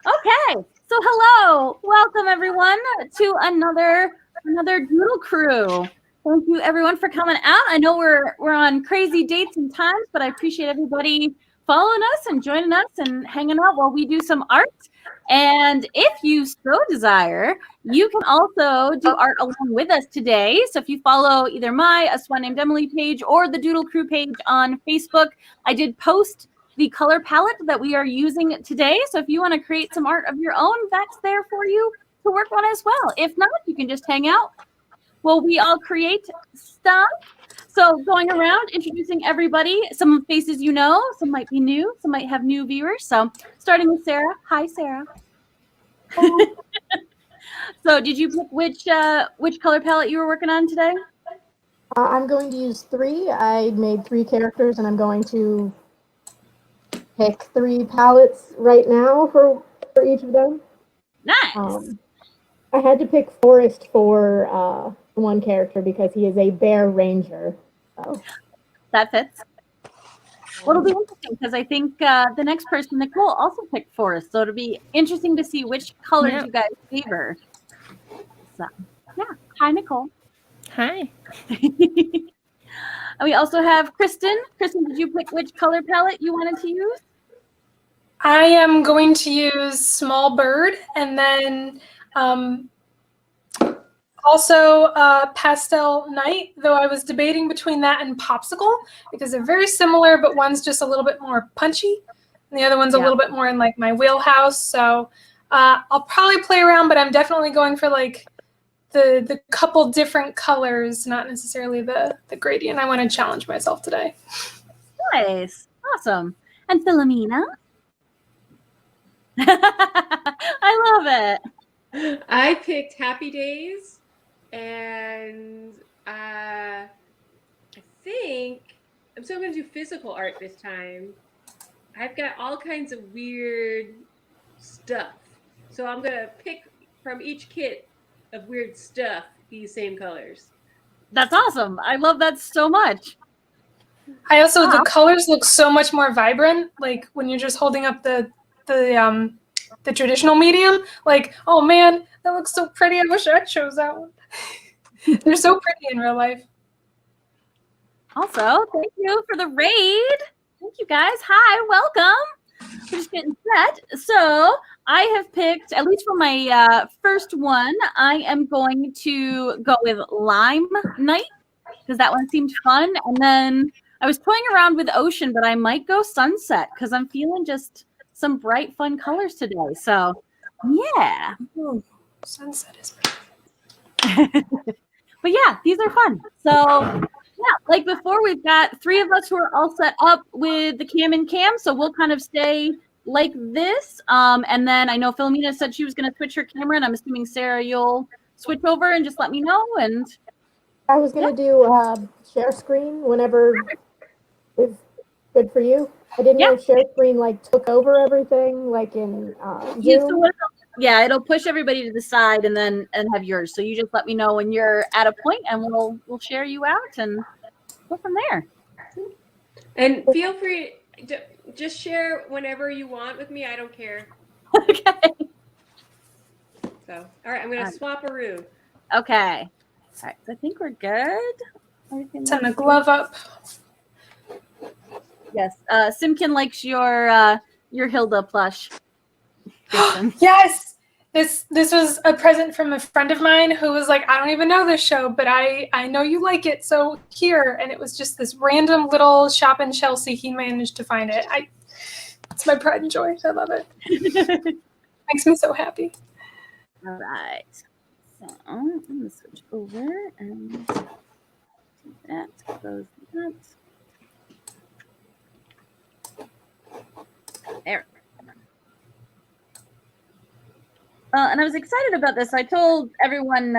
Okay, so hello, welcome everyone to another Doodle Crew. Thank you everyone for coming out. I know we're on crazy dates and times, but I appreciate everybody following us and joining us and hanging out while we do some art. And if you so desire, you can also do art along with us today. So if you follow either my A Swan Named Emily page or the Doodle Crew page on Facebook, I did post the color palette that we are using today. So if you want to create some art of your own, that's there for you to work on as well. If not, you can just hang out while we all create stuff. So going around, introducing everybody, some faces you know, some might be new, some might have new viewers. So starting with Sarah. Hi, Sarah. So did you pick which color palette you were working on today? I'm going to use 3. I made 3 characters, and I'm going to pick 3 palettes right now for each of them. Nice. I had to pick Forest for one character because he is a bear ranger. So. That fits. Well, it'll be interesting because I think the next person, Nicole, also picked Forest. So it'll be interesting to see which colors you guys favor. So, yeah. Hi, Nicole. Hi. And we also have Kristen. Kristen, did you pick which color palette you wanted to use? I am going to use Small Bird and then also Pastel Night, though I was debating between that and Popsicle because they're very similar, but one's just a little bit more punchy and the other one's a little bit more in like my wheelhouse. So I'll probably play around, but I'm definitely going for like the couple different colors, not necessarily the gradient. I want to challenge myself today. Nice. Awesome. And Philomena? I love it. I picked Happy Days, and I think I'm still going to do physical art this time. I've got all kinds of weird stuff, so I'm going to pick from each kit of weird stuff these same colors. That's awesome. I love that so much. I also, the colors look so much more vibrant, like when you're just holding up the traditional medium, like, oh man, that looks so pretty. I wish I chose that one. They're so pretty in real life. Also, thank you for the raid. Thank you guys. Hi, welcome. We're just getting set. So I have picked, at least for my first one, I am going to go with Lime Night because that one seemed fun. And then I was toying around with Ocean, but I might go Sunset because I'm feeling just some bright, fun colors today. So, yeah. Ooh, Sunset is pretty. But yeah, these are fun. So, yeah, like before, we've got 3 of us who are all set up with the cam and cam. So we'll kind of stay like this. And then I know Philomena said she was going to switch her camera, and I'm assuming, Sarah, you'll switch over and just let me know. And I was going to do share screen whenever is good for you. I didn't know share screen like took over everything, like in Zoom. Yeah, it'll push everybody to the side and then have yours. So you just let me know when you're at a point, and we'll share you out and go from there. And feel free to just share whenever you want with me. I don't care. Okay. So, all right, I'm going to swap-a-roo. Okay. All right, so I think we're good. Time to glove up. Yes, Simkin likes your Hilda plush. Yes, this was a present from a friend of mine who was like, I don't even know this show, but I know you like it, so here. And it was just this random little shop in Chelsea. He managed to find it. It's my pride and joy. I love it. Makes me so happy. All right. So I'm gonna switch over and do that. Close that. There. And I was excited about this. I told everyone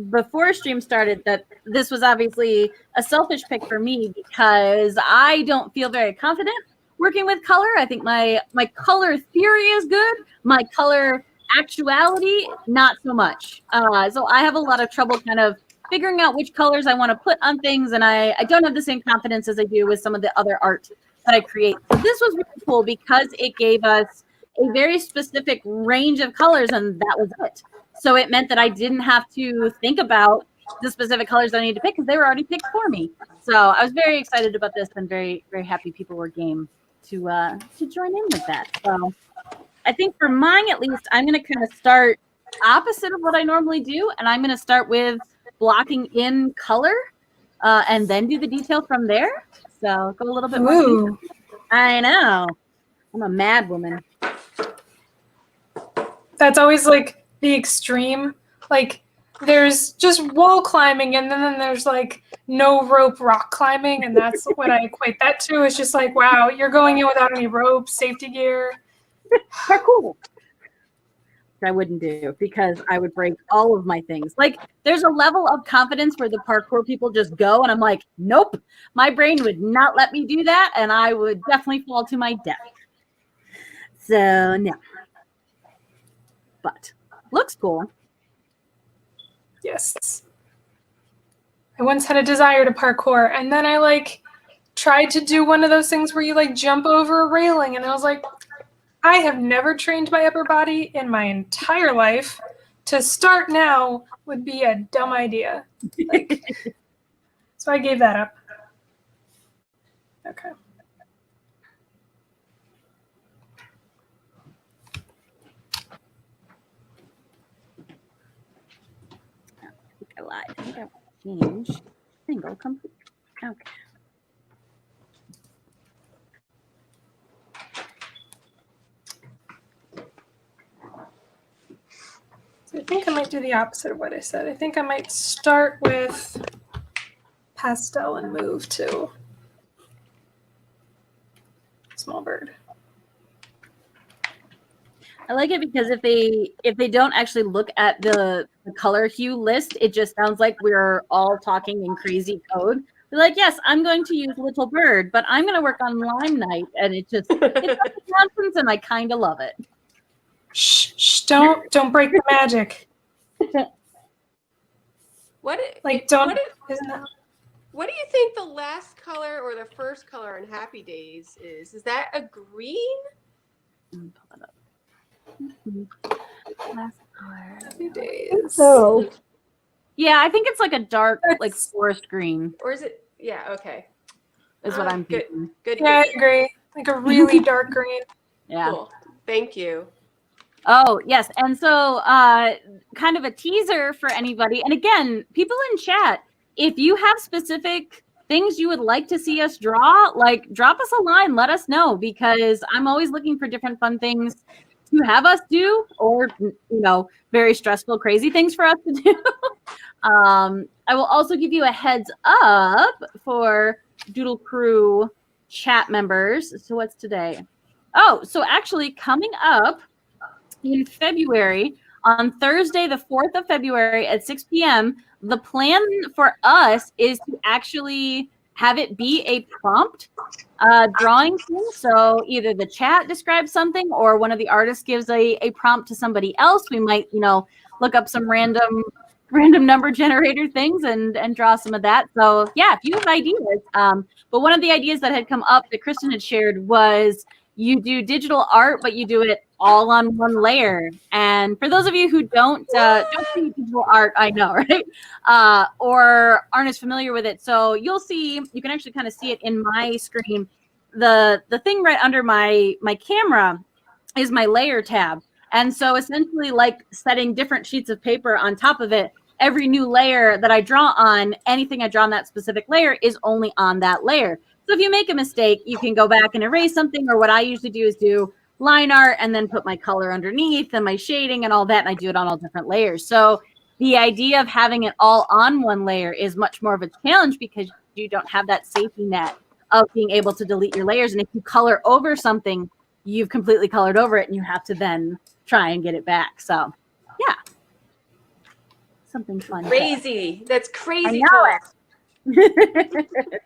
before stream started that this was obviously a selfish pick for me because I don't feel very confident working with color. I think my color theory is good. My color actuality, not so much. So I have a lot of trouble kind of figuring out which colors I want to put on things, and I don't have the same confidence as I do with some of the other art that I create. So this was really cool because it gave us a very specific range of colors, and that was it. So it meant that I didn't have to think about the specific colors I needed to pick because they were already picked for me. So I was very excited about this and very, very happy people were game to join in with that. So I think for mine, at least, I'm going to kind of start opposite of what I normally do, and I'm going to start with blocking in color and then do the detail from there. So go a little bit more. Ooh. I know. I'm a mad woman. That's always like the extreme. Like there's just wall climbing and then there's like no rope rock climbing, and that's what I equate that to. It's just like, wow, you're going in without any rope, safety gear. Parkour. I wouldn't do because I would break all of my things. Like there's a level of confidence where the parkour people just go and I'm like, nope, my brain would not let me do that and I would definitely fall to my death. So no. But looks cool. Yes. I once had a desire to parkour, and then I like tried to do one of those things where you like jump over a railing, and I was like, I have never trained my upper body in my entire life. To start now would be a dumb idea. Like, so I gave that up. Okay. I lied. I think I want to change single complete. Okay. So I think I might do the opposite of what I said. I think I might start with pastel and move to small bird. I like it because if they don't actually look at the color hue list, it just sounds like we're all talking in crazy code. We're like, yes, I'm going to use Little Bird, but I'm going to work on Lime Night, and it's nonsense, and I kind of love it. Shh! Don't break the magic. What Like do you think the last color or the first color in Happy Days is? Is that a green? Pull it up. Last color. Happy Days. So Yeah, I think it's like a dark, like forest green. Or is it? Yeah. Okay. Is what I'm thinking. Good. Yeah, I agree. Like a really dark green. Yeah. Cool. Thank you. Oh, yes. And so kind of a teaser for anybody. And again, people in chat, if you have specific things you would like to see us draw, like drop us a line, let us know, because I'm always looking for different fun things to have us do, or, very stressful, crazy things for us to do. I will also give you a heads up for Doodle Crew chat members. So what's today? Oh, so actually coming up in February, on Thursday, the 4th of February at 6 p.m., the plan for us is to actually have it be a prompt drawing thing. So either the chat describes something or one of the artists gives a prompt to somebody else. We might, look up some random number generator things and draw some of that. So yeah, if you have ideas. But one of the ideas that had come up that Kristen had shared was you do digital art, but you do it all on one layer. And for those of you who don't see digital art, I know, right? Or aren't as familiar with it. So you can actually kind of see it in my screen. The thing right under my camera is my layer tab. And so essentially like setting different sheets of paper on top of it, every new layer that I draw on, anything I draw on that specific layer is only on that layer. So if you make a mistake, you can go back and erase something, or what I usually do is do line art and then put my color underneath and my shading and all that, and I do it on all different layers. So the idea of having it all on one layer is much more of a challenge because you don't have that safety net of being able to delete your layers. And if you color over something, you've completely colored over it and you have to then try and get it back. So yeah, something fun. Crazy. That's crazy. I know it.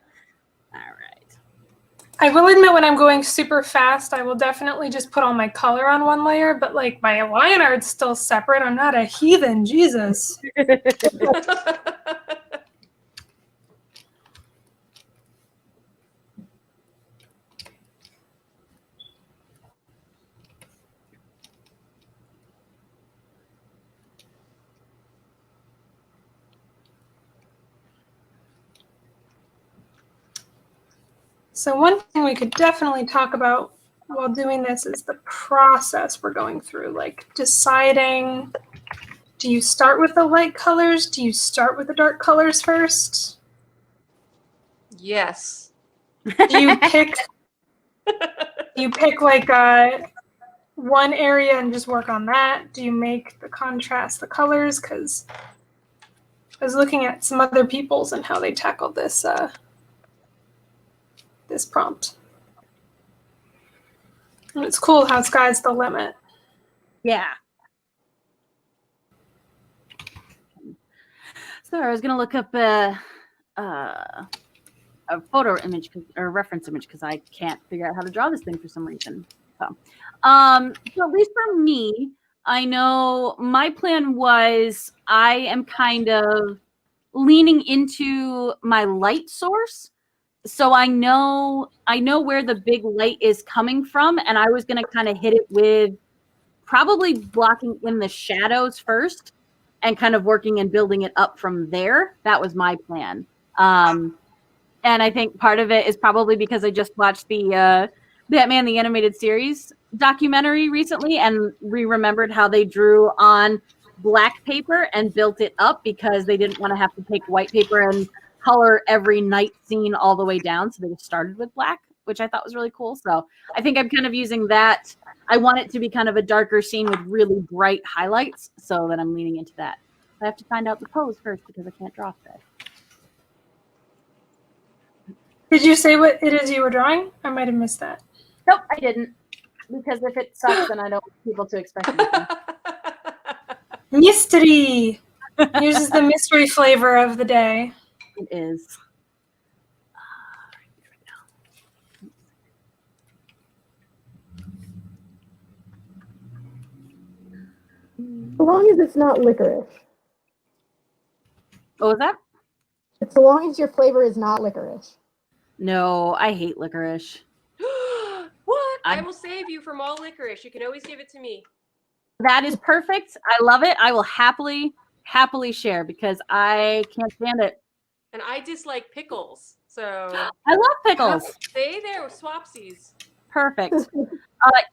All right. I will admit when I'm going super fast, I will definitely just put all my color on one layer, but like my line art's still separate. I'm not a heathen, Jesus. So one thing we could definitely talk about while doing this is the process we're going through, like deciding, do you start with the light colors? Do you start with the dark colors first? Yes. Do you pick like one area and just work on that? Do you make the contrast the colors? Because I was looking at some other people's and how they tackled this this prompt. And it's cool how sky's the limit. Yeah. So I was gonna look up a photo image or reference image because I can't figure out how to draw this thing for some reason. So at least for me, I know my plan was I am kind of leaning into my light source. So I know where the big light is coming from, and I was gonna kind of hit it with probably blocking in the shadows first and kind of working and building it up from there. That was my plan. And I think part of it is probably because I just watched the Batman the Animated Series documentary recently and remembered how they drew on black paper and built it up because they didn't want to have to take white paper and color every night scene all the way down. So they just started with black, which I thought was really cool. So I think I'm kind of using that. I want it to be kind of a darker scene with really bright highlights. So that I'm leaning into that. I have to find out the pose first because I can't draw today. Did you say what it is you were drawing? I might have missed that. Nope, I didn't. Because if it sucks, then I don't want people to expect anything. Mystery! Yours is the mystery flavor of the day. It is. So long as it's not licorice. What was that? So long as your flavor is not licorice. No, I hate licorice. What? I will save you from all licorice. You can always give it to me. That is perfect. I love it. I will happily share because I can't stand it. And I dislike pickles. So I love pickles. stay there with swapsies. Perfect.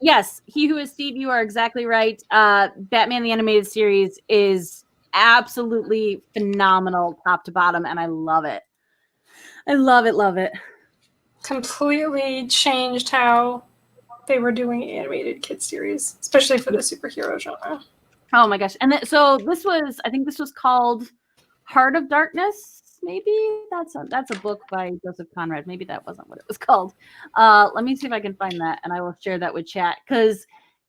Yes, He Who Is Steve, you are exactly right. Batman the Animated Series is absolutely phenomenal top to bottom, and I love it. I love it, love it. Completely changed how they were doing animated kids series, especially for the superhero genre. Oh my gosh. And so this was, I think this was called Heart of Darkness. Maybe that's a book by Joseph Conrad. Maybe that wasn't what it was called. Let me see if I can find that and I will share that with chat because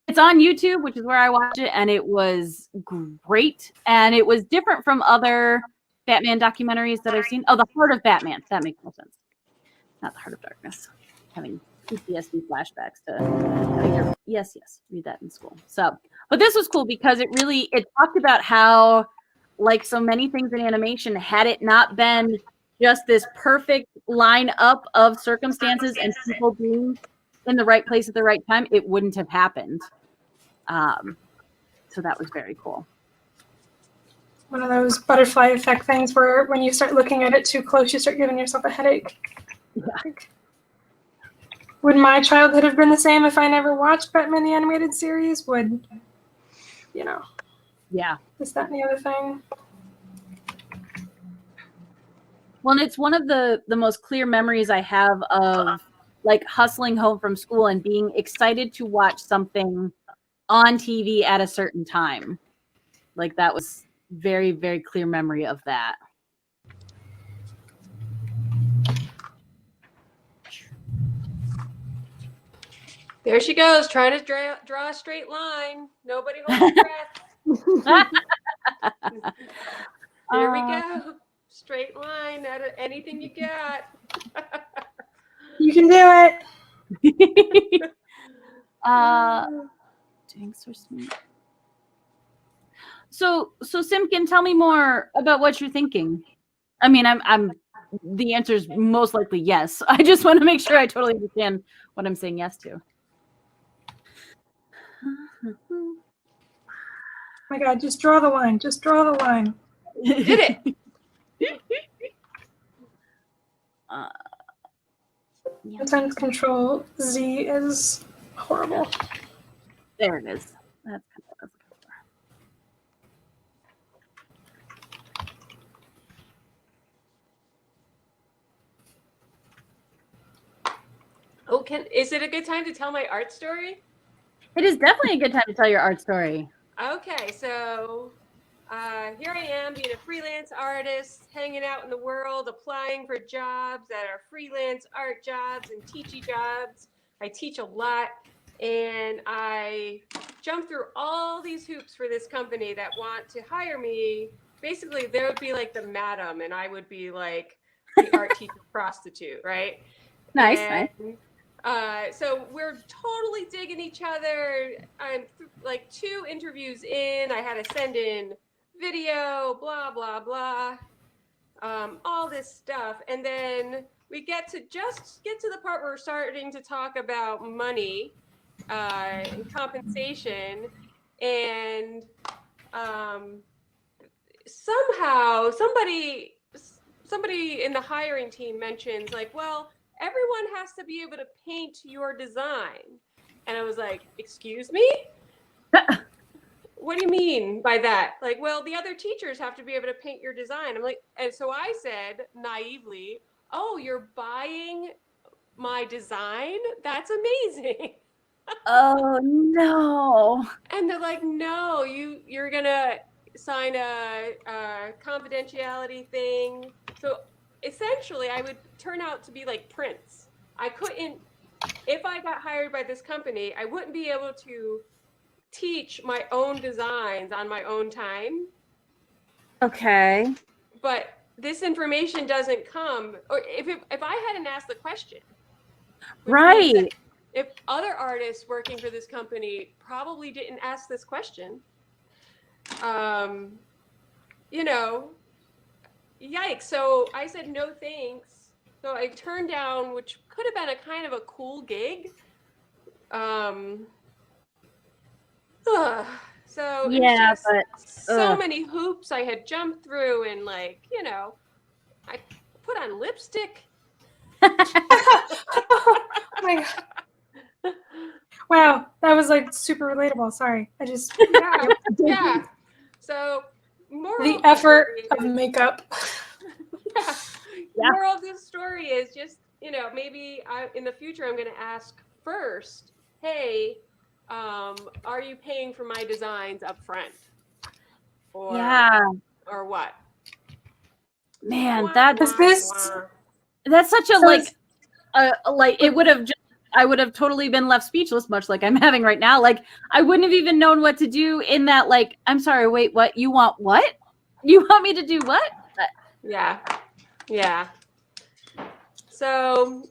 it's on YouTube, which is where I watched it, and it was great. And it was different from other Batman documentaries that I've seen. Oh, The Heart of Batman. That makes more sense. Not The Heart of Darkness. Having PTSD flashbacks to yes, read that in school. So, but this was cool because it talked about how, like so many things in animation, had it not been just this perfect line up of circumstances and people being in the right place at the right time, it wouldn't have happened. So that was very cool. One of those butterfly effect things where when you start looking at it too close, you start giving yourself a headache. Yeah. Would my childhood have been the same if I never watched Batman the Animated Series? Would, Yeah. This, that, and the other thing. Well, and it's one of the most clear memories I have of like hustling home from school and being excited to watch something on TV at a certain time. Like that was very, very clear memory of that. There she goes, trying to draw a straight line. Nobody hold your breath. There we go. Straight line out of anything you got. You can do it. Doing so sweet. So Simkin, tell me more about what you're thinking. I mean, I'm the answer is most likely yes. I just want to make sure I totally understand what I'm saying yes to. Oh my God, just draw the line. Just draw the line. Did it. Sometimes Control Z is horrible. There it is. That's kind of what I was looking for. Oh, is it a good time to tell my art story? It is definitely a good time to tell your art story. Okay, so here I am being a freelance artist, hanging out in the world, applying for jobs that are freelance art jobs and teachy jobs. I teach a lot, and I jump through all these hoops for this company that want to hire me. Basically, there would be like the madam, and I would be like the art teacher prostitute, right? Nice, And, nice. so we're totally digging each other. I'm like 2 interviews in. I had to send in video, blah, blah, blah, all this stuff. And then we get to the part where we're starting to talk about money and compensation. And somehow somebody in the hiring team mentions like, well, everyone has to be able to paint your design. And I was like, excuse me? What do you mean by that? Like, well, the other teachers have to be able to paint your design. I'm like, and so I said naively, oh, you're buying my design? That's amazing. Oh no. And they're like, no, you're gonna sign a confidentiality thing. So essentially I would turn out to be like Prince. I couldn't, if I got hired by this company, I wouldn't be able to teach my own designs on my own time. Okay. But this information doesn't come, or if I hadn't asked the question. Right. If other artists working for this company probably didn't ask this question, you know, yikes. So I said no thanks. So I turned down, which could have been a kind of a cool gig. So it was just so many hoops I had jumped through, and like, you know, I put on lipstick. Oh my God. Wow, that was like super relatable. Sorry, I just yeah. So the effort of makeup. Moral of this story is just, you know, maybe in the future I'm going to ask first, hey, are you paying for my designs up front? Or what? Man, that's such a it would have just, I would have totally been left speechless, much like I'm having right now. Like, I wouldn't have even known what to do in that, like, I'm sorry, wait, what? You want what? You want me to do what? Yeah. Yeah. So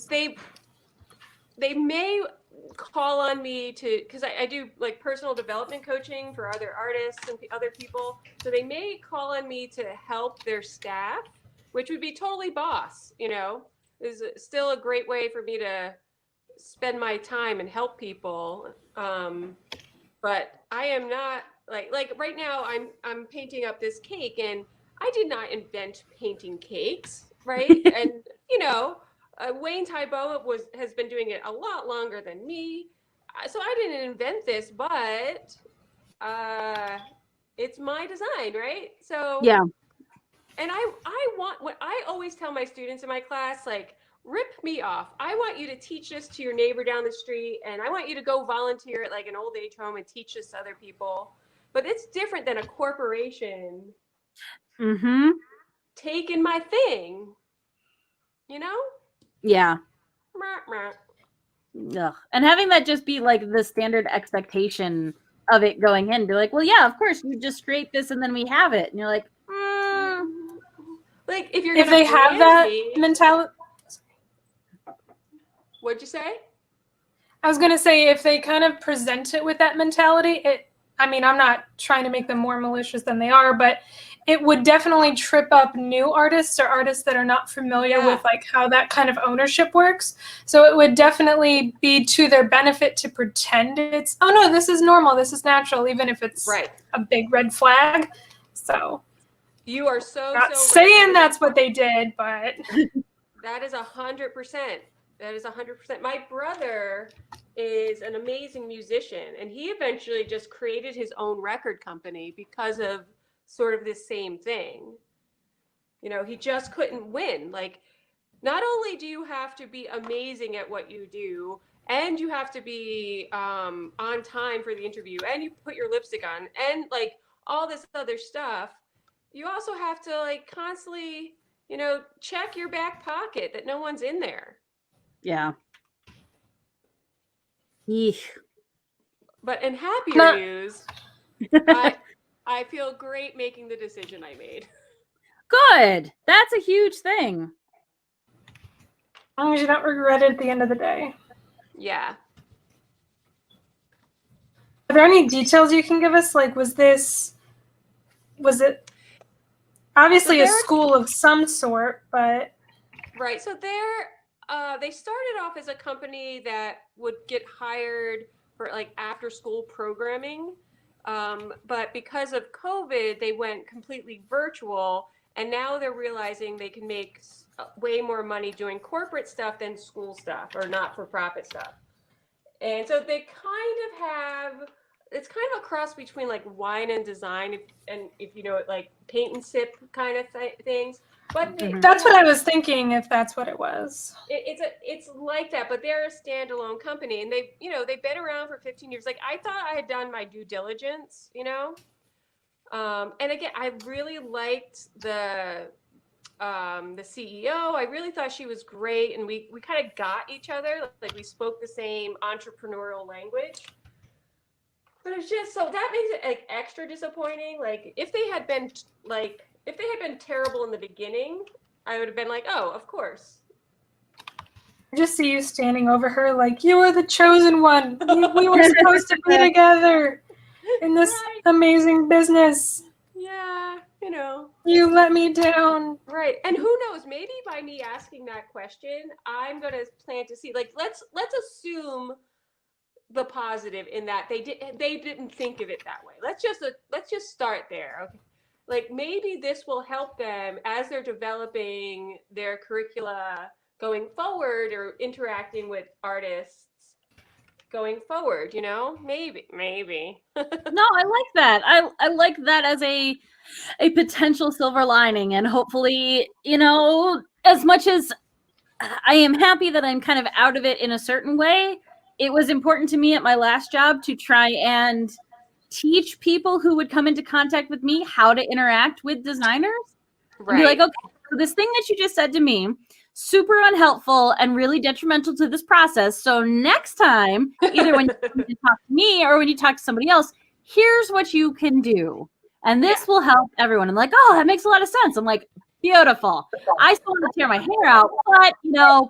they may call on me to, because I do like personal development coaching for other artists and other people. So they may call on me to help their staff, which would be totally boss, you know, is still a great way for me to spend my time and help people. But I am not like right now I'm painting up this cake, and I did not invent painting cakes, right? And you know, Wayne Thiebaud has been doing it a lot longer than me, so I didn't invent this, but it's my design, right? So yeah. And I want, what I always tell my students in my class, like, rip me off. I want you to teach this to your neighbor down the street, and I want you to go volunteer at like an old age home and teach this to other people. But it's different than a corporation taking my thing, you know? Yeah. Ugh. Ugh. And having that just be like the standard expectation of it going in, be like, well, yeah, of course, you just create this and then we have it. And you're like, like if they have that mentality. What'd you say? I was going to say, if they kind of present it with that mentality, I mean, I'm not trying to make them more malicious than they are, but it would definitely trip up new artists or artists that are not familiar with like how that kind of ownership works. So it would definitely be to their benefit to pretend it's, oh no, this is normal, this is natural, even if it's a big red flag. So you are so not saying that's what they did, but that is 100%. That is 100%. My brother is an amazing musician, and he eventually just created his own record company because of sort of this same thing. You know, he just couldn't win. Like, not only do you have to be amazing at what you do, and you have to be on time for the interview, and you put your lipstick on, and like all this other stuff, you also have to like constantly, you know, check your back pocket that no one's in there. Yeah. Eesh. But in happier Not- news, I feel great making the decision I made. Good. That's a huge thing. As long as you don't regret it at the end of the day. Yeah. Are there any details you can give us? Like, was it obviously So a there- school of some sort, but Right. So they started off as a company that would get hired for like after school programming. But because of COVID, they went completely virtual. And now they're realizing they can make way more money doing corporate stuff than school stuff or not-for-profit stuff. And so they kind of have, it's kind of a cross between like wine and design, if you know, like paint and sip kind of things. But that's what I was thinking, if that's what it was. It's like that, but they're a standalone company, and they've been around for 15 years. Like, I thought I had done my due diligence, you know. And again, I really liked the CEO. I really thought she was great, and we kind of got each other. Like, we spoke the same entrepreneurial language. But it's just, so that makes it like extra disappointing. Like, if they had been terrible in the beginning, I would have been like, oh, of course. I just see you standing over her like, you were the chosen one. We were supposed to be together in this amazing business. Yeah, you know. You let me down. Right. And who knows, maybe by me asking that question, I'm going to plant to see, like, let's assume the positive in that they didn't think of it that way. Let's just start there. Okay. Like, maybe this will help them as they're developing their curricula going forward or interacting with artists going forward, you know? Maybe. No, I like that. I like that as a potential silver lining, and hopefully, you know, as much as I am happy that I'm kind of out of it in a certain way, it was important to me at my last job to try and teach people who would come into contact with me how to interact with designers. Right. And be like, okay, so this thing that you just said to me, super unhelpful and really detrimental to this process. So next time, either when you talk to me or when you talk to somebody else, here's what you can do. And this will help everyone. I'm like, oh, that makes a lot of sense. I'm like, beautiful. I still want to tear my hair out, but, you know,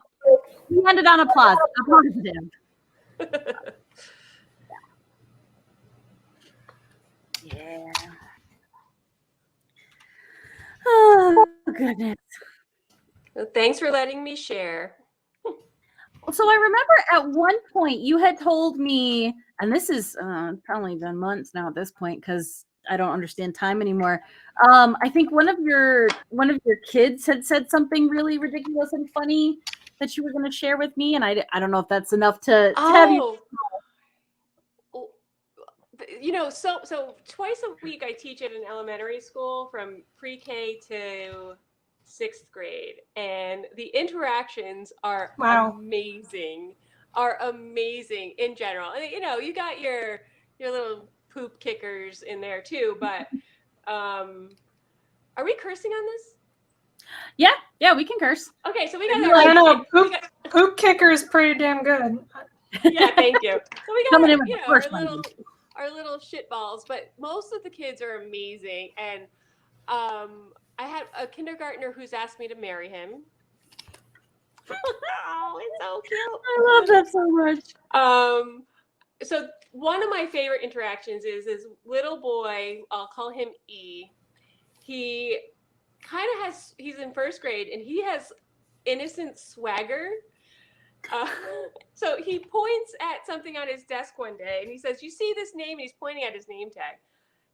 we ended on a positive. Yeah. Oh, goodness. Well, thanks for letting me share. So I remember at one point you had told me, and this is probably been months now at this point because I don't understand time anymore. I think one of your kids had said something really ridiculous and funny that you were going to share with me, and I don't know if that's enough to have you. You know, so twice a week I teach at an elementary school from pre-K to 6th grade, and the interactions are amazing in general. And you know, you got your little poop kickers in there too, but are we cursing on this? Yeah, we can curse. Okay, so we got I don't know, poop kicker is pretty damn good. Yeah, thank you. So we got coming in with the first our little shit balls, but most of the kids are amazing. And I had a kindergartner who's asked me to marry him. Oh, it's so cute. I love that so much. So one of my favorite interactions is this little boy, I'll call him E. He kind of he's in 1st grade, and he has innocent swagger. So he points at something on his desk one day, and he says, "You see this name?" And he's pointing at his name tag.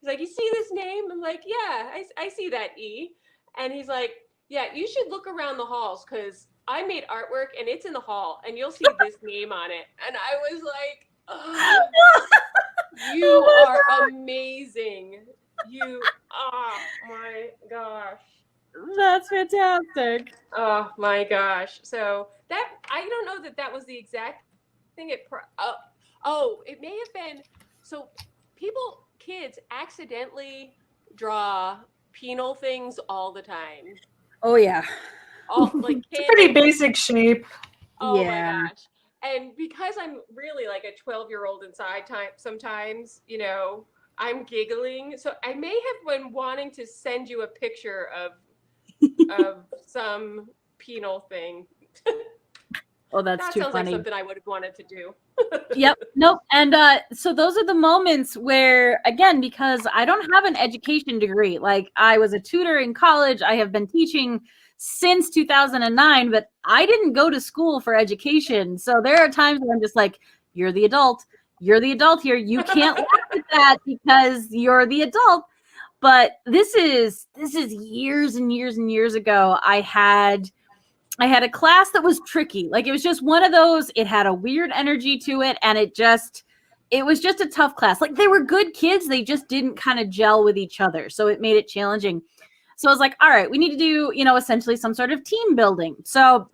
He's like, "You see this name?" I'm like, "Yeah, I see that, E." And he's like, "Yeah, you should look around the halls because I made artwork and it's in the hall and you'll see this name on it. And I was like, oh, you are amazing. Oh my gosh. That's fantastic. Oh my gosh. So that, I don't know that was the exact thing. It may have been. So kids accidentally draw penal things all the time. Oh yeah. All like It's a pretty candles. basic shape. Oh my Yeah. gosh. And because I'm really like a 12-year-old inside sometimes, I'm giggling. So I may have been wanting to send you a picture of some penal thing. Oh, that's That too sounds funny. like something I would have wanted to do. Yep. Nope. And so those are the moments where, again, because I don't have an education degree, like I was a tutor in college, I have been teaching since 2009, but I didn't go to school for education. So there are times where I'm just like, you're the adult. You're the adult here. You can't laugh at that because you're the adult. But this is years and years and years ago. I had a class that was tricky. Like it was just one of those, it had a weird energy to it. And it was just a tough class. Like they were good kids. They just didn't kind of gel with each other. So it made it challenging. So I was like, all right, we need to do, essentially some sort of team building. So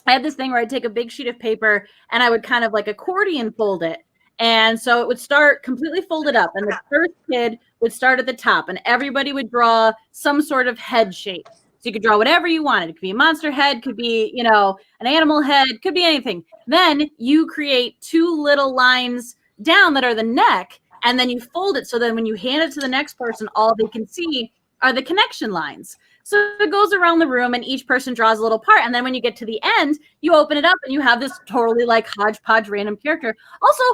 I had this thing where I'd take a big sheet of paper and I would kind of like accordion fold it. And so it would start completely folded up. And the first kid would start at the top and everybody would draw some sort of head shape. So you could draw whatever you wanted. It could be a monster head, could be, an animal head, could be anything. Then you create two little lines down that are the neck, and then you fold it so then when you hand it to the next person, all they can see are the connection lines. So it goes around the room and each person draws a little part. And then when you get to the end, you open it up and you have this totally like hodgepodge random character. Also,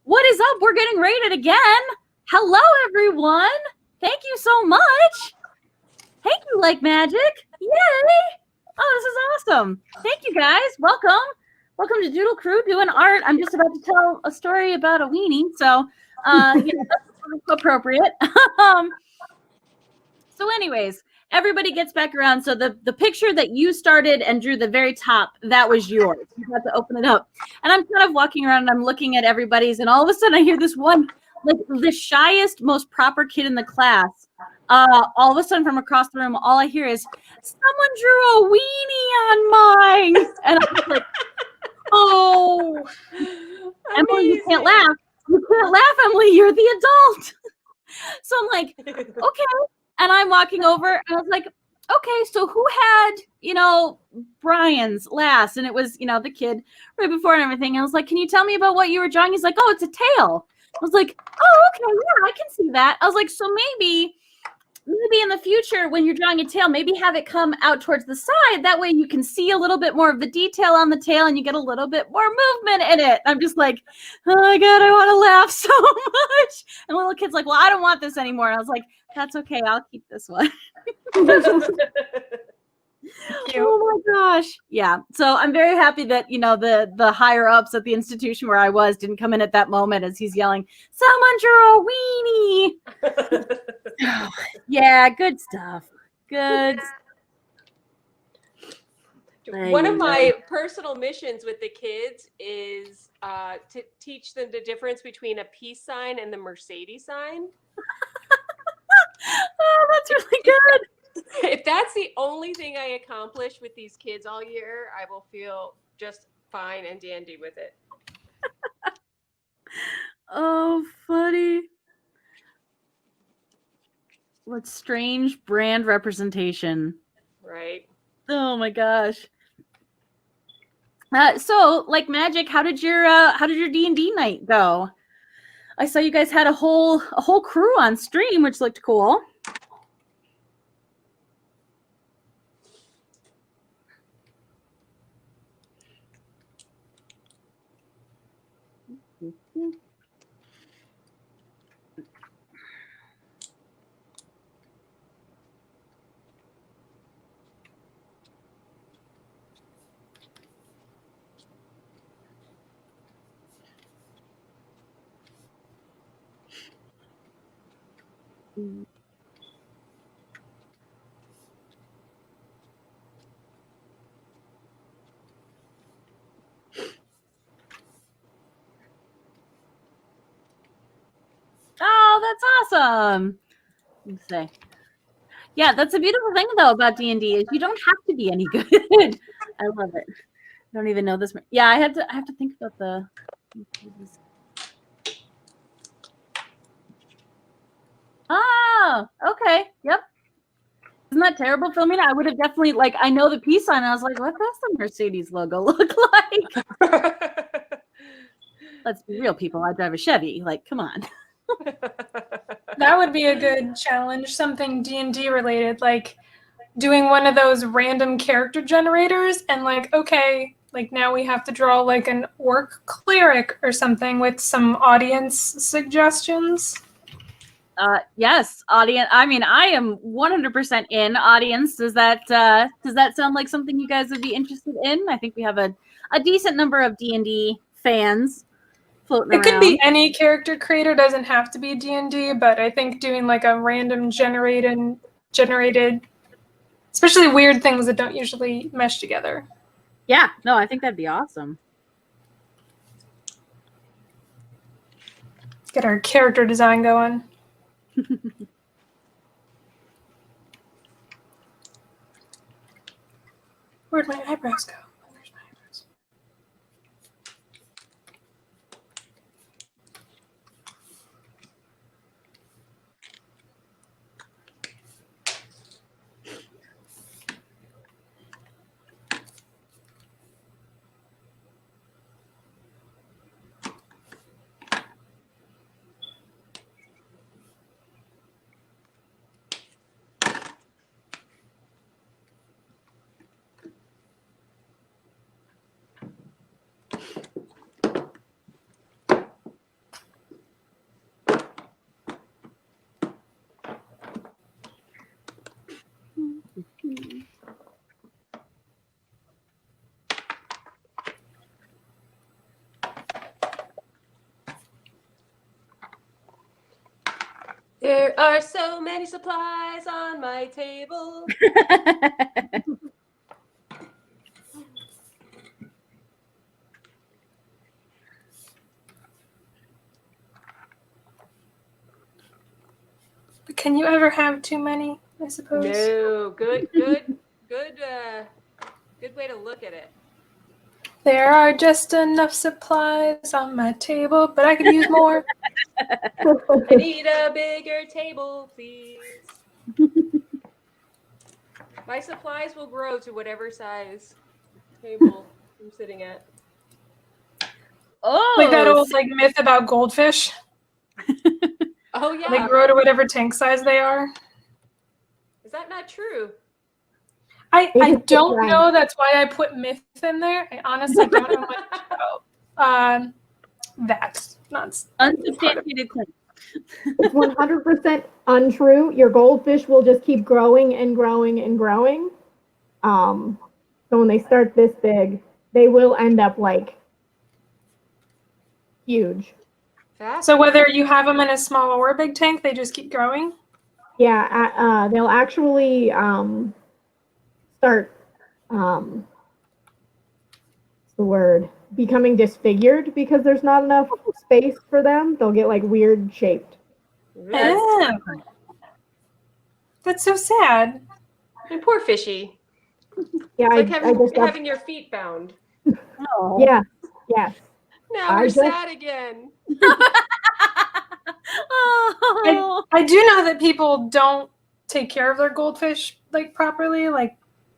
what is up? We're getting rated again. Hello, everyone. Thank you so much. Thank you, Like Magic. Yay. Oh, this is awesome. Thank you, guys. Welcome. Welcome to Doodle Crew doing art. I'm just about to tell a story about a weenie. So, that's appropriate. So anyways, everybody gets back around. So the picture that you started and drew the very top, that was yours. You have to open it up. And I'm kind of walking around and I'm looking at everybody's, and all of a sudden I hear this one, like the shyest, most proper kid in the class. All of a sudden from across the room, all I hear is, someone drew a weenie on mine. And I'm just like, oh, Emily, you can't laugh. You can't laugh, Emily. You're the adult. So I'm like, okay. And I'm walking over and I was like, okay, so who had, Brian's last? And it was, the kid right before and everything. I was like, can you tell me about what you were drawing? He's like, oh, it's a tail. I was like, oh, okay, yeah, I can see that. I was like, so maybe in the future when you're drawing a tail, maybe have it come out towards the side. That way you can see a little bit more of the detail on the tail and you get a little bit more movement in it. I'm just like, oh my God, I want to laugh so much. And the little kid's like, well, I don't want this anymore. And I was like, that's okay. I'll keep this one. Oh my gosh. Yeah. So I'm very happy that, the higher ups at the institution where I was didn't come in at that moment as he's yelling, someone drew a weenie. Yeah, good stuff. Good. One of my personal missions with the kids is to teach them the difference between a peace sign and the Mercedes sign. Oh, that's really good. If that's the only thing I accomplish with these kids all year, I will feel just fine and dandy with it. Oh, funny. What strange brand representation. Right. Oh my gosh. So, like Magic, how did your D&D night go? I saw you guys had a whole crew on stream, which looked cool. awesome. Let's say. Yeah, that's a beautiful thing though about D&D is you don't have to be any good. I love it. I don't even know this. Yeah, I have to think about the. Oh, okay. Yep. Isn't that terrible, Philomena? I would have definitely I know the peace sign. And I was like, what does the Mercedes logo look like? Let's be real, people. I drive a Chevy. Come on. That would be a good challenge, something D&D related, like doing one of those random character generators and okay, now we have to draw an orc cleric or something with some audience suggestions. Yes, audience. I mean, I am 100% in. Audience, does that sound like something you guys would be interested in? I think we have a decent number of D&D fans floating around. It could be any character creator, doesn't have to be D&D, but I think doing a random generated, especially weird things that don't usually mesh together. Yeah, no, I think that'd be awesome. Get our character design going. Where'd my eyebrows go? Where's my eyebrows? There are so many supplies on my table. But can you ever have too many, I suppose? No, good way to look at it. There are just enough supplies on my table, but I could use more. I need a bigger table, please. My supplies will grow to whatever size table I'm sitting at. Oh, Like that old myth about goldfish. Oh yeah. They grow to whatever tank size they are. Is that not true? I don't know. That's why I put myth in there. I honestly don't know much about that. Not unsubstantiated claim. It's 100% untrue. Your goldfish will just keep growing and growing and growing. So when they start this big, they will end up huge. So whether you have them in a small or a big tank, they just keep growing? Yeah, they'll actually start, what's the word, becoming disfigured because there's not enough space for them. They'll get weird shaped. Oh. That's so sad. And poor fishy. Yeah, It's like having your feet bound. Oh. Yeah, yes. Now we're sad again. Oh. I do know that people don't take care of their goldfish properly.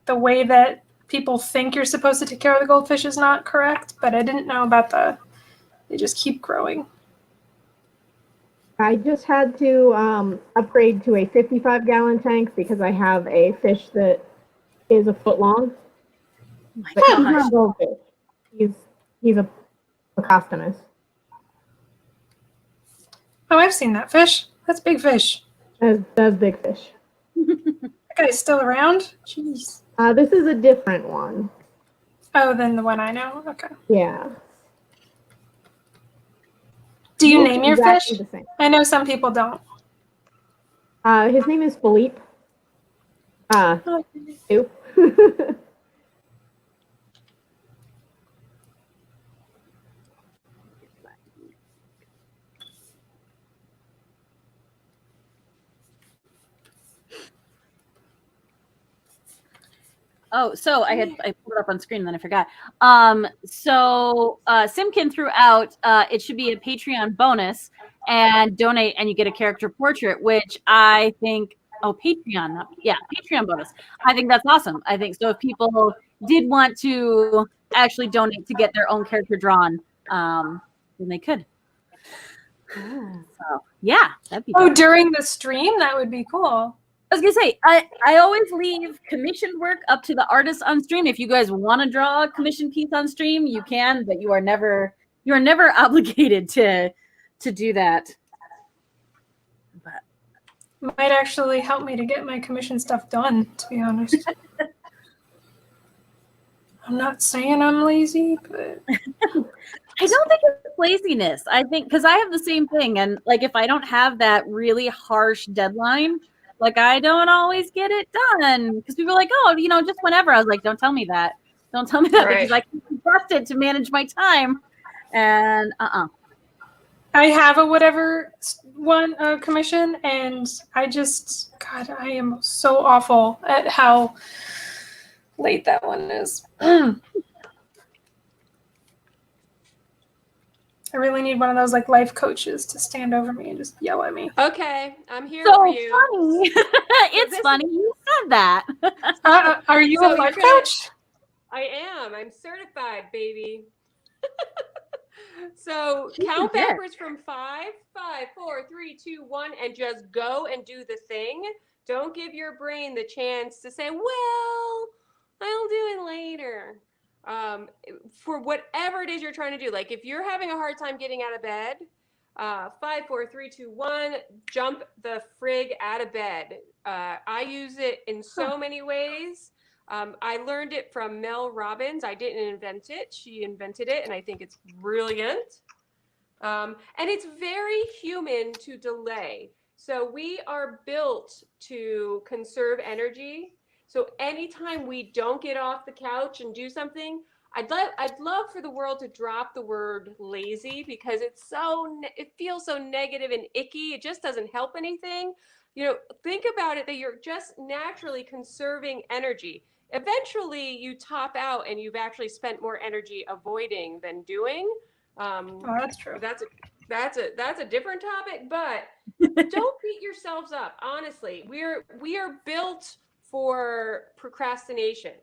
The way that people think you're supposed to take care of the goldfish is not correct, but I didn't know about they just keep growing. I just had to upgrade to a 55-gallon tank because I have a fish that is a foot long. Oh my But he's gosh. not a goldfish. He's a Pocostinus. Oh, I've seen that fish. That's big fish. That's big fish. That guy's still around? Jeez. This is a different one. Oh, than the one I know? Okay. Yeah. Do you Looks name your exactly fish? the same. I know some people don't. His name is Philippe. Two. Oh, so I pulled it up on screen and then I forgot. So Simkin threw out it should be a Patreon bonus and donate and you get a character portrait, which I think Patreon bonus. I think that's awesome. I think so if people did want to actually donate to get their own character drawn, then they could. So yeah, that'd be Oh, dope. during the stream, that would be cool. I was gonna say, I always leave commissioned work up to the artists on stream. If you guys want to draw a commissioned piece on stream, you can, but you are never obligated to do that. But Might actually help me to get my commission stuff done, to be honest. I'm not saying I'm lazy, but I don't think it's laziness. I think because I have the same thing, and like if I don't have that really harsh deadline, like I don't always get it done because people are like, oh, just whenever. I was like, don't tell me that. Don't tell me that Right. because I can trust it to manage my time. And I have a whatever one commission, and God, I am so awful at how late that one is. I really need one of those like life coaches to stand over me and just yell at me. Okay, I'm here so for you. funny. It's funny you said that. Are you So a life you're gonna- coach? I am. I'm certified, baby. So count backwards from 5, 5, 4, 3, 2, 1, and just go and do the thing. Don't give your brain the chance to say, well, I'll do it later. For whatever it is you're trying to do. Like if you're having a hard time getting out of bed, 5, 4, 3, 2, 1, jump the frig out of bed. I use it in so many ways. I learned it from Mel Robbins. I didn't invent it. She invented it, and I think it's brilliant. And it's very human to delay. So we are built to conserve energy. So anytime we don't get off the couch and do something, I'd love for the world to drop the word lazy because it feels so negative and icky. It just doesn't help anything. Think about it that you're just naturally conserving energy. Eventually you top out and you've actually spent more energy avoiding than doing. Oh, that's true. That's a different topic, but don't beat yourselves up. Honestly, we are built for procrastination.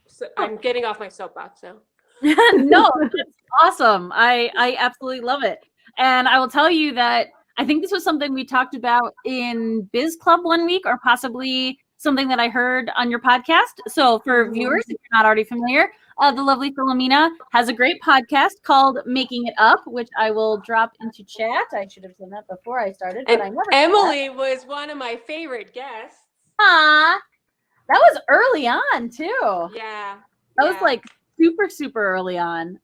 So I'm getting off my soapbox now. No, it's awesome. I absolutely love it. And I will tell you that I think this was something we talked about in Biz Club one week, or possibly something that I heard on your podcast. So for viewers, if you're not already familiar, the lovely Philomena has a great podcast called Making It Up, which I will drop into chat. I should have done that before I started, but And I never did Emily was one of my favorite guests. that. That was early on too. Yeah. That was like super, super early on.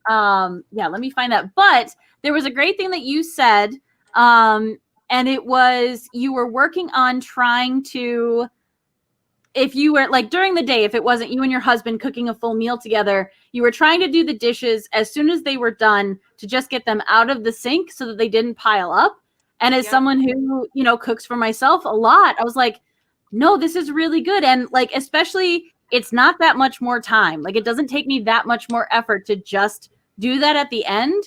Let me find that. But there was a great thing that you said. And it was you were working on trying to, if you were like during the day, if it wasn't you and your husband cooking a full meal together, you were trying to do the dishes as soon as they were done to just get them out of the sink so that they didn't pile up. And as someone who, cooks for myself a lot, I was like, no, this is really good. And like, especially it's not that much more time. Like it doesn't take me that much more effort to just do that at the end.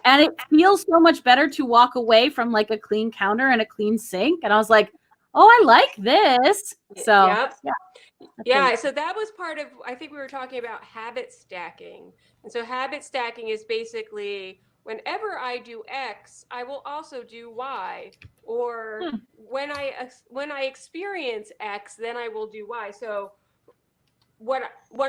And it feels so much better to walk away from like a clean counter and a clean sink. And I was like, oh, I like this. So so that was part of, I think we were talking about habit stacking. And so habit stacking is basically whenever I do X, I will also do Y. Or when I experience X, then I will do Y. So one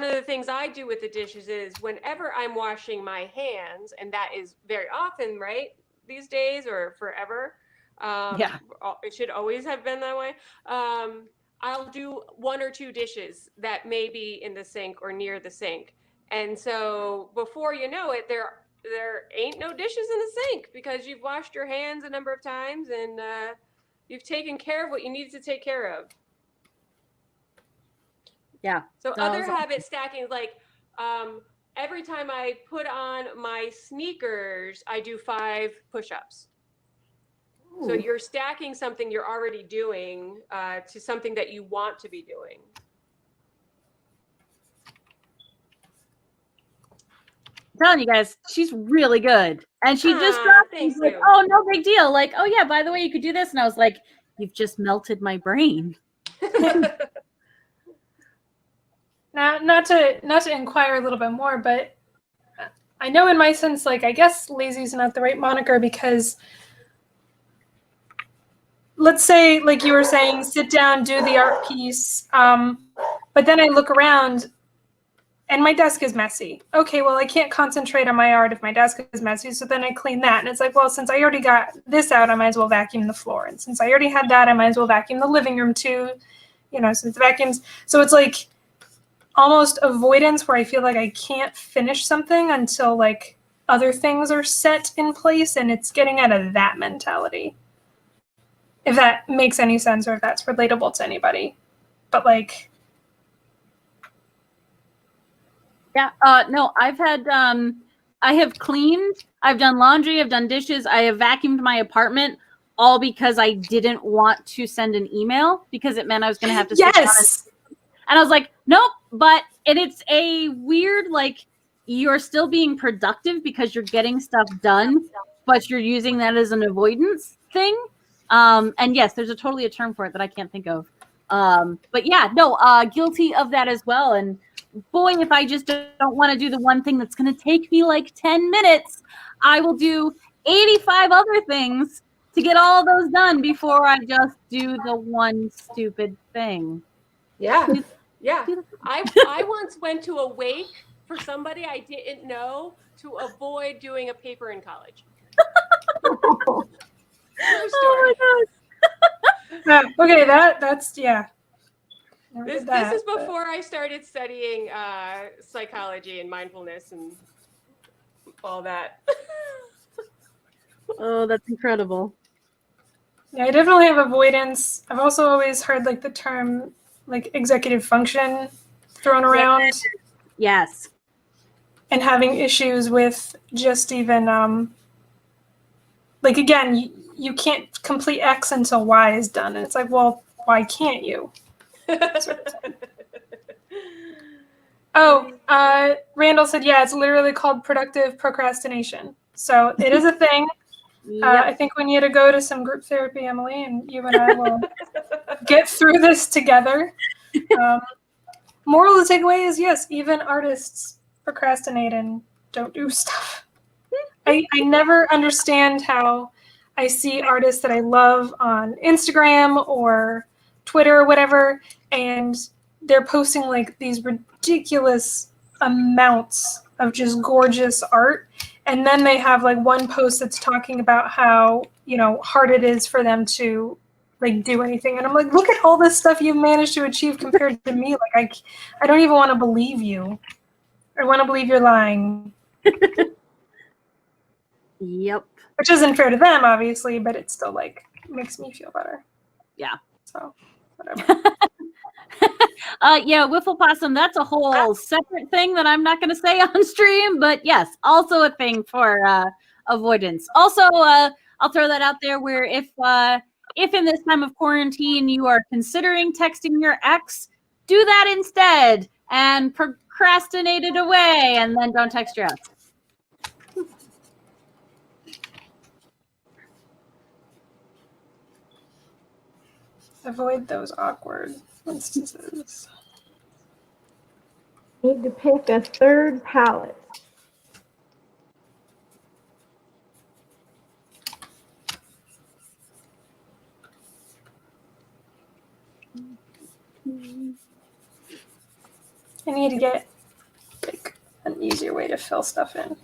of the things I do with the dishes is whenever I'm washing my hands, and that is very often, right, these days or forever. It should always have been that way. I'll do 1 or 2 dishes that may be in the sink or near the sink. And so before you know it, there ain't no dishes in the sink because you've washed your hands a number of times and you've taken care of what you needed to take care of. Yeah. So other habit stacking, like every time I put on my sneakers, I do 5 push-ups. So you're stacking something you're already doing to something that you want to be doing. I'm telling you guys, she's really good. And she just dropped me, Thank like, you. oh, no big deal. Like, oh yeah, by the way, you could do this. And I was like, you've just melted my brain. Now, not to inquire a little bit more, but I know in my sense, like, I guess lazy is not the right moniker, because let's say, like you were saying, sit down, do the art piece, but then I look around and my desk is messy. Okay, well, I can't concentrate on my art if my desk is messy, so then I clean that. And it's like, well, since I already got this out, I might as well vacuum the floor. And since I already had that, I might as well vacuum the living room too, since the vacuums. So it's like almost avoidance, where I feel like I can't finish something until like other things are set in place, and it's getting out of that mentality. If that makes any sense, or if that's relatable to anybody. But like, Yeah. No, I have cleaned, I've done laundry, I've done dishes, I have vacuumed my apartment, all because I didn't want to send an email because it meant I was going to have to sit down and I was like, nope. But it's a weird, like, you're still being productive because you're getting stuff done, but you're using that as an avoidance thing. And yes, there's totally a term for it that I can't think of. But yeah, no, guilty of that as well. And boy, if I just don't want to do the one thing that's going to take me like 10 minutes, I will do 85 other things to get all those done before I just do the one stupid thing. Yeah. Yeah. I once went to a wake for somebody I didn't know to avoid doing a paper in college. True story. Oh my gosh. okay, that's yeah. This is before I started studying psychology and mindfulness and all that. Oh, that's incredible. Yeah, I definitely have avoidance. I've also always heard like the term like executive function thrown around. Yes. And having issues with just even like, again, you can't complete X until Y is done. And it's like, well, why can't you? Randall said, yeah, it's literally called productive procrastination. So it is a thing. Yep. I think we need to go to some group therapy, Emily, and you and I will get through this together. Moral of the takeaway is, yes, even artists procrastinate and don't do stuff. I never understand how I see artists that I love on Instagram or Twitter or whatever, and they're posting like these ridiculous amounts of just gorgeous art. And then they have like one post that's talking about how, hard it is for them to like do anything. And I'm like, look at all this stuff you've managed to achieve compared to me. Like, I don't even want to believe you. I want to believe you're lying. Yep. Which isn't fair to them, obviously, but it still like makes me feel better. Yeah. So whatever. Yeah, Wiffle Possum, that's a whole separate thing that I'm not going to say on stream, but yes, also a thing for avoidance. Also, I'll throw that out there where if in this time of quarantine you are considering texting your ex, do that instead and procrastinate it away, and then don't text your ex. Avoid those awkward instances. Need to pick a third palette. I need to get like an easier way to fill stuff in.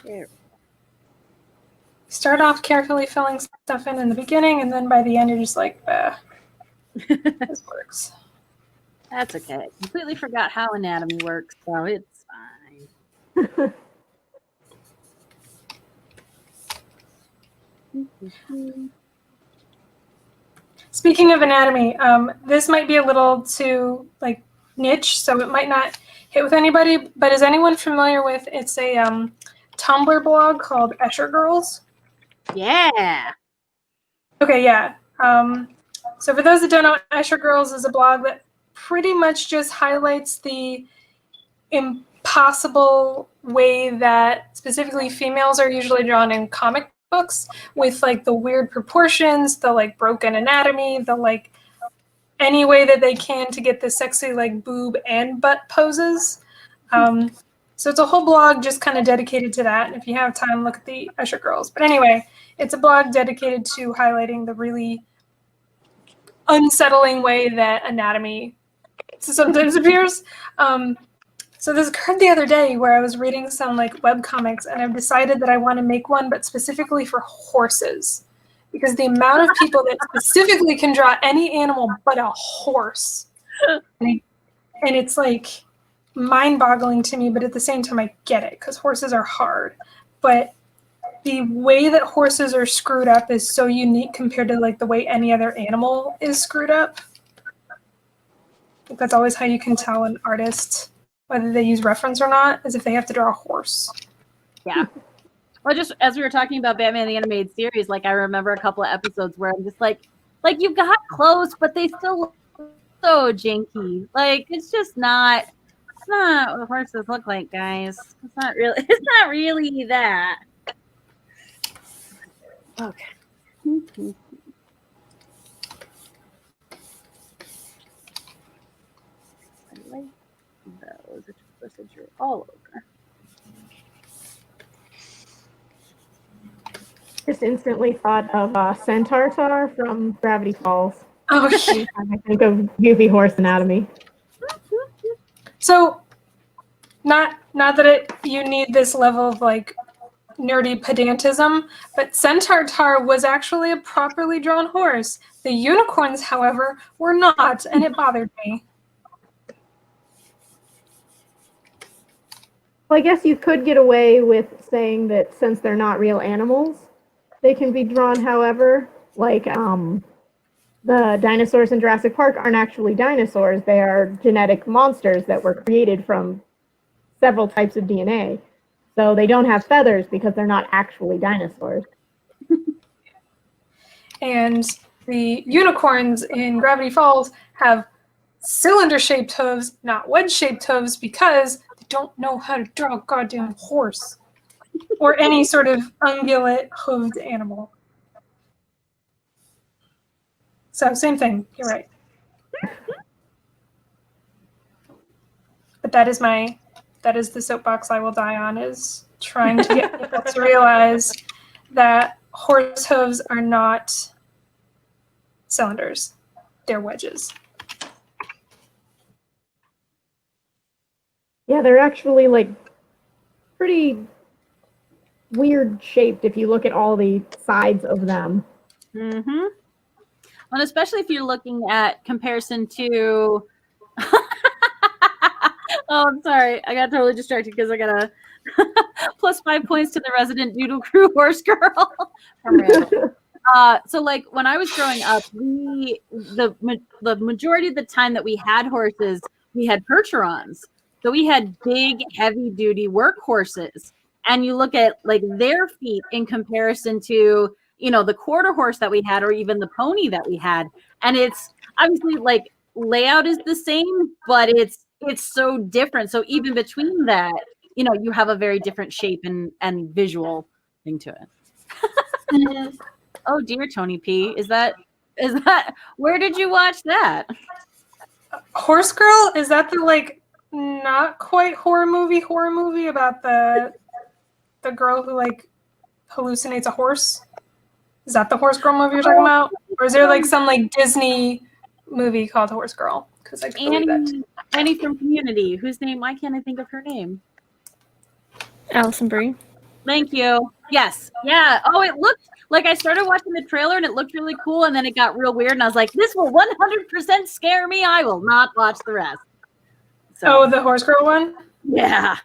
There. Start off carefully filling stuff in the beginning, and then by the end you're just like, this works. That's okay. I completely forgot how anatomy works, so it's fine. Speaking of anatomy, this might be a little too like niche, so it might not hit with anybody. But is anyone familiar with? It's a Tumblr blog called Escher Girls. Yeah. Okay, yeah. So for those that don't know, Escher Girls is a blog that pretty much just highlights the impossible way that specifically females are usually drawn in comic books, with like the weird proportions, the like broken anatomy, the like any way that they can to get the sexy like boob and butt poses. So it's a whole blog just kind of dedicated to that. And if you have time, look at the Escher Girls. But anyway, it's a blog dedicated to highlighting the really unsettling way that anatomy sometimes appears. So this occurred the other day where I was reading some like web comics, and I've decided that I want to make one, but specifically for horses, because the amount of people that specifically can draw any animal but a horse, and it's like mind-boggling to me, but at the same time I get it because horses are hard. But the way that horses are screwed up is so unique compared to like the way any other animal is screwed up. I think that's always how you can tell an artist whether they use reference or not, is if they have to draw a horse. Yeah. Well, just as we were talking about Batman the Animated Series, like I remember a couple of episodes where I'm just like you got close, but they still look so janky. Like it's not what horses look like, guys. It's not really that. Okay. I like those. It's supposed to draw all over. Just instantly thought of Centaur from Gravity Falls. Oh shit. Anytime I think of goofy horse anatomy. So not that you need this level of like nerdy pedantism, but Centaur was actually a properly drawn horse. The unicorns, however, were not, and it bothered me. Well, I guess you could get away with saying that since they're not real animals, they can be drawn however. Like the dinosaurs in Jurassic Park aren't actually dinosaurs. They are genetic monsters that were created from several types of DNA. So they don't have feathers because they're not actually dinosaurs. And the unicorns in Gravity Falls have cylinder-shaped hooves, not wedge-shaped hooves, because they don't know how to draw a goddamn horse or any sort of ungulate hooved animal. So same thing, you're right. But that is the soapbox I will die on, is trying to get people to realize that horse hooves are not cylinders. They're wedges. Yeah, they're actually like pretty weird shaped if you look at all the sides of them. Mm-hmm. And especially if you're looking at comparison to oh, I'm sorry. I got totally distracted because I got a plus 5 points to the resident Doodle Crew horse girl. So like when I was growing up, the majority of the time that we had horses, we had percherons. So we had big, heavy duty workhorses. And you look at like their feet in comparison to, the quarter horse that we had, or even the pony that we had. And it's obviously like layout is the same, but it's so different. So even between that, you have a very different shape and visual thing to it. Oh dear, Tony P. Is that where did you watch that? Horse Girl? Is that the like not quite horror movie about the girl who like hallucinates a horse? Is that the Horse Girl movie you're talking about? Or is there like some like Disney movie called Horse Girl? Because I believe that. Annie from Community. Whose name? Why can't I think of her name? Allison Brie. Thank you. Yes. Yeah. Oh, it looked like I started watching the trailer and it looked really cool, and then it got real weird, and I was like, "This will 100% scare me. I will not watch the rest." So, Oh, the Horse Girl one? Yeah.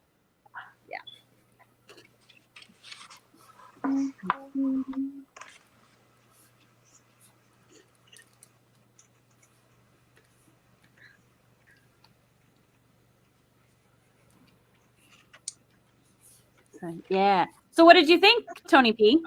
Okay. Yeah. So what did you think, Tony P?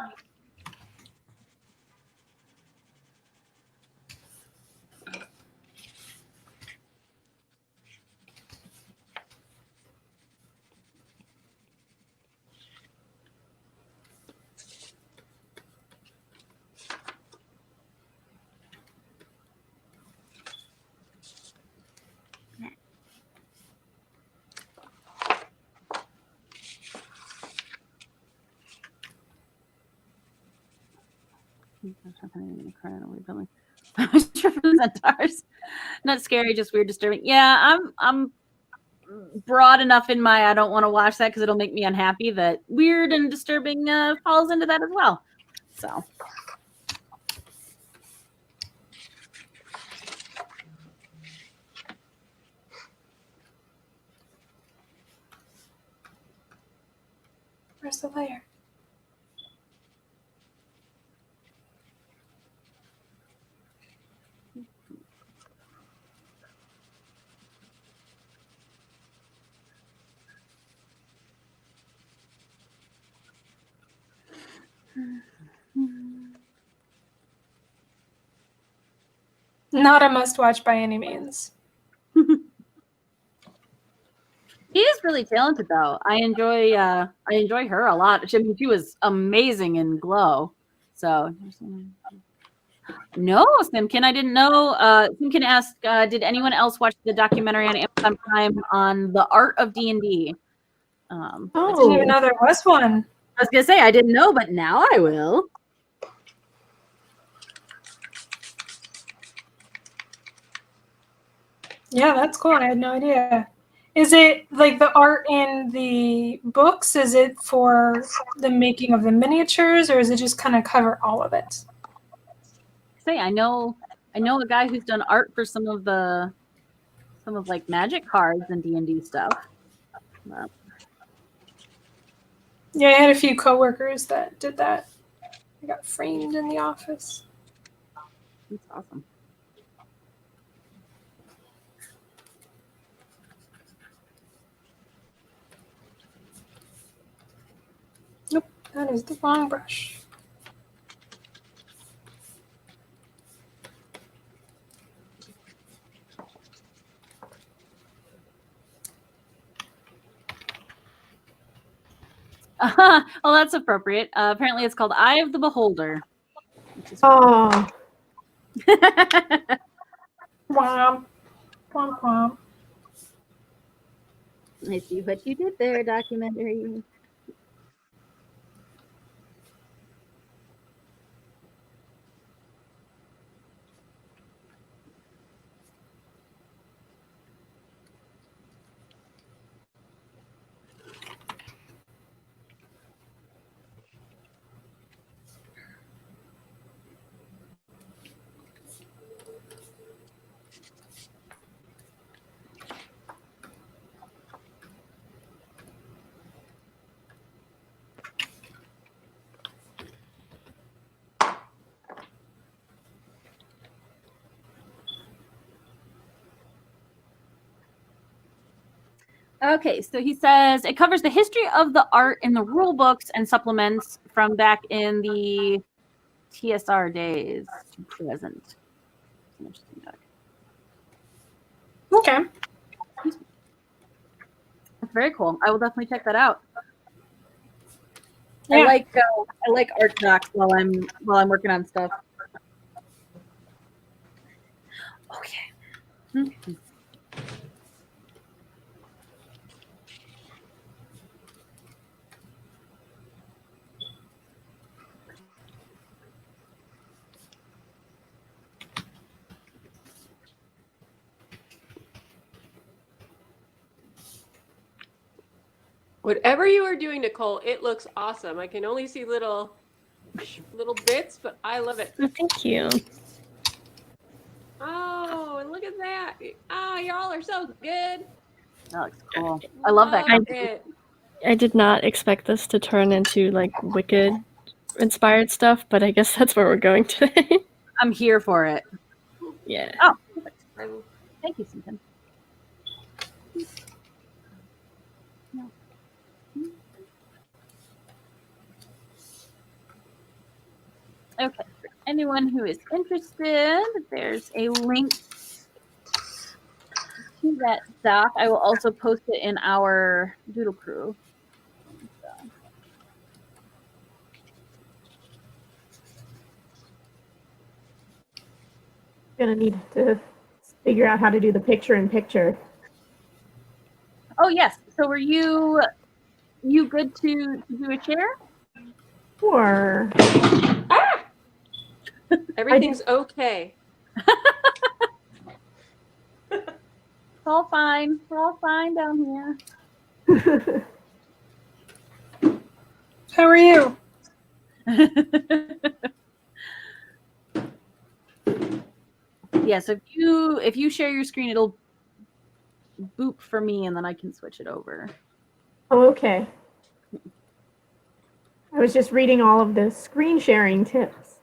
Centaurs. Not scary, just weird, disturbing. Yeah, I'm broad enough in my I don't want to watch that because it'll make me unhappy that weird and disturbing falls into that as well. So Where's the layer? Not a must-watch by any means. he is really talented, though. I enjoy her a lot. I mean, she was amazing in Glow. So no, Simkin, I didn't know. Simkin asked, did anyone else watch the documentary on Amazon Prime on the art of D&D? I didn't even know there was one. I was gonna say I didn't know, but now I will. Yeah, that's cool. I had no idea. Is it like the art in the books? Is it for the making of the miniatures, or is it just kind of cover all of it? Say I know a guy who's done art for some of like Magic cards and D&D stuff. Yeah, I had a few coworkers that did that. I got framed in the office. That's awesome. Nope, that is the wrong brush. Well, that's appropriate. Apparently, it's called Eye of the Beholder. Oh, Womp. Womp womp. I see what you did there, documentary. Okay, so he says it covers the history of the art in the rule books and supplements from back in the TSR days to present. Interesting talk. Okay. That's very cool. I will definitely check that out. Yeah. I like art docs while I'm working on stuff. Okay. Mm-hmm. Whatever you are doing, Nicole, it looks awesome. I can only see little bits, but I love it. Oh, thank you. Oh, and look at that. Oh, y'all are so good. That looks cool. I love that. Love it. I did not expect this to turn into like Wicked inspired stuff, but I guess that's where we're going today. I'm here for it. Yeah. Oh, perfect. Thank you, Susan. Okay, for anyone who is interested, there's a link to that doc. I will also post it in our Doodle Crew. Gonna need to figure out how to do the picture-in-picture. Oh yes. So were you good to do a share? Or Everything's okay. It's all fine. We're all fine down here. How are you? Yeah, so if you share your screen, it'll boop for me and then I can switch it over. Oh, okay. I was just reading all of the screen sharing tips.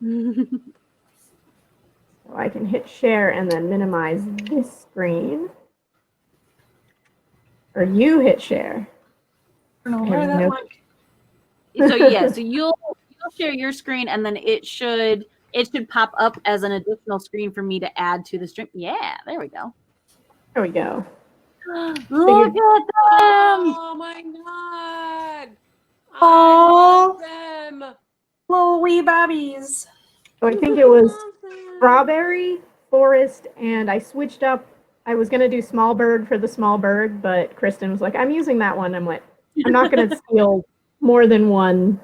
So I can hit share and then minimize this screen. Or you hit share. I don't know where that went. So yeah, so you'll share your screen and then it should pop up as an additional screen for me to add to the stream. Yeah, there we go. There we go. Look at them! Oh my god! I Aw. love them. Little wee bobbies. So I think it was strawberry, forest, and I switched up. I was gonna do small bird for the small bird, but Kristen was like, "I'm using that one." I'm like, "I'm not gonna steal more than one."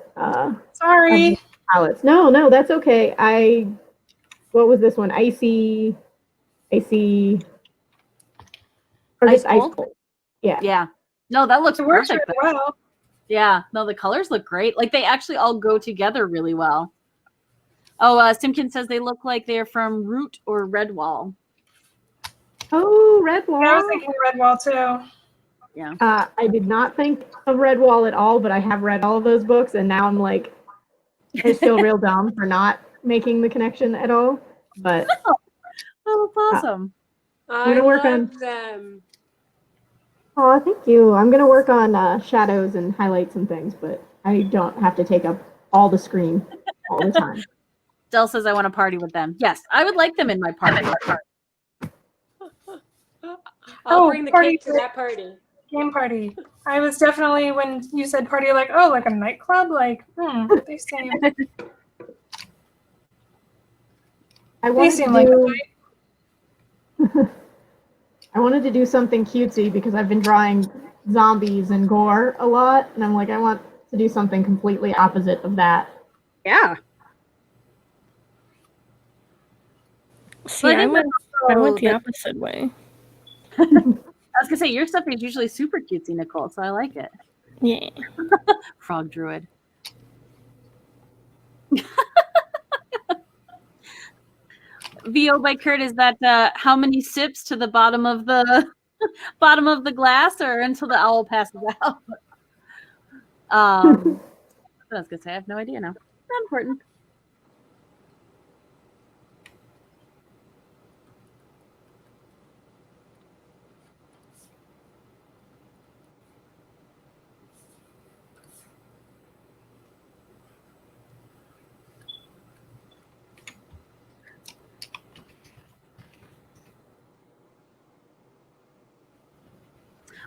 Sorry. Palettes. No, that's okay. What was this one? Icy, or Ice just ice cold? cold. Yeah. Yeah. No, that looks It works perfect. really well. Yeah. No, the colors look great. Like they actually all go together really well. Oh, Stimkin says they look like they're from Root or Redwall. Oh, Redwall. Yeah, I was thinking Redwall too. Yeah. I did not think of Redwall at all, but I have read all of those books, and now I'm like, I just feel real dumb for not making the connection at all. But Oh, that's awesome. I gonna work love on- them. oh, thank you. I'm gonna work on shadows and highlights and things, but I don't have to take up all the screen all the time. Del says I want to party with them. Yes, I would like them in my party. I'll Oh, bring the party cake to that party. Game party. I was definitely, when you said party, like, oh, like a nightclub? Like, they seem I they wanted seem to like a do. fight. I wanted to do something cutesy because I've been drawing zombies and gore a lot, and I'm like, I want to do something completely opposite of that. Yeah. See, But I went the the- opposite way. I was gonna say your stuff is usually super cutesy, Nicole, so I like it. Yeah. Frog druid. VO by Kurt, is that how many sips to the bottom of the bottom of the glass or until the owl passes out? I was gonna say I have no idea now. Not important.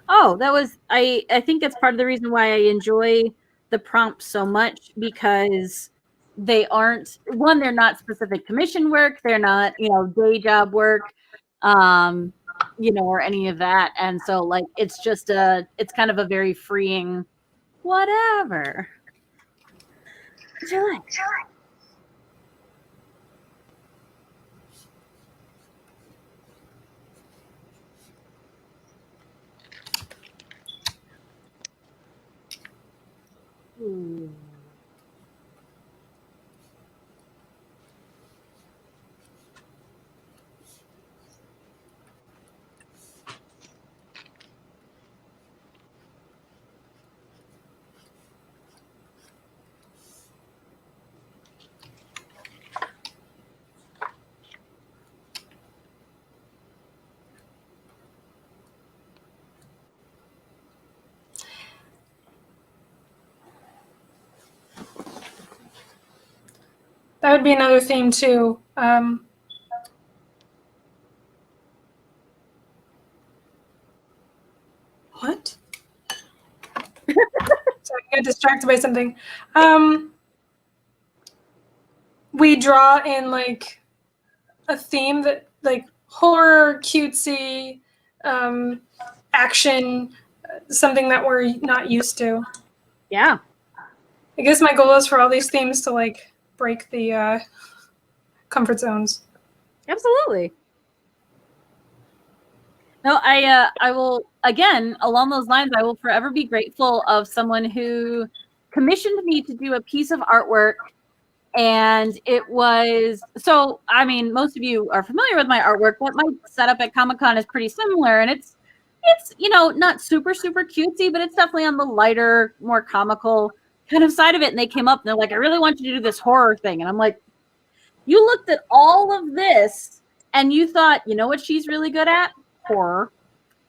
Oh, that was I think that's part of the reason why I enjoy the prompts so much, because they aren't, one, they're not specific commission work, they're not, day job work, or any of that. And so like it's just it's kind of a very freeing whatever. What'd you like? Ooh. That would be another theme too. What? Sorry, I got distracted by something. We draw in like a theme that like horror, cutesy, action, something that we're not used to. Yeah. I guess my goal is for all these themes to like break the comfort zones. Absolutely. No, I will, again, along those lines, I will forever be grateful of someone who commissioned me to do a piece of artwork. And it was, so, I mean, most of you are familiar with my artwork, but my setup at Comic-Con is pretty similar. And it's, you know, not super, super cutesy, but it's definitely on the lighter, more comical kind of side of it. And they came up and they're like, I really want you to do this horror thing. And I'm like, you looked at all of this and you thought, you know what she's really good at? Horror.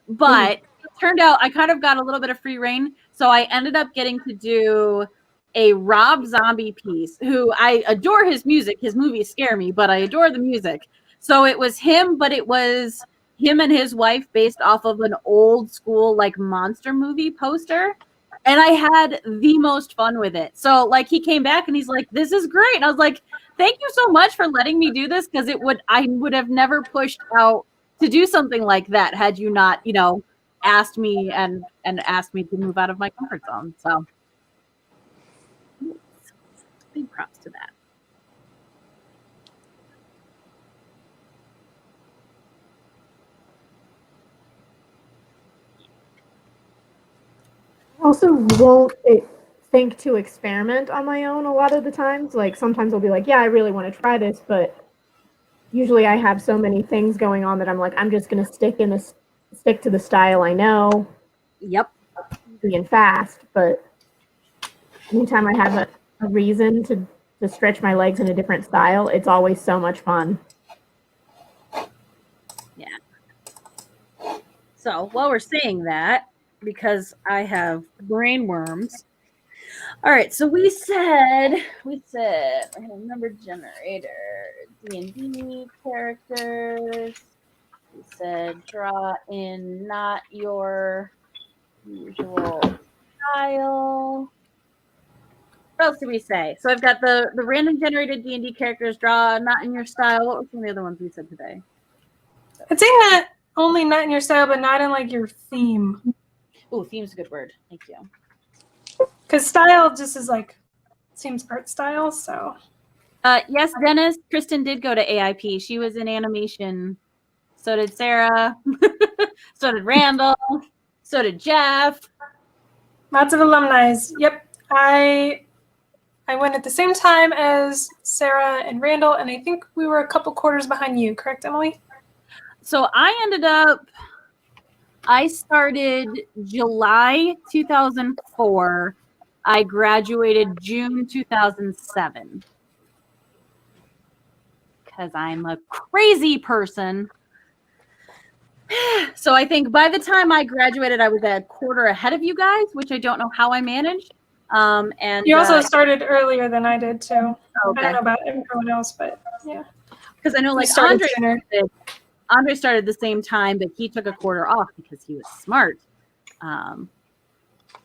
But it turned out I kind of got a little bit of free reign. So I ended up getting to do a Rob Zombie piece, who I adore his music. His movies scare me, but I adore the music. So it was him, but it was him and his wife based off of an old school like monster movie poster. And I had the most fun with it. So like he came back and he's like, this is great. And I was like, thank you so much for letting me do this, because I would have never pushed out to do something like that had you not, you know, asked me and asked me to move out of my comfort zone. So big props to that. Also won't think to experiment on my own a lot of the times. Like sometimes I'll be like, yeah, I really want to try this, but usually I have so many things going on that I'm like, I'm just going to stick to the style I know. Yep. Being fast, but anytime I have a reason to stretch my legs in a different style, it's always so much fun. Yeah. So while we're saying that, because I have brain worms. All right, so we said we had a number generator, D&D characters. We said draw in not your usual style. What else did we say? So I've got the random generated D&D characters, draw not in your style. What were some of the other ones we said today? I'd say not only not in your style, but not in like your theme. Oh, theme's a good word. Thank you. Because style just is like, seems art style, so. Yes, Dennis, Kristen did go to AIP. She was in animation. So did Sarah. So did Randall. So did Jeff. Lots of alumni. Yep. I went at the same time as Sarah and Randall, and I think we were a couple quarters behind you, correct, Emily? So I started July 2004. I graduated June 2007. Because I'm a crazy person. So I think by the time I graduated, I was a quarter ahead of you guys, which I don't know how I managed. And you also started earlier than I did, too. Okay. I don't know about everyone else, but yeah. Because I know like Andre started the same time, but he took a quarter off because he was smart.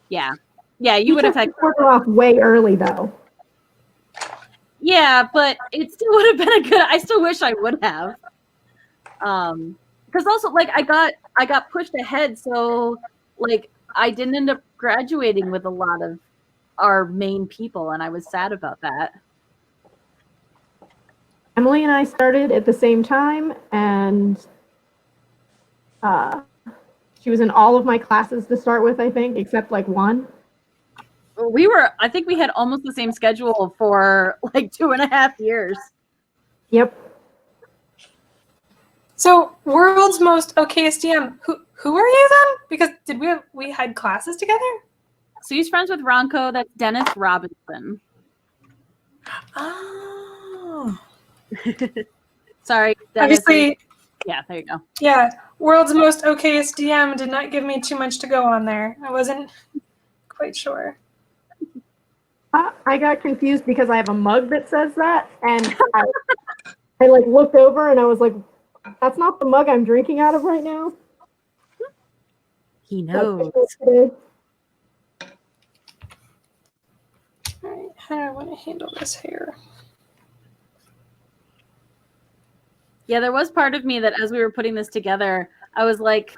Yeah, you would have had quarter off way early though. Yeah, but it still would have been a good. I still wish I would have. Because also like I got pushed ahead, so like I didn't end up graduating with a lot of our main people, and I was sad about that. Emily and I started at the same time, and she was in all of my classes to start with, I think, except like one. I think we had almost the same schedule for like 2.5 years. Yep. So World's Most Okayest DM, who are you then? Because we had classes together? So he's friends with Ronco. That's Dennis Robinson. Oh. Sorry, Dennis. Obviously, yeah, there you go. Yeah, World's Most Okayest DM did not give me too much to go on there. I wasn't quite sure. I got confused because I have a mug that says that, and I like looked over and I was like, "That's not the mug I'm drinking out of right now." He But knows. today, All right, how do I want to handle this here? Yeah, there was part of me that as we were putting this together, I was like,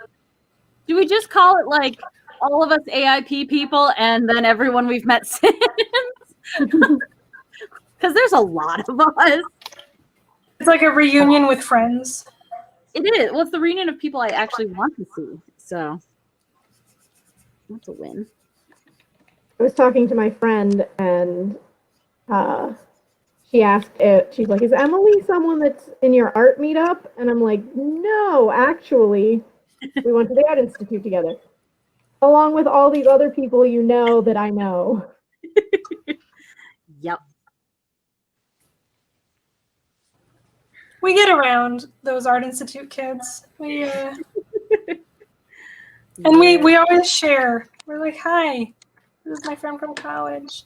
do we just call it like all of us AIP people and then everyone we've met since? Because there's a lot of us. It's like a reunion with friends. It is. Well, it's the reunion of people I actually want to see. So that's a win. I was talking to my friend, and she asked, she's like, "Is Emily someone that's in your art meetup?" And I'm like, "No, actually, we went to the Art Institute together, along with all these other people you know that I know." Yep. We get around those Art Institute kids. And we always share. We're like, "Hi, this is my friend from college,"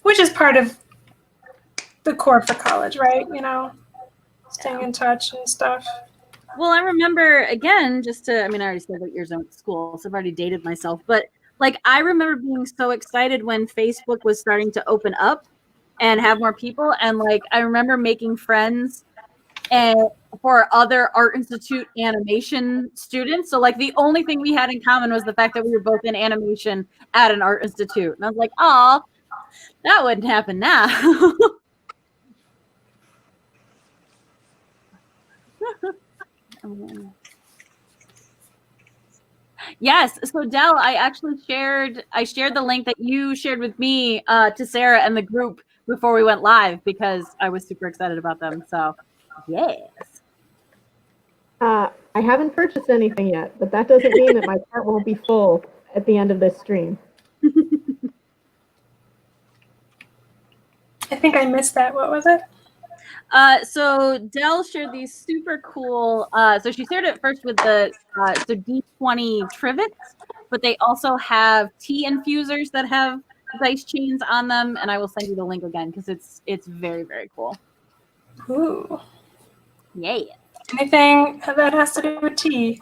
which is part of the core for college, right? You know, staying in touch and stuff. Well, I remember again, I already said what years I went to school, so I've already dated myself, but like I remember being so excited when Facebook was starting to open up and have more people. And like I remember making friends and for other Art Institute animation students. So like the only thing we had in common was the fact that we were both in animation at an Art Institute. And I was like, oh, that wouldn't happen now. Yes. So Dell, I shared the link that you shared with me to Sarah and the group before we went live because I was super excited about them. So yes. I haven't purchased anything yet, but that doesn't mean that my cart won't be full at the end of this stream. I think I missed that. What was it? So Dell shared these super cool. So she shared it first with the D20 trivets, but they also have tea infusers that have dice chains on them, and I will send you the link again because it's very, very cool. Ooh. Yay! Anything that has to do with tea?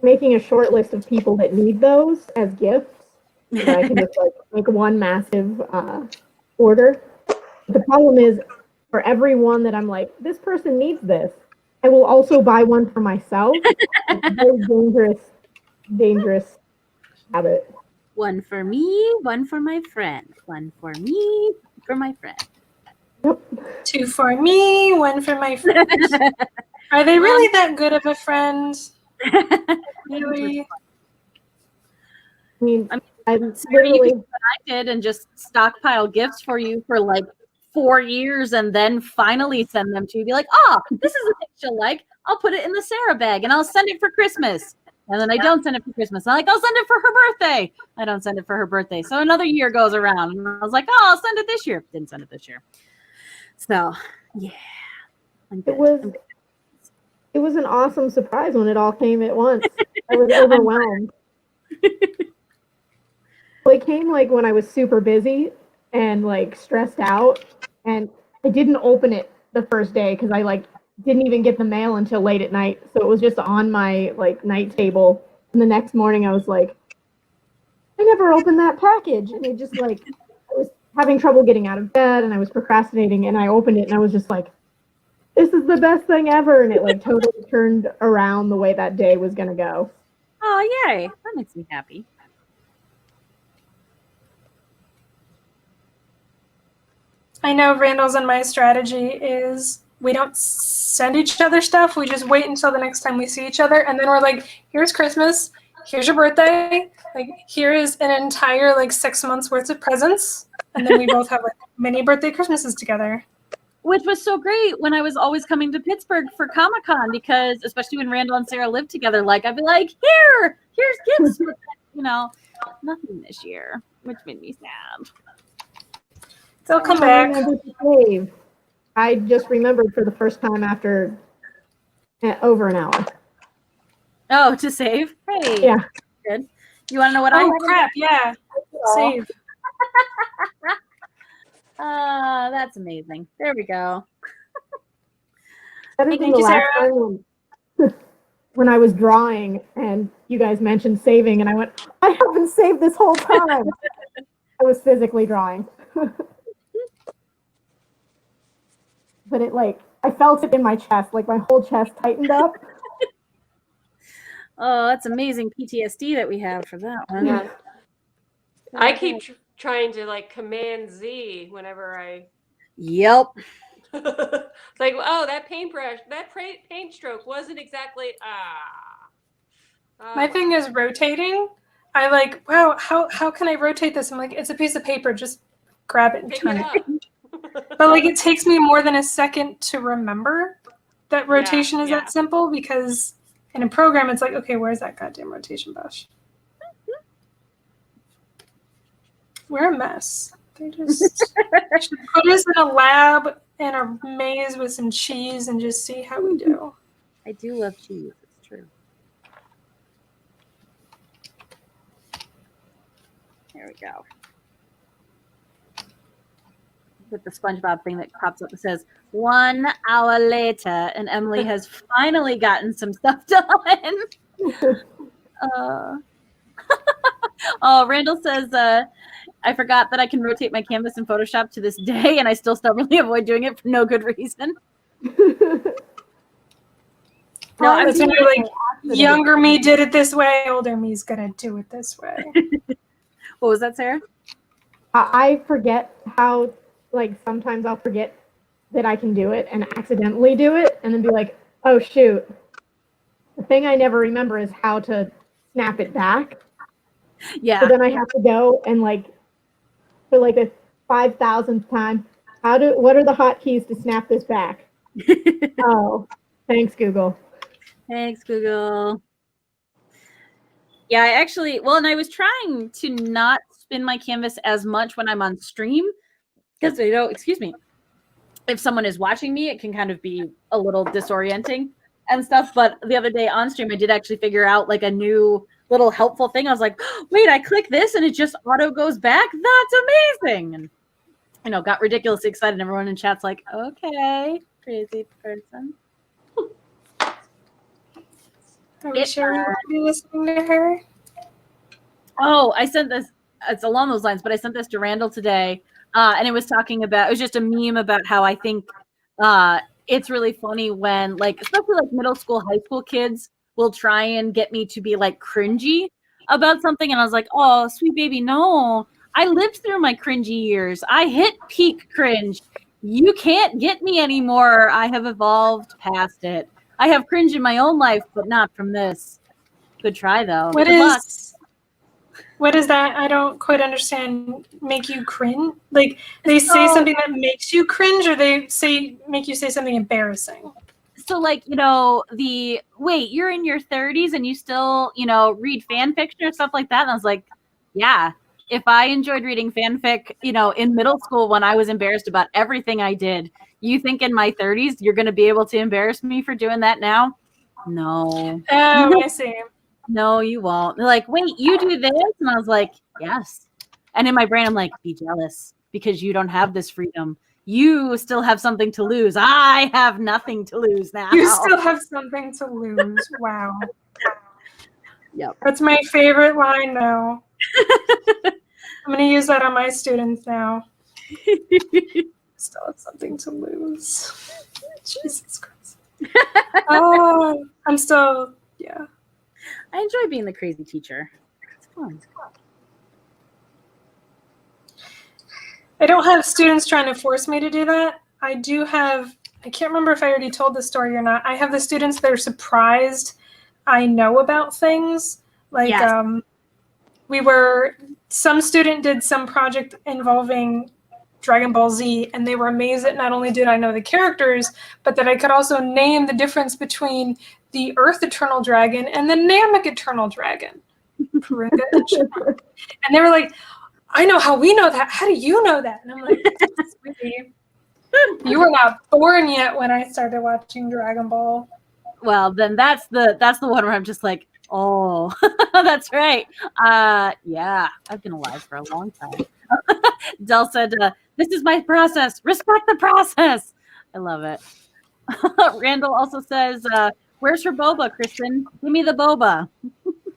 Making a short list of people that need those as gifts, so that I can just like make one massive order. The problem is, for every one that I'm like, this person needs this, I will also buy one for myself. It's a very dangerous habit. One for me, one for my friend. One for me, for my friend. Yep. 2 for me, 1 for my friend. Are they really that good of a friend? Really? I mean, I'm Sarah, you literally can do what I did and just stockpile gifts for you for like 4 years and then finally send them to you. Be like, oh, this is a thing she'll like. I'll put it in the Sarah bag and I'll send it for Christmas. And then I don't send it for Christmas. I'm like, I'll send it for her birthday. I don't send it for her birthday. So another year goes around. And I was like, oh, I'll send it this year. Didn't send it this year. So, yeah. it was an awesome surprise when it all came at once. I was overwhelmed. Well, it came like when I was super busy and like stressed out, and I didn't open it the first day because I like didn't even get the mail until late at night. So it was just on my like night table. And the next morning I was like, I never opened that package. And it just like, I was having trouble getting out of bed and I was procrastinating, and I opened it and I was just like, this is the best thing ever. And it like totally turned around the way that day was going to go. Oh, yay. That makes me happy. I know Randall's and my strategy is we don't send each other stuff. We just wait until the next time we see each other. And then we're like, here's Christmas. Here's your birthday. Like, here is an entire like 6 months worth of presents. And then we both have like mini birthday Christmases together. Which was so great when I was always coming to Pittsburgh for Comic-Con, because especially when Randall and Sarah lived together, like I'd be like, here's gifts for, nothing this year, which made me sad. They'll come I back. remember to save. I just remembered for the first time after over an hour. Oh, to save? Hey. Yeah. Good. You want to know what I Oh have? crap! Yeah. Save. That's amazing. There we go. Better Thank than the you, last Sarah. time when I was drawing and you guys mentioned saving, and I went, I haven't saved this whole time. I was physically drawing. But it I felt it in my chest, like my whole chest tightened up. Oh, that's amazing PTSD that we have for that one. Yeah. I keep trying to like Command Z whenever I. Yep. It's like, oh, that paintbrush, that paint stroke wasn't exactly My thing is rotating. I like, wow, how can I rotate this? I'm like, it's a piece of paper, just grab it and pick turn it it. up. But like it takes me more than a second to remember that rotation is yeah. that simple, because in a program it's like, okay, where's that goddamn rotation brush? We're a mess. They just should put us in a lab in a maze with some cheese and just see how we do. I do love cheese. It's true. There we go. With the SpongeBob thing that pops up that says 1 hour later, and Emily has finally gotten some stuff done. Oh, Randall says, I forgot that I can rotate my canvas in Photoshop to this day, and I still stubbornly avoid doing it for no good reason. No, I was That's when you're like, younger me did it this way, older me's gonna do it this way. What was that, Sarah? I forget how, sometimes I'll forget that I can do it and accidentally do it and then be like, oh shoot. The thing I never remember is how to snap it back. Yeah. So then I have to go and for the 5,000th time, what are the hotkeys to snap this back? Oh, thanks, Google. Thanks, Google. Yeah, I actually, and I was trying to not spin my canvas as much when I'm on stream because, excuse me, if someone is watching me, it can kind of be a little disorienting and stuff. But the other day on stream, I did actually figure out a new little helpful thing. I was like, wait, I click this and it just auto goes back. That's amazing. And, got ridiculously excited. And everyone in chat's like, okay, crazy person. Are we sure we want to be listening to her? Oh, I sent this. It's along those lines, but I sent this to Randall today, and it was talking about. It was just a meme about how I think it's really funny when, especially middle school, high school kids will try and get me to be cringy about something, and I was like, oh, sweet baby, no, I lived through my cringy years. I hit peak cringe. You can't get me anymore. I have evolved past it. I have cringe in my own life, but not from this. Good try, though. What Good luck. What does that? I don't quite understand. Make you cringe? They say something that makes you cringe, or they make you say something embarrassing? So, wait, you're in your 30s and you still, read fan fiction or stuff like that? And I was like, yeah. If I enjoyed reading fanfic, in middle school when I was embarrassed about everything I did, you think in my 30s you're going to be able to embarrass me for doing that now? No. Oh, I see. No, you won't. They're like, wait, you do this? And I was like, yes. And in my brain, I'm like, be jealous because you don't have this freedom. You still have something to lose. I have nothing to lose now. You still have something to lose. Wow. Yep. That's my favorite line now. I'm going to use that on my students now. Still have something to lose. Jesus Christ. I'm still, yeah. I enjoy being the crazy teacher. It's fun. I don't have students trying to force me to do that. I do have, I can't remember if I already told the story or not. I have the students that are surprised I know about things. Yes. Some student did some project involving Dragon Ball Z, and they were amazed that not only did I know the characters, but that I could also name the difference between the Earth Eternal Dragon and the Namek Eternal Dragon. And they were like, I know how we know that. How do you know that? And I'm like, sweetie, you were not born yet when I started watching Dragon Ball. Well, then that's the one where I'm just like, oh, that's right. Yeah, I've been alive for a long time. Del said, this is my process. Respect the process. I love it. Randall also says, where's your boba, Kristen? Give me the boba.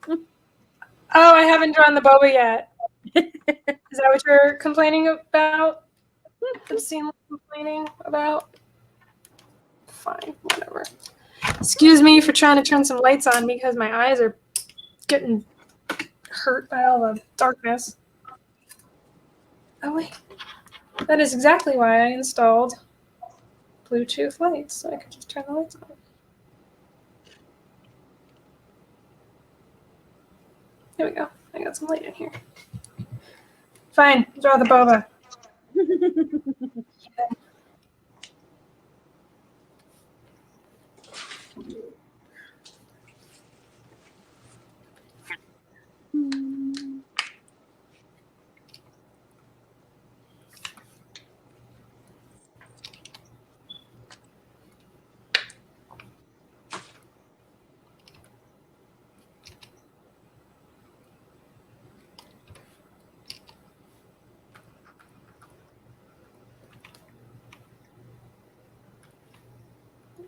Oh, I haven't drawn the boba yet. Is that what you're complaining about? Obscenely complaining about? Fine, whatever. Excuse me for trying to turn some lights on because my eyes are getting hurt by all the darkness. Oh, wait. That is exactly why I installed Bluetooth lights, so I could just turn the lights on. There we go. I got some light in here. Fine, draw the boba.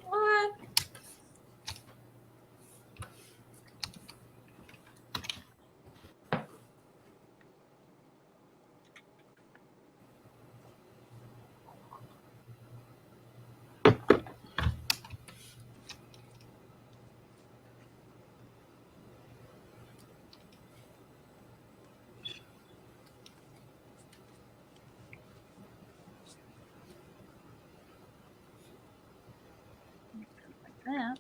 What? Yeah.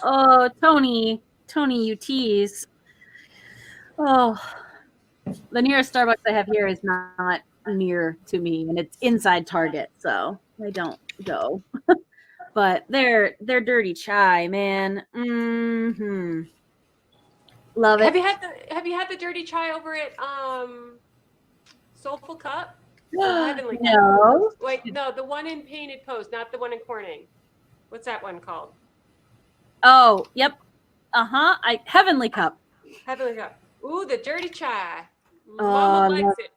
Oh, Tony, you tease. Oh, the nearest Starbucks I have here is not near to me, and it's inside Target, so I don't go. But their dirty chai, man. Mm-hmm. Love it. Have you had the dirty chai over at Soulful Cup? Or Heavenly Cup? No. Wait, no, the one in Painted Post, not the one in Corning. What's that one called? Oh, yep. Heavenly Cup. Heavenly Cup. Ooh, the dirty chai. Oh, Mama likes it.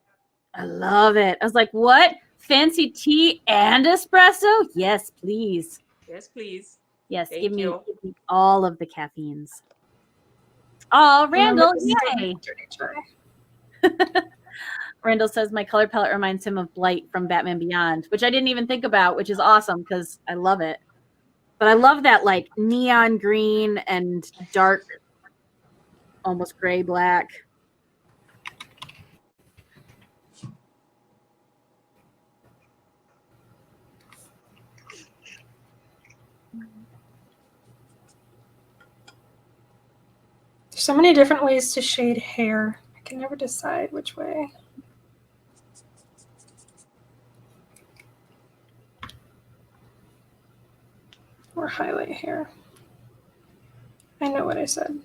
I love it. I was like, what? Fancy tea and espresso? Yes, please. Yes, please. Yes, Thank give me you. all of the caffeines. Oh, Randall, yay. Dirty chai. Randall says my color palette reminds him of Blight from Batman Beyond, which I didn't even think about, which is awesome because I love it. But I love that like neon green and dark, almost gray black. There's so many different ways to shade hair. I can never decide which way. Or highlight hair. I know what I said.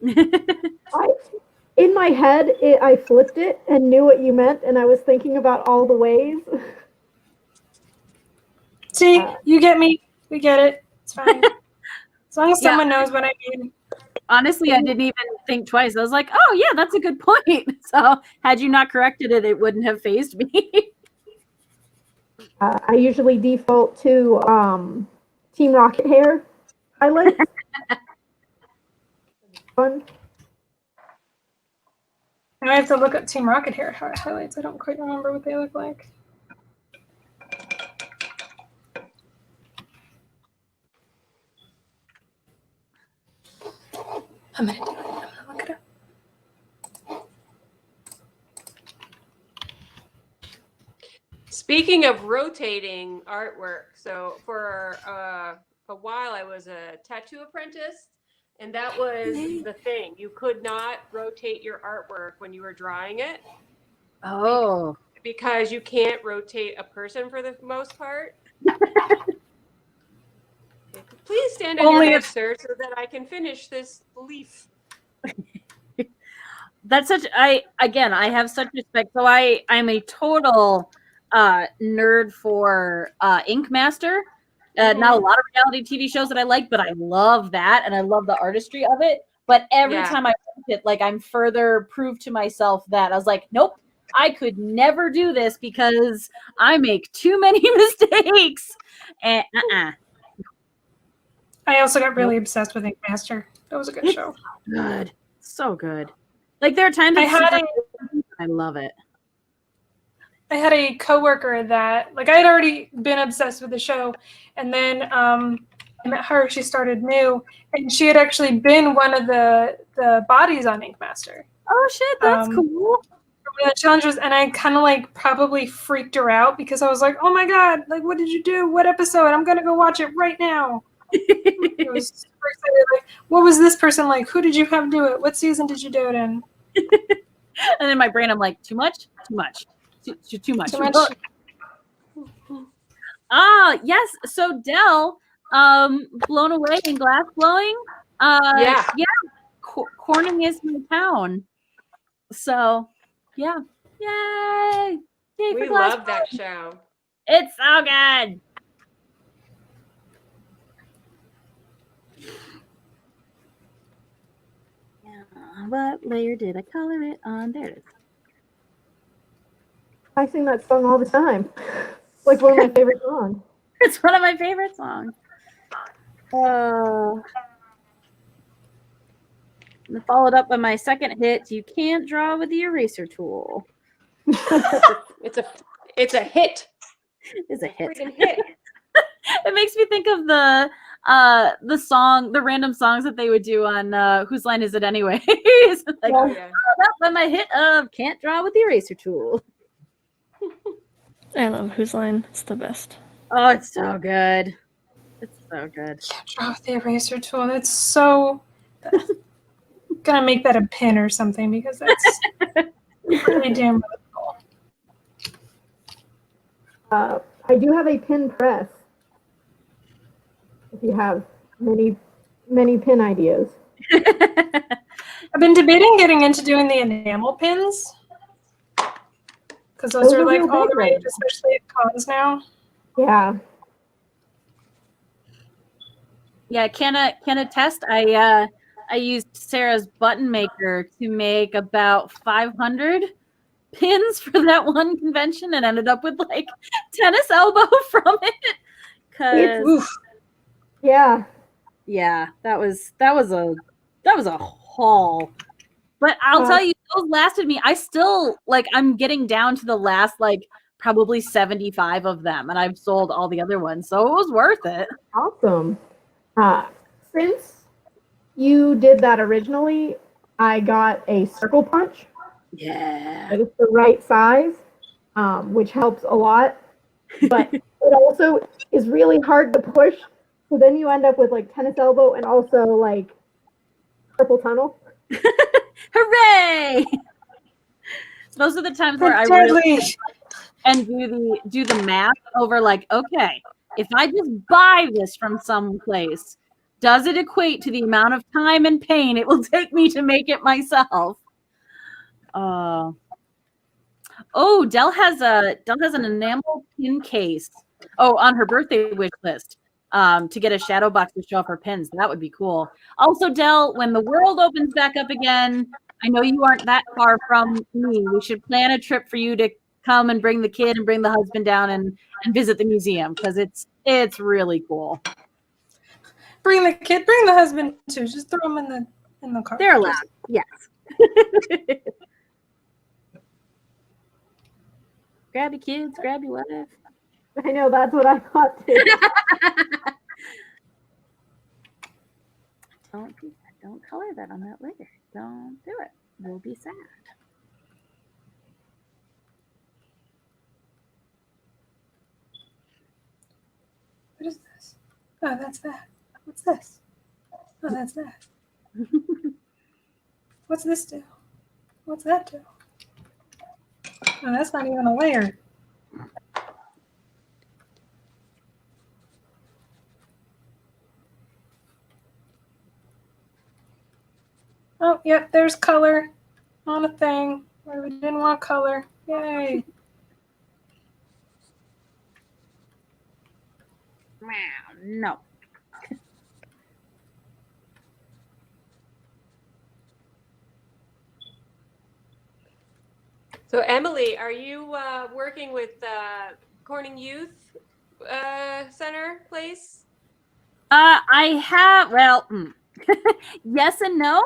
In my head, I flipped it and knew what you meant, and I was thinking about all the ways. See, you get me. We get it. It's fine. As long as someone knows what I mean. Honestly, I didn't even think twice. I was like, oh, yeah, that's a good point. So had you not corrected it, it wouldn't have fazed me. I usually default to Team Rocket hair highlights. Fun. Now I have to look up Team Rocket hair highlights. I don't quite remember what they look like. I'm gonna do it. I'm gonna look it up. Speaking of rotating artwork, so for a while I was a tattoo apprentice, and that was the thing. You could not rotate your artwork when you were drawing it. Oh. because you can't rotate a person for the most part. Please stand on Only your head, if- sir, so that I can finish this leaf. That's such I have such respect. So I'm a total nerd for Ink Master. Not a lot of reality TV shows that I like, but I love that and I love the artistry of it. But every time I watch it, like I'm further proved to myself that I was like, nope, I could never do this because I make too many mistakes. And I also got really obsessed with Ink Master. That was a good show. good, so good. Like there are times I love it. I had a coworker that, like, I had already been obsessed with the show, and then I met her. She started new, and she had actually been one of the bodies on Ink Master. Oh shit, that's cool. The challenges, and I kind of like probably freaked her out because I was like, "Oh my god! Like, what did you do? What episode? I'm gonna go watch it right now." I was super excited. Like, what was this person like? Who did you have do it? What season did you do it in? And in my brain, I'm like, too much. Too much. Yes. So Dell, blown away and glass blowing. Corning is my town. So, yeah, yay! Yay We for glass love that show. It's so good. What layer did I color it on? There it is. I sing that song all the time. It's like one of my favorite songs. It's one of my favorite songs. And followed up by my second hit. You can't draw with the eraser tool. It's a hit. It's a hit. Freaking hit. It makes me think of the random songs that they would do on Whose Line Is It Anyway? Like, Oh, yeah. That's by my hit of Can't Draw with the Eraser Tool. I love Whose Line. It's the best. Oh, it's so good. It's so good. Can't draw with the eraser tool. That's so. Gonna make that a pin or something because that's pretty damn really cool. I do have a pin press. If you have many pin ideas. I've been debating getting into doing the enamel pins because those are like all the rage, especially at cons now. Yeah. Yeah, can attest. I used Sarah's button maker to make about 500 pins for that one convention and ended up with like tennis elbow from it. Yeah. Yeah, that was a haul. But I'll tell you, those lasted me. I still I'm getting down to the last probably 75 of them, and I've sold all the other ones, so it was worth it. Awesome. Since you did that originally, I got a circle punch. Yeah. It's the right size, which helps a lot. But it also is really hard to push. So then you end up with tennis elbow and also purple tunnel. Hooray! Those are the times where I really and do the math over okay, if I just buy this from someplace, does it equate to the amount of time and pain it will take me to make it myself? Dell has an enamel pin case. On her birthday wish list. To get a shadow box to show off her pins. That would be cool. Also, Dell, when the world opens back up again, I know you aren't that far from me. We should plan a trip for you to come and bring the kid and bring the husband down and visit the museum because it's really cool. Bring the kid, bring the husband too. Just throw them in the car. They're allowed. Yes. Grab your kids, grab your wife. I know, that's what I thought too. Don't color that on that layer. Don't do it. We'll be sad. What is this? Oh, that's that. What's this? Oh, that's that. What's this do? What's that do? Oh, that's not even a layer. Oh, yep, there's color on a thing where we didn't want color. Yay. No. So Emily, are you working with Corning Youth Center place? I have, yes and no.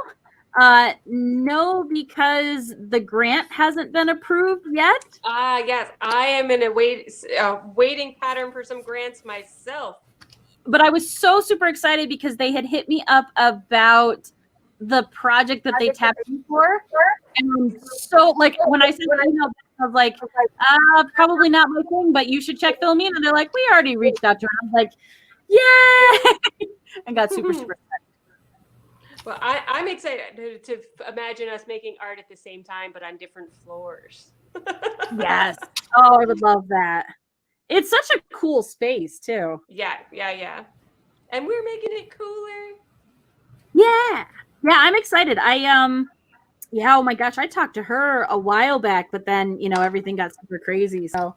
No, because the grant hasn't been approved yet. Yes, I am in a waiting pattern for some grants myself. But I was so super excited because they had hit me up about the project that they tapped me for. And so, like, when I sent the email, I was like, probably not my thing, but you should check Philomene. And they're like, we already reached out to her. I was like, yeah, and got super, super excited. Well, I'm excited to imagine us making art at the same time, but on different floors. Yes. Oh, I would love that. It's such a cool space, too. Yeah. And we're making it cooler. Yeah. Yeah, I'm excited. Yeah, oh my gosh, I talked to her a while back, but then, everything got super crazy. So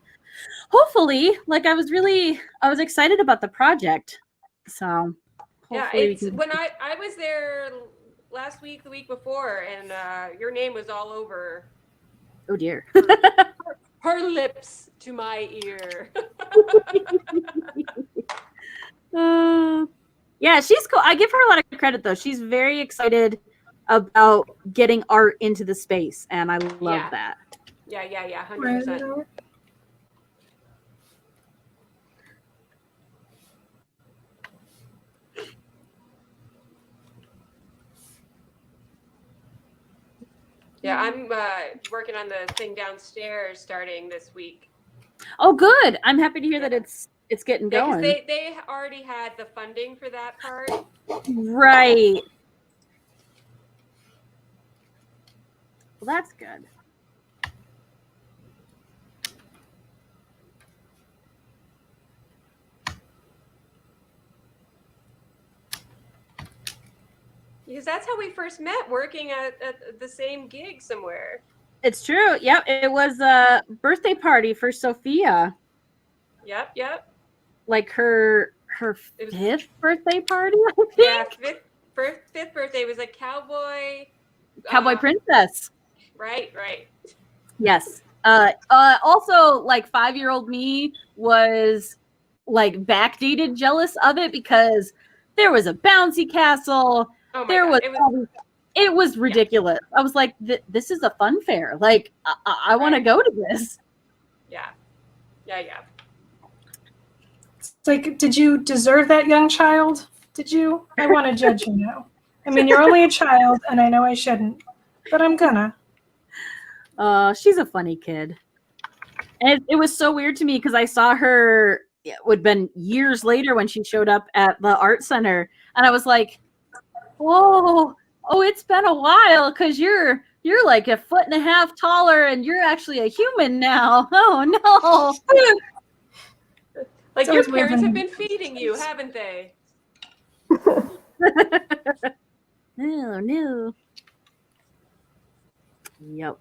hopefully, like I was excited about the project. So yeah, when I was there last week, the week before, and your name was all over. Oh dear. Her lips to my ear. Yeah, she's cool. I give her a lot of credit though. She's very excited about getting art into the space, and I love that. Yeah, 100%. Yeah, I'm working on the thing downstairs starting this week. Oh, good. I'm happy to hear that it's getting going. They already had the funding for that part. Right. Well, that's good. Because that's how we first met, working at the same gig somewhere. It's true. Yep. It was a birthday party for Sophia. Yep. Like her fifth birthday party, I think. Yeah, fifth birthday was a cowboy princess. Right. Yes. Also, like 5-year-old me was like backdated jealous of it because there was a bouncy castle. Oh my God. It was ridiculous. Yeah. I was like, this is a fun fair. Like, I want to go to this. Yeah. It's like, did you deserve that, young child? Did you? I want to judge you now. I mean, you're only a child, and I know I shouldn't, but I'm gonna. She's a funny kid. And it was so weird to me because I saw her, it would have been years later when she showed up at the art center. And I was like, whoa, it's been a while because you're like 1.5 feet taller and you're actually a human now. Oh, no. Like your parents have been feeding you, haven't they? Oh, no. Yep.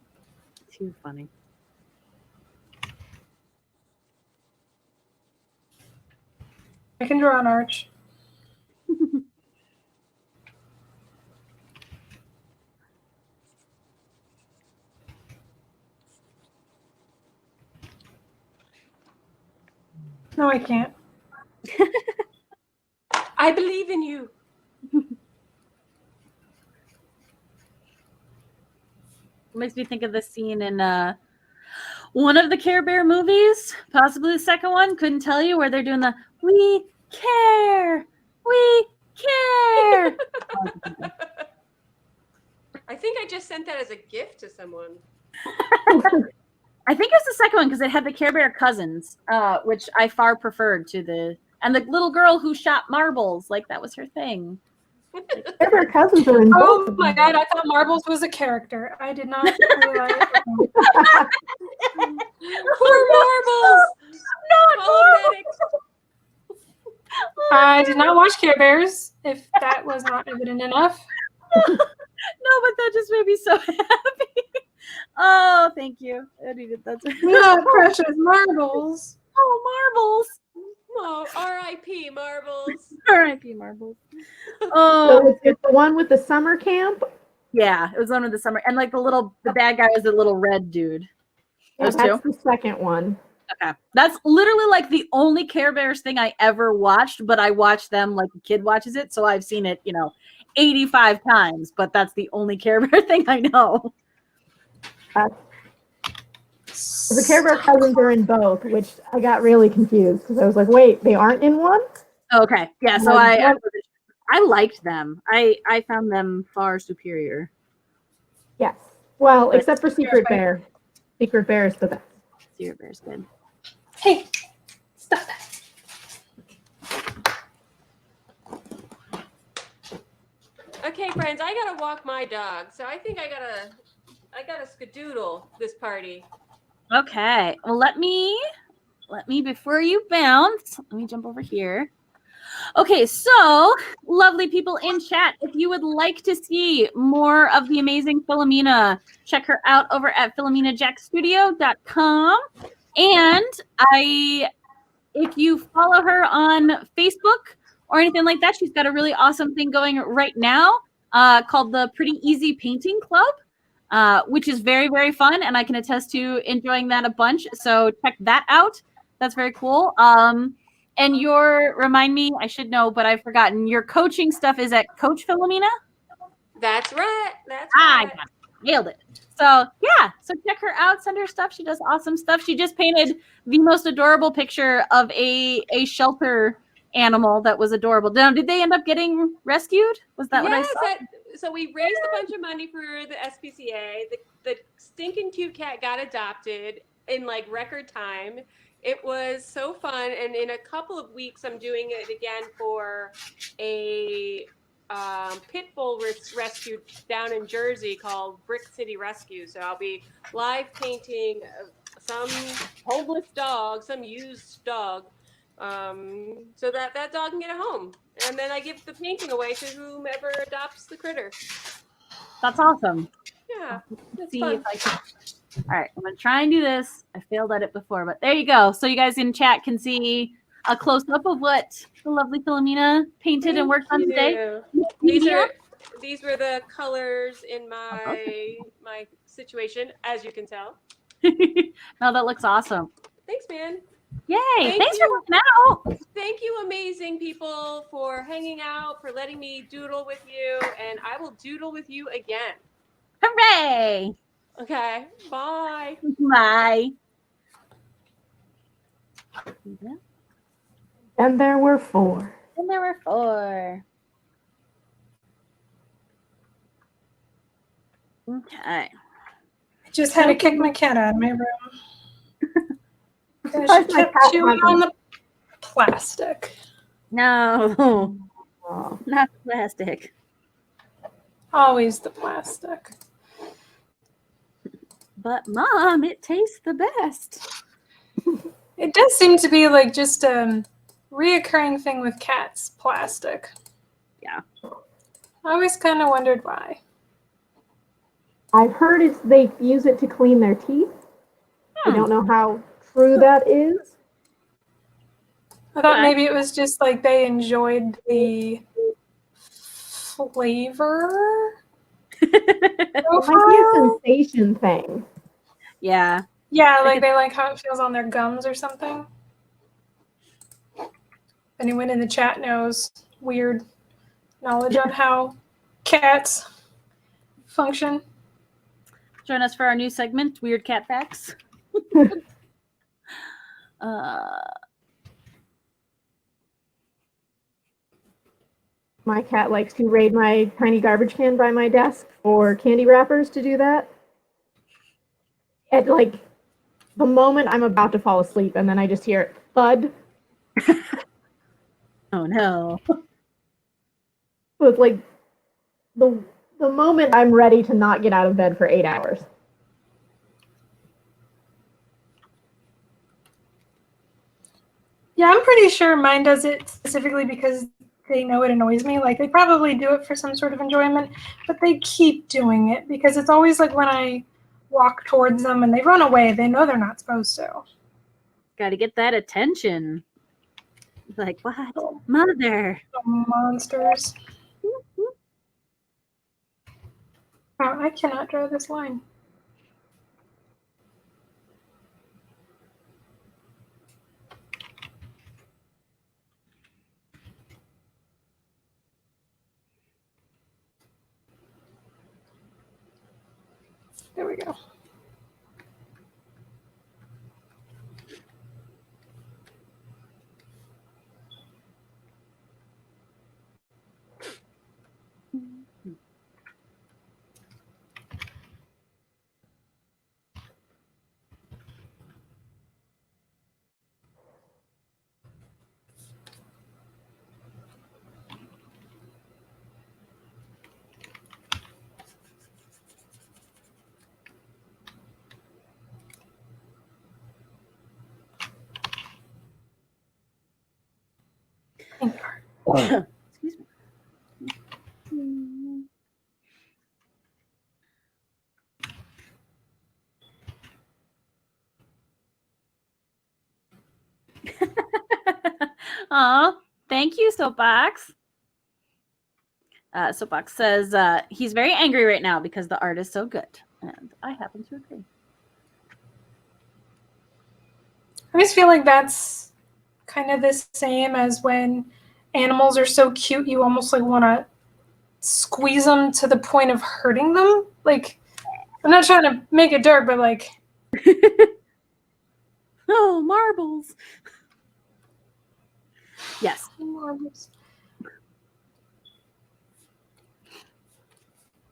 Too funny. I can draw an arch. No, I can't. I believe in you. Makes me think of the scene in one of the Care Bear movies, possibly the second one, couldn't tell you, where they're doing the we care. I think I just sent that as a gift to someone. I think it was the second one because it had the Care Bear cousins, which I far preferred to and the little girl who shot marbles, like that was her thing. Care Bear cousins are in both Oh of my them. god, I thought Marbles was a character. I did not realize. Poor Marbles. Problematic. I did not watch Care Bears, if that was not evident enough. No, but that just made me so happy. Oh, thank you. I needed that. Yeah, precious Marbles. Oh, marbles. Oh, R.I.P. Marbles. R.I.P. marbles. So Oh, it's the one with the summer camp. yeah. It was one of the summer, and like the bad guy was the little red dude. Yeah, Those that's two. the second one. Okay, that's literally like the only Care Bears thing I ever watched, but I watched them like a kid watches it, so I've seen it, 85 times. But that's the only Care Bear thing I know. The Care Bear cousins are in both, which I got really confused because I was like, wait, they aren't in one? Okay, yeah. So Like, I liked them. I found them far superior. Yes. Well, But- except for Secret Bear. Secret Bear is the best. Secret Bear's good. Hey, stop that. Okay, friends, I gotta walk my dog, so I think I gotta skedoodle this party. Okay. Well, let me before you bounce. Let me jump over here. Okay, so lovely people in chat, if you would like to see more of the amazing Philomena, check her out over at philomenajackstudio.com. And if you follow her on Facebook or anything like that, she's got a really awesome thing going right now called the Pretty Easy Painting Club, which is very, very fun. And I can attest to enjoying that a bunch. So check that out. That's very cool. And remind me, I should know, but I've forgotten. Your coaching stuff is at Coach Philomena? That's right. That's I right. nailed it. So yeah, so check her out, send her stuff. She does awesome stuff. She just painted the most adorable picture of a shelter animal that was adorable. Now, did they end up getting rescued? Was that what I saw? So we raised a bunch of money for the SPCA. The stinking cute cat got adopted in like record time. It was so fun, and in a couple of weeks, I'm doing it again for a pit bull rescue down in Jersey called Brick City Rescue. So I'll be live painting some homeless dog, some used dog, so that dog can get a home. And then I give the painting away to whomever adopts the critter. That's awesome. Yeah, that's See fun. if I can. All right, I'm gonna try and do this. I failed at it before, but there you go. So you guys in chat can see a close up of what the lovely Philomena painted and worked on today. These were the colors in my situation, as you can tell. No, that looks awesome. Thanks, man. Yay! Thank Thanks you. for looking out. Thank you, amazing people, for hanging out, for letting me doodle with you, and I will doodle with you again. Hooray! Okay, bye. Bye. And there were 4. And there were 4. Okay. I just had to kick my cat out of my room. Because Surprised she my kept cat chewing hasn't- on the plastic. No, Oh. not plastic. Always the plastic. But Mom, it tastes the best. It does seem to be like just a reoccurring thing with cats, plastic. Yeah. I always kind of wondered why. I've heard they use it to clean their teeth. I don't know how true that is. I thought Okay. maybe it was just like they enjoyed the flavor. It might be a sensation thing. Yeah. Yeah, like they like how it feels on their gums or something. Anyone in the chat knows weird knowledge on how cats function. Join us for our new segment, Weird Cat Facts. My cat likes to raid my tiny garbage can by my desk for candy wrappers to do that. At like the moment I'm about to fall asleep, and then I just hear thud. Oh no. So it's like the moment I'm ready to not get out of bed for 8 hours. Yeah, I'm pretty sure mine does it specifically because they know it annoys me. Like, they probably do it for some sort of enjoyment, but they keep doing it because it's always like when I walk towards them and they run away, they know they're not supposed to. Got to get that attention. Like, what? Oh. Mother. Monsters. Oh, I cannot draw this line. There we go. Excuse me. Aw, thank you, Soapbox. Soapbox says he's very angry right now because the art is so good. And I happen to agree. I always feel like that's kind of the same as when animals are so cute you almost like want to squeeze them to the point of hurting them. Like, I'm not trying to make it dark, but like, Oh, marbles. Yes. marbles.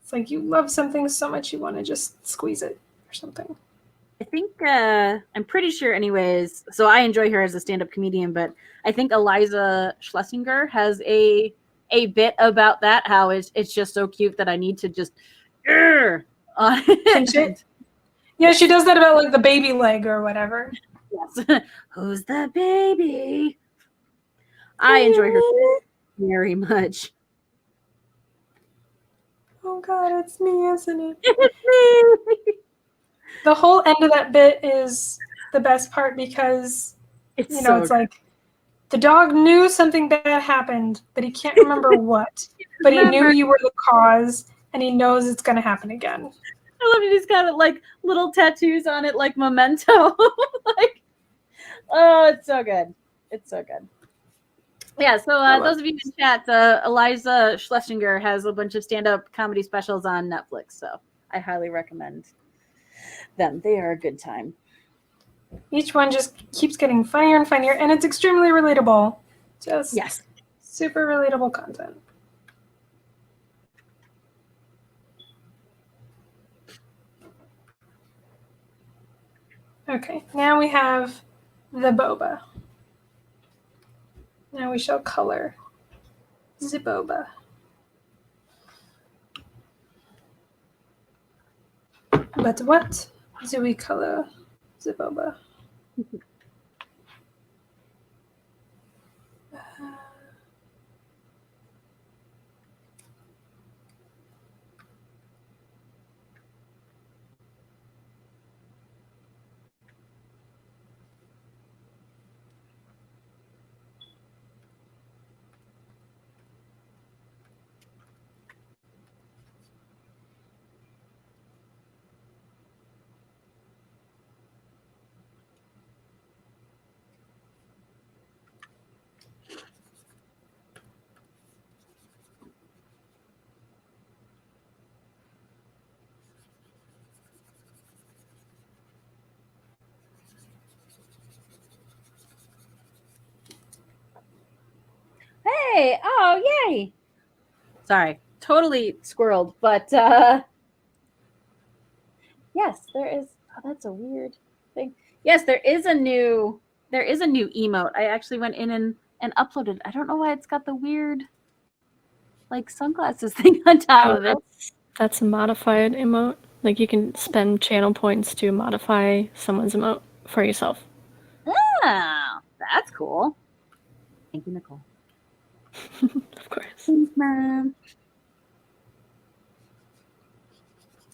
It's like you love something so much you want to just squeeze it or something. I think I'm pretty sure anyways, so I enjoy her as a stand-up comedian, but I think Eliza Schlesinger has a bit about that, how it's just so cute that I need to just Pinch it. Yeah, she does that about like the baby leg or whatever. Yes. Who's the baby? I enjoy her very much. Oh god, it's me, isn't it? It's me. The whole end of that bit is the best part because It's you know, it's like the dog knew something bad happened, but he can't remember what. But he knew you were the cause, and he knows it's going to happen again. I love it. He's got like little tattoos on it, like memento. Like, oh, it's so good. It's so good. Yeah. So those of you in chat, Eliza Schlesinger has a bunch of stand-up comedy specials on Netflix. So I highly recommend them. They are a good time. Each one just keeps getting funnier and funnier, and it's extremely relatable. Just yes, super relatable content. Okay, now we have the boba. Now we shall color the boba. But what do we color the boba? Hey, oh, yay. Sorry, totally squirreled, but yes, there is. Oh, that's a weird thing. Yes, there is a new emote. I actually went in and uploaded. I don't know why it's got the weird like sunglasses thing on top Oh, of it. that's a modified emote. Like you can spend channel points to modify someone's emote for yourself. Oh, that's cool. Thank you, Nicole. Of course. Thanks, Mom.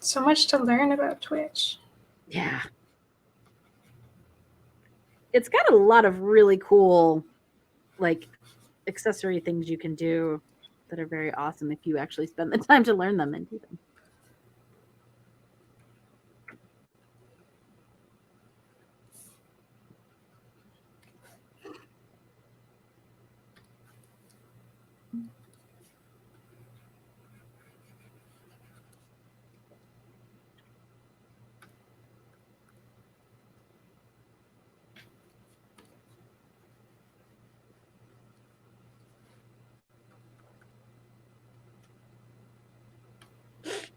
So much to learn about Twitch. Yeah. It's got a lot of really cool, like, accessory things you can do that are very awesome if you actually spend the time to learn them and do them.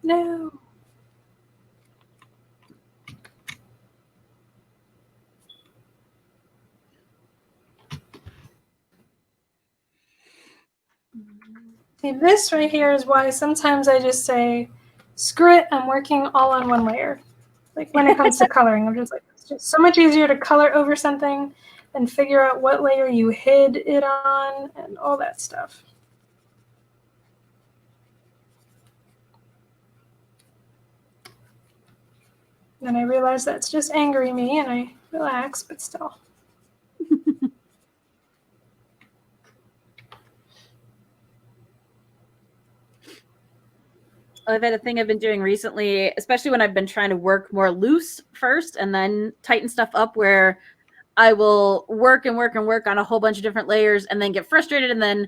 No. See, this right here is why sometimes I just say, screw it, I'm working all on one layer. Like when it comes to coloring, I'm just like, it's just so much easier to color over something and figure out what layer you hid it on and all that stuff. Then I realize that's just angry me and I relax, but still. I've had a thing I've been doing recently, especially when I've been trying to work more loose first and then tighten stuff up, where I will work and work and work on a whole bunch of different layers and then get frustrated and then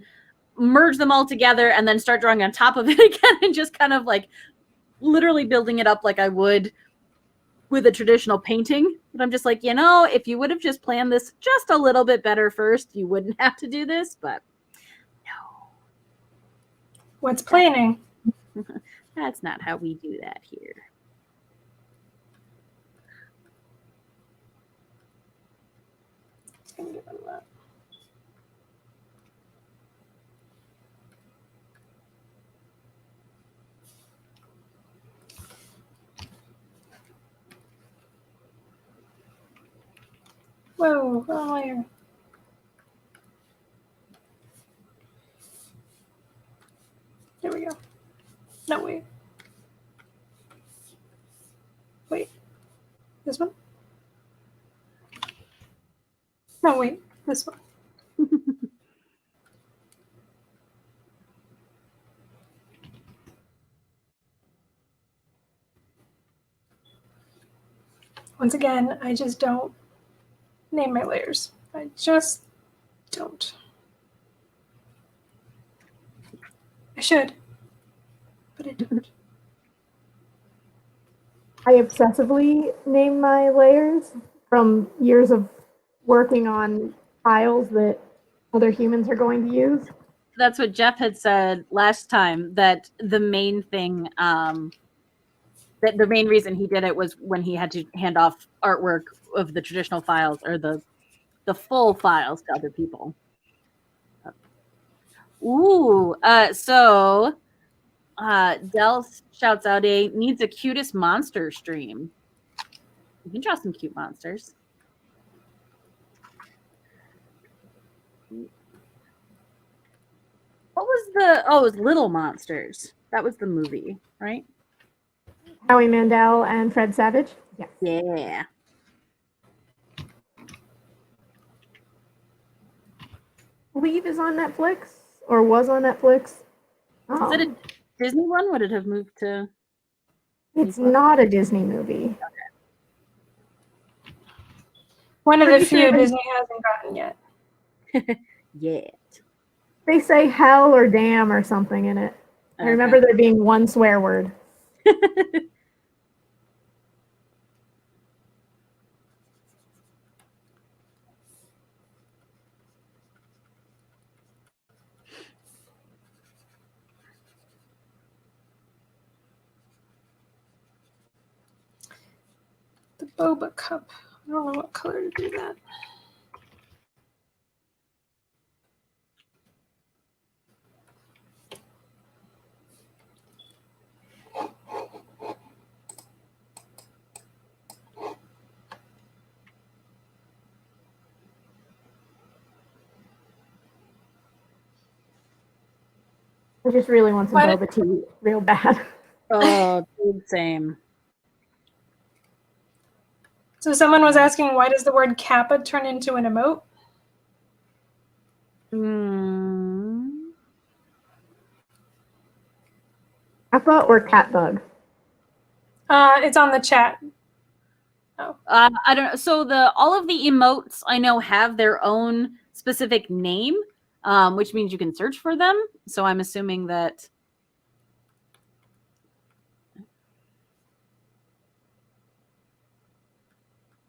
merge them all together and then start drawing on top of it again and just kind of like literally building it up like I would with a traditional painting. But I'm just like, if you would have just planned this just a little bit better first, you wouldn't have to do this. But no. What's planning? That's not how we do that here. It's gonna give them that. Whoa, wrong layer. There we go. No, wait. Wait. This one? No, wait. This one. Once again, I just don't name my layers. I just don't. I should, but I don't. I obsessively name my layers from years of working on tiles that other humans are going to use. That's what Jeff had said last time, that the main thing, that the main reason he did it was when he had to hand off artwork of the traditional files or the full files to other people. Ooh, so Del shouts out needs a cutest monster stream. You can draw some cute monsters. What was it was Little Monsters. That was the movie, right? Howie Mandel and Fred Savage. Yes. Yeah. I believe is on Netflix or was on Netflix. Is it a Disney one? Would it have moved to? It's not a Disney movie. One of the Pretty few sure Disney hasn't gotten yet. Yeah. They say hell or damn or something in it. I remember there being one swear word. The boba cup. I don't know what color to do that. I just really want some Why boba tea real bad. Oh, dude, same. So someone was asking, why does the word kappa turn into an emote? Kappa or cat bug? It's on the chat. I don't know. So all of the emotes I know have their own specific name, which means you can search for them. So I'm assuming that.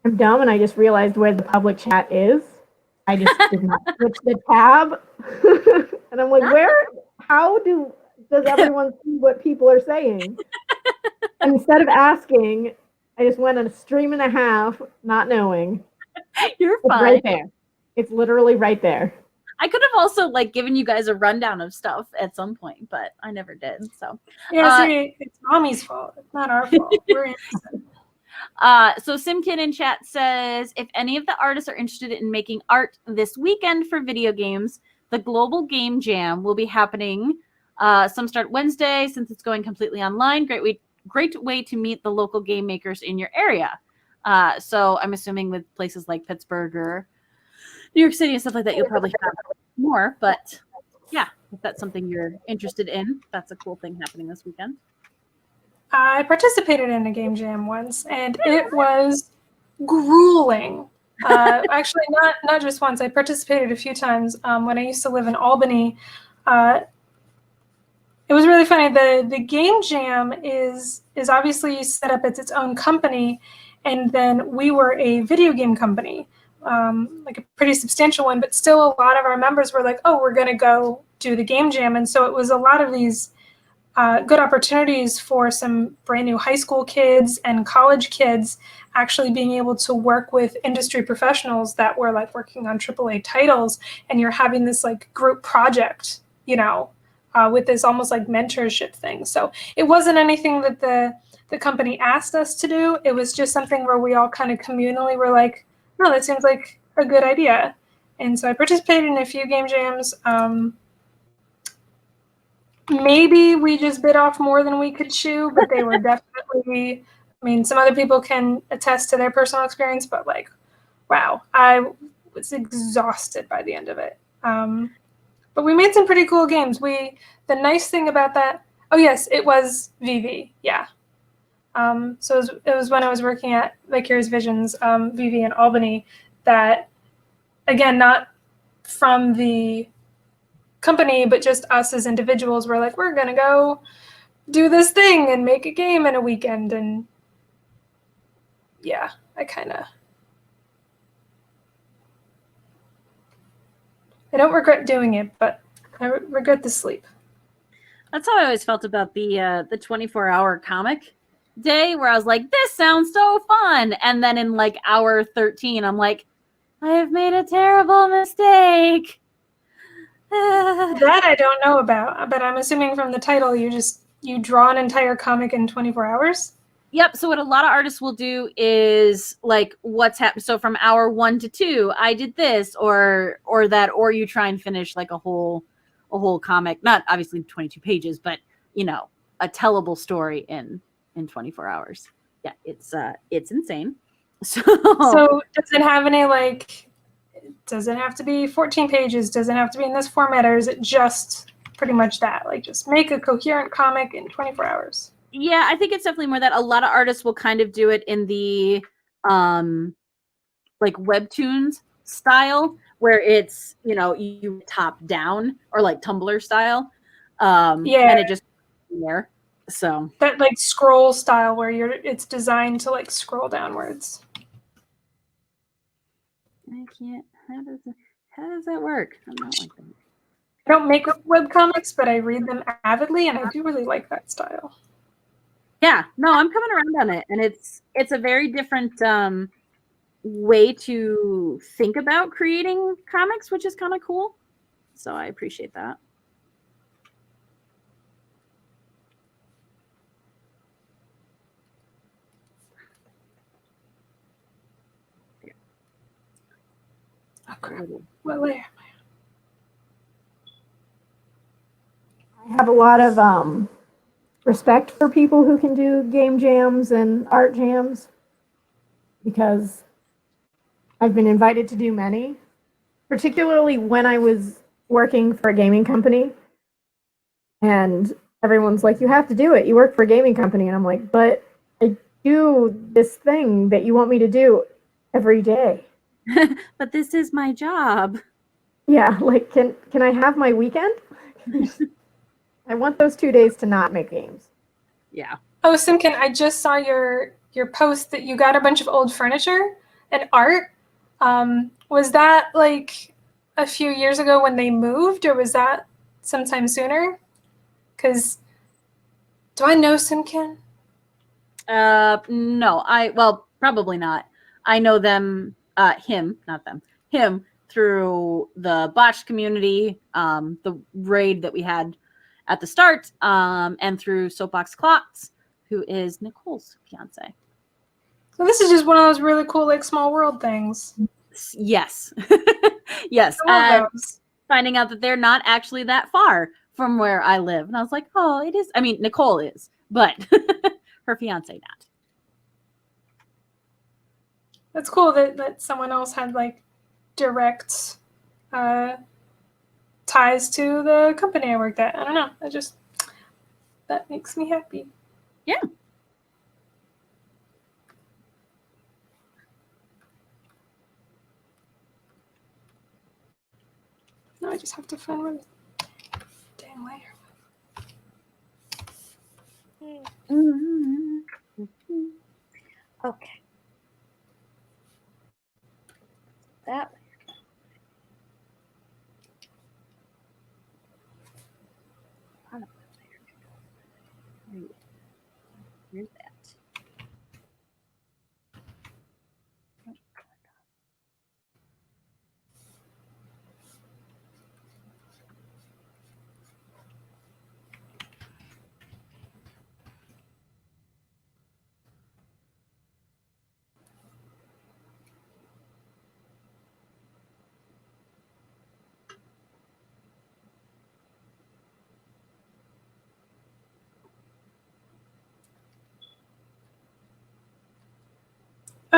I'm dumb and I just realized where the public chat is. I just did not switch the tab. And I'm like, how does everyone see what people are saying? And instead of asking, I just went on a stream and a half, not knowing. You're It's fine. right there. It's literally right there. I could have also given you guys a rundown of stuff at some point, but I never did. So Yeah, see, it's mommy's fault. It's not our fault. We're innocent. So Simkin in chat says, if any of the artists are interested in making art this weekend for video games, the Global Game Jam will be happening. Some start Wednesday since it's going completely online. Great way to meet the local game makers in your area. So I'm assuming with places like Pittsburgh or New York City and stuff like that, you'll probably have more. But yeah, if that's something you're interested in, that's a cool thing happening this weekend. I participated in a game jam once, and it was grueling. Actually, not just once. I participated a few times when I used to live in Albany. It was really funny. The game jam is obviously set up as its own company, and then we were a video game company, like a pretty substantial one. But still, a lot of our members were like, "Oh, we're going to go do the game jam," and so it was a lot of these good opportunities for some brand new high school kids and college kids actually being able to work with industry professionals that were working on AAA titles, and you're having this group project, with this almost mentorship thing. So it wasn't anything that the company asked us to do. It was just something where we all kind of communally were like, no, that seems like a good idea. And so I participated in a few game jams. Maybe we just bit off more than we could chew, but they were definitely, some other people can attest to their personal experience, but wow, I was exhausted by the end of it. But we made some pretty cool games. The nice thing about that, oh yes, it was VV, yeah. So it was when I was working at Vicarious Visions, VV in Albany, that, again, not from the company, but just us as individuals were like, we're gonna go do this thing and make a game in a weekend. And yeah, I don't regret doing it, but I regret the sleep. That's how I always felt about the 24-hour comic day, where I was like, this sounds so fun. And then in hour 13, I'm like, I have made a terrible mistake. That I don't know about, but I'm assuming from the title you draw an entire comic in 24 hours. Yep. So what a lot of artists will do is what's happened. So from hour 1 to 2, I did this or that, or you try and finish a whole comic, not obviously 22 pages, but a tellable story in 24 hours. Yeah, it's insane. So does it have any does it have to be 14 pages? Does it have to be in this format, or is it just pretty much that? Just make a coherent comic in 24 hours. Yeah, I think it's definitely more that. A lot of artists will kind of do it in the webtoons style, where it's you top down, or Tumblr style. Yeah, and it just there. So that scroll style where it's designed to scroll downwards. I can't. How does that work? I'm not like that. I don't make webcomics, but I read them avidly, and I do really like that style. Yeah, no, I'm coming around on it, and it's a very different way to think about creating comics, which is kind of cool. So I appreciate that. Oh crap! What layer? I have have a lot of respect for people who can do game jams and art jams because I've been invited to do many, particularly when I was working for a gaming company. And everyone's like, you have to do it. You work for a gaming company. And I'm like, but I do this thing that you want me to do every day. But this is my job. Yeah, like, can I have my weekend? I want those 2 days to not make games. Yeah. Oh, Simkin, I just saw your post that you got a bunch of old furniture and art. Was that like a few years ago when they moved, or was that sometime sooner? Because do I know Simkin? No, well, probably not. I know them, him, not them, him through the botched community, the raid that we had at the start, and through Soapbox Clocks, who is Nicole's fiance. So this is just one of those really cool, like, small world things. Yes. Yes. I love those. Finding out that they're not actually that far from where I live. And I was like, oh, it is. I mean, Nicole is, but her fiance not. That's cool that someone else had like direct ties to the company I worked at. I don't know. That makes me happy. Yeah. No, I just have to find where the damn layer. Okay. That Here's that.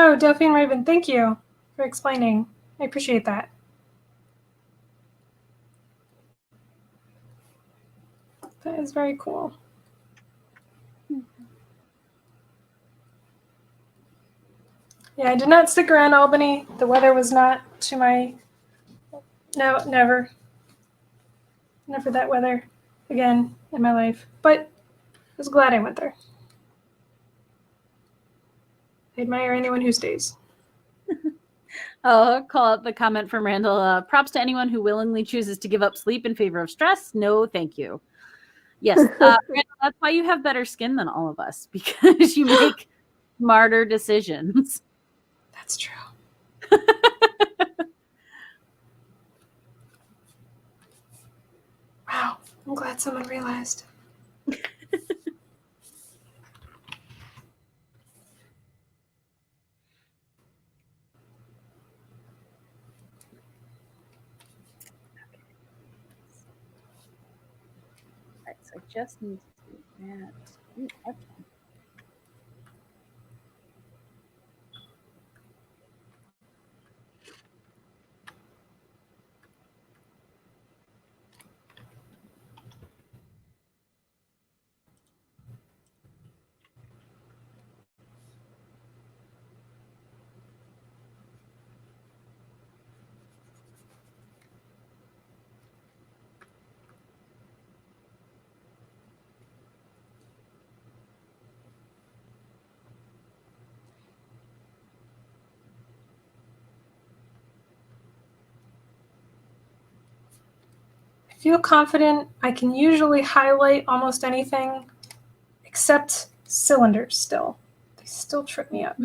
Oh, Delphine Raven, thank you for explaining. I appreciate that. That is very cool. Yeah, I did not stick around Albany. The weather was not to my... No, never. Never that weather again in my life. But I was glad I went there. I admire anyone who stays. I'll call out the comment from Randall. Props to anyone who willingly chooses to give up sleep in favor of stress. No, thank you. Yes, Randall, that's why you have better skin than all of us, because you make smarter decisions. That's true. Wow, I'm glad someone realized. Right, so I just need to do that. Ooh, okay. I feel confident I can usually highlight almost anything except cylinders still. They still trip me up.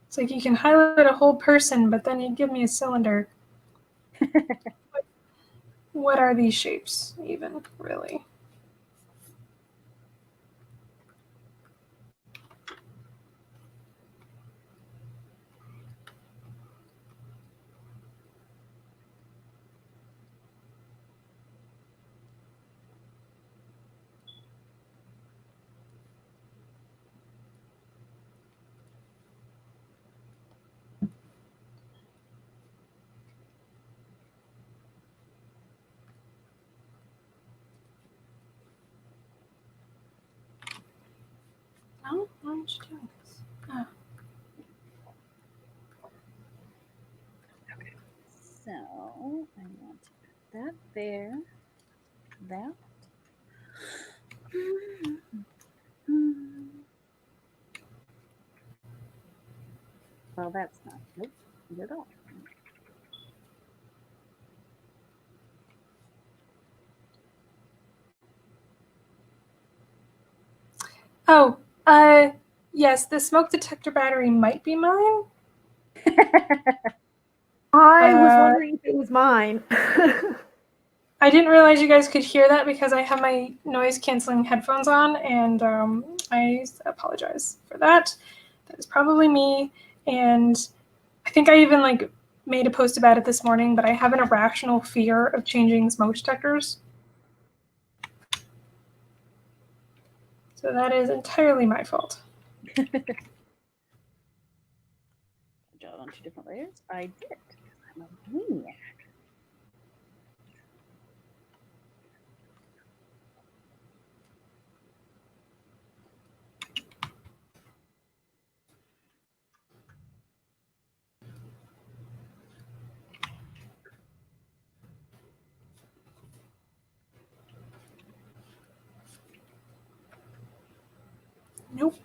It's like you can highlight a whole person, but then you give me a cylinder. What are these shapes even, really? aren't you doing this? Oh. So I want to put that there. That. Well, that's not. Nope. Not at all. Oh, yes, the smoke detector battery might be mine. I was wondering if it was mine. I didn't realize you guys could hear that because I have my noise canceling headphones on, and I apologize for that. That is probably me, and I think I even like made a post about it this morning, but I have an irrational fear of changing smoke detectors. So that is entirely my fault. Good job on 2 different layers. I did because I'm a maniac. Nope.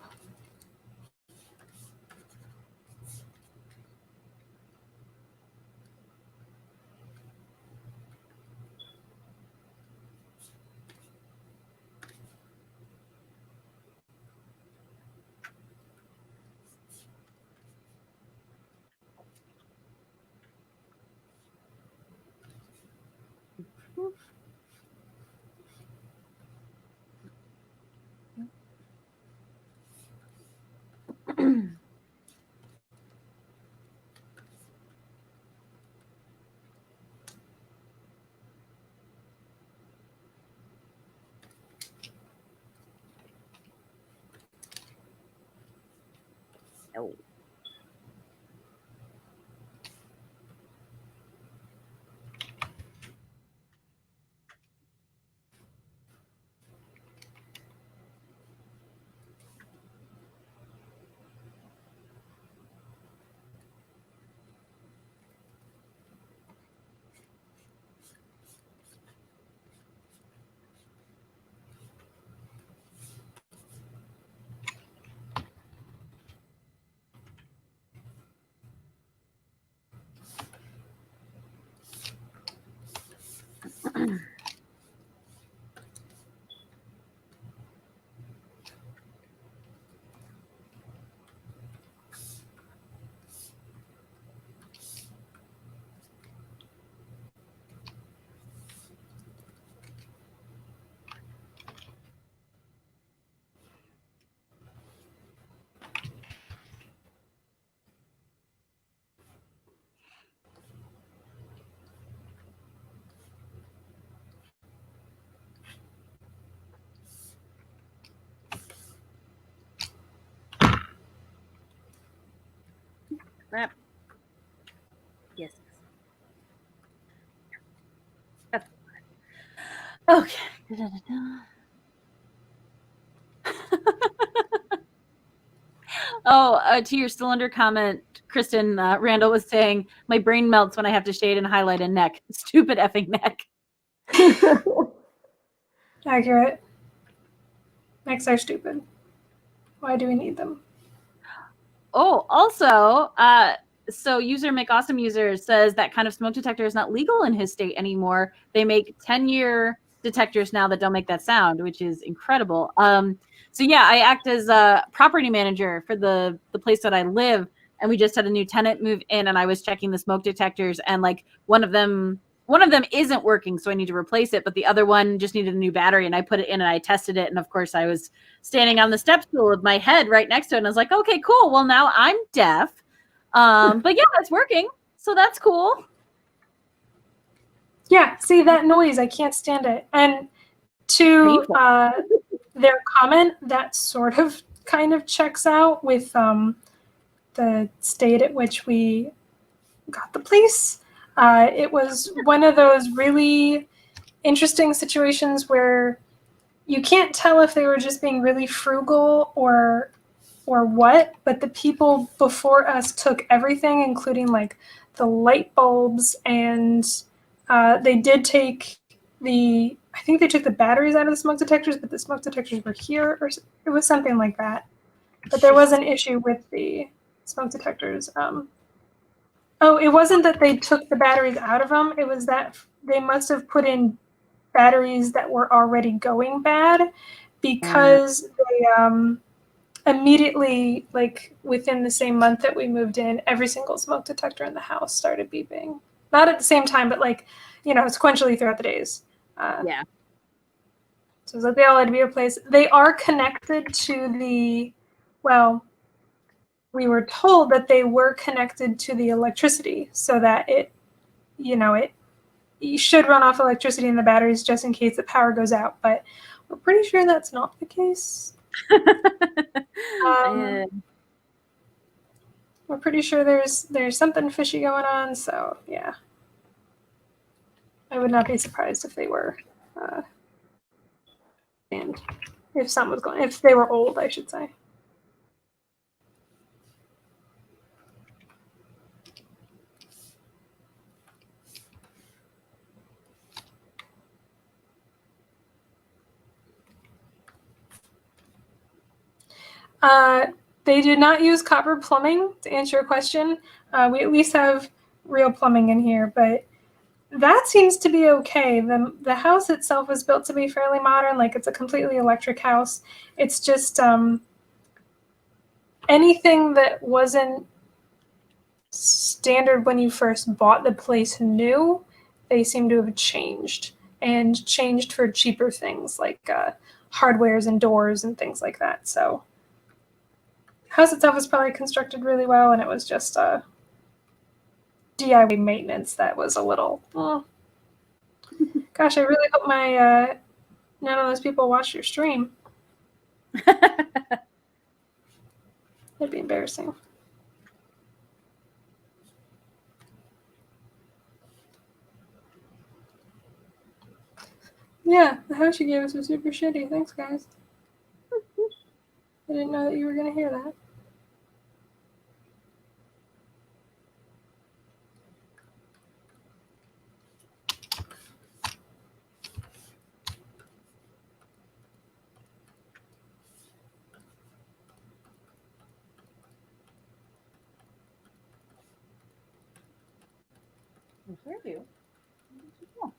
No. Crap. Yes. That's fine. Okay. Da-da-da-da. Oh, to your cylinder comment, Kristen, Randall was saying, my brain melts when I have to shade and highlight a neck. Stupid effing neck. Accurate. Necks are stupid. Why do we need them? Oh, also, so user Make Awesome User says that kind of smoke detector is not legal in his state anymore. They make 10-year detectors now that don't make that sound, which is incredible. So yeah, I act as a property manager for the place that I live, and we just had a new tenant move in, and I was checking the smoke detectors, and like one of them isn't working, so I need to replace it, but the other one just needed a new battery, and I put it in and I tested it, and of course I was standing on the step stool with my head right next to it, and I was like, okay, cool. Well, now I'm deaf. But yeah, it's working, so that's cool. Yeah, see that noise, I can't stand it. And to their comment, that sort of kind of checks out with the state at which we got the police. It was one of those really interesting situations where you can't tell if they were just being really frugal or or what, but the people before us took everything, including like the light bulbs, and they did take I think they took the batteries out of the smoke detectors, but the smoke detectors were here, or it was something like that. But there was an issue with the smoke detectors. Oh, it wasn't that they took the batteries out of them. It was that they must have put in batteries that were already going bad, because they immediately, like within the same month that we moved in, every single smoke detector in the house started beeping. Not at the same time, but like, sequentially throughout the days. Yeah. So it's like they all had to be replaced. They are connected to we were told that they were connected to the electricity, so that you should run off electricity in the batteries just in case the power goes out. But we're pretty sure that's not the case. We're pretty sure there's something fishy going on. So yeah, I would not be surprised if they were, and if something was going, if they were old, I should say. They did not use copper plumbing, to answer your question. We at least have real plumbing in here, but that seems to be okay. The house itself was built to be fairly modern, like it's a completely electric house. It's just anything that wasn't standard when you first bought the place new, they seem to have changed, and changed for cheaper things like hardwares and doors and things like that. So the house itself was probably constructed really well, and it was just DIY maintenance that was a little, gosh, I really hope none of those people watch your stream. That'd be embarrassing. Yeah, the house you gave us was super shitty. Thanks, guys. I didn't know that you were going to hear that. I hear you.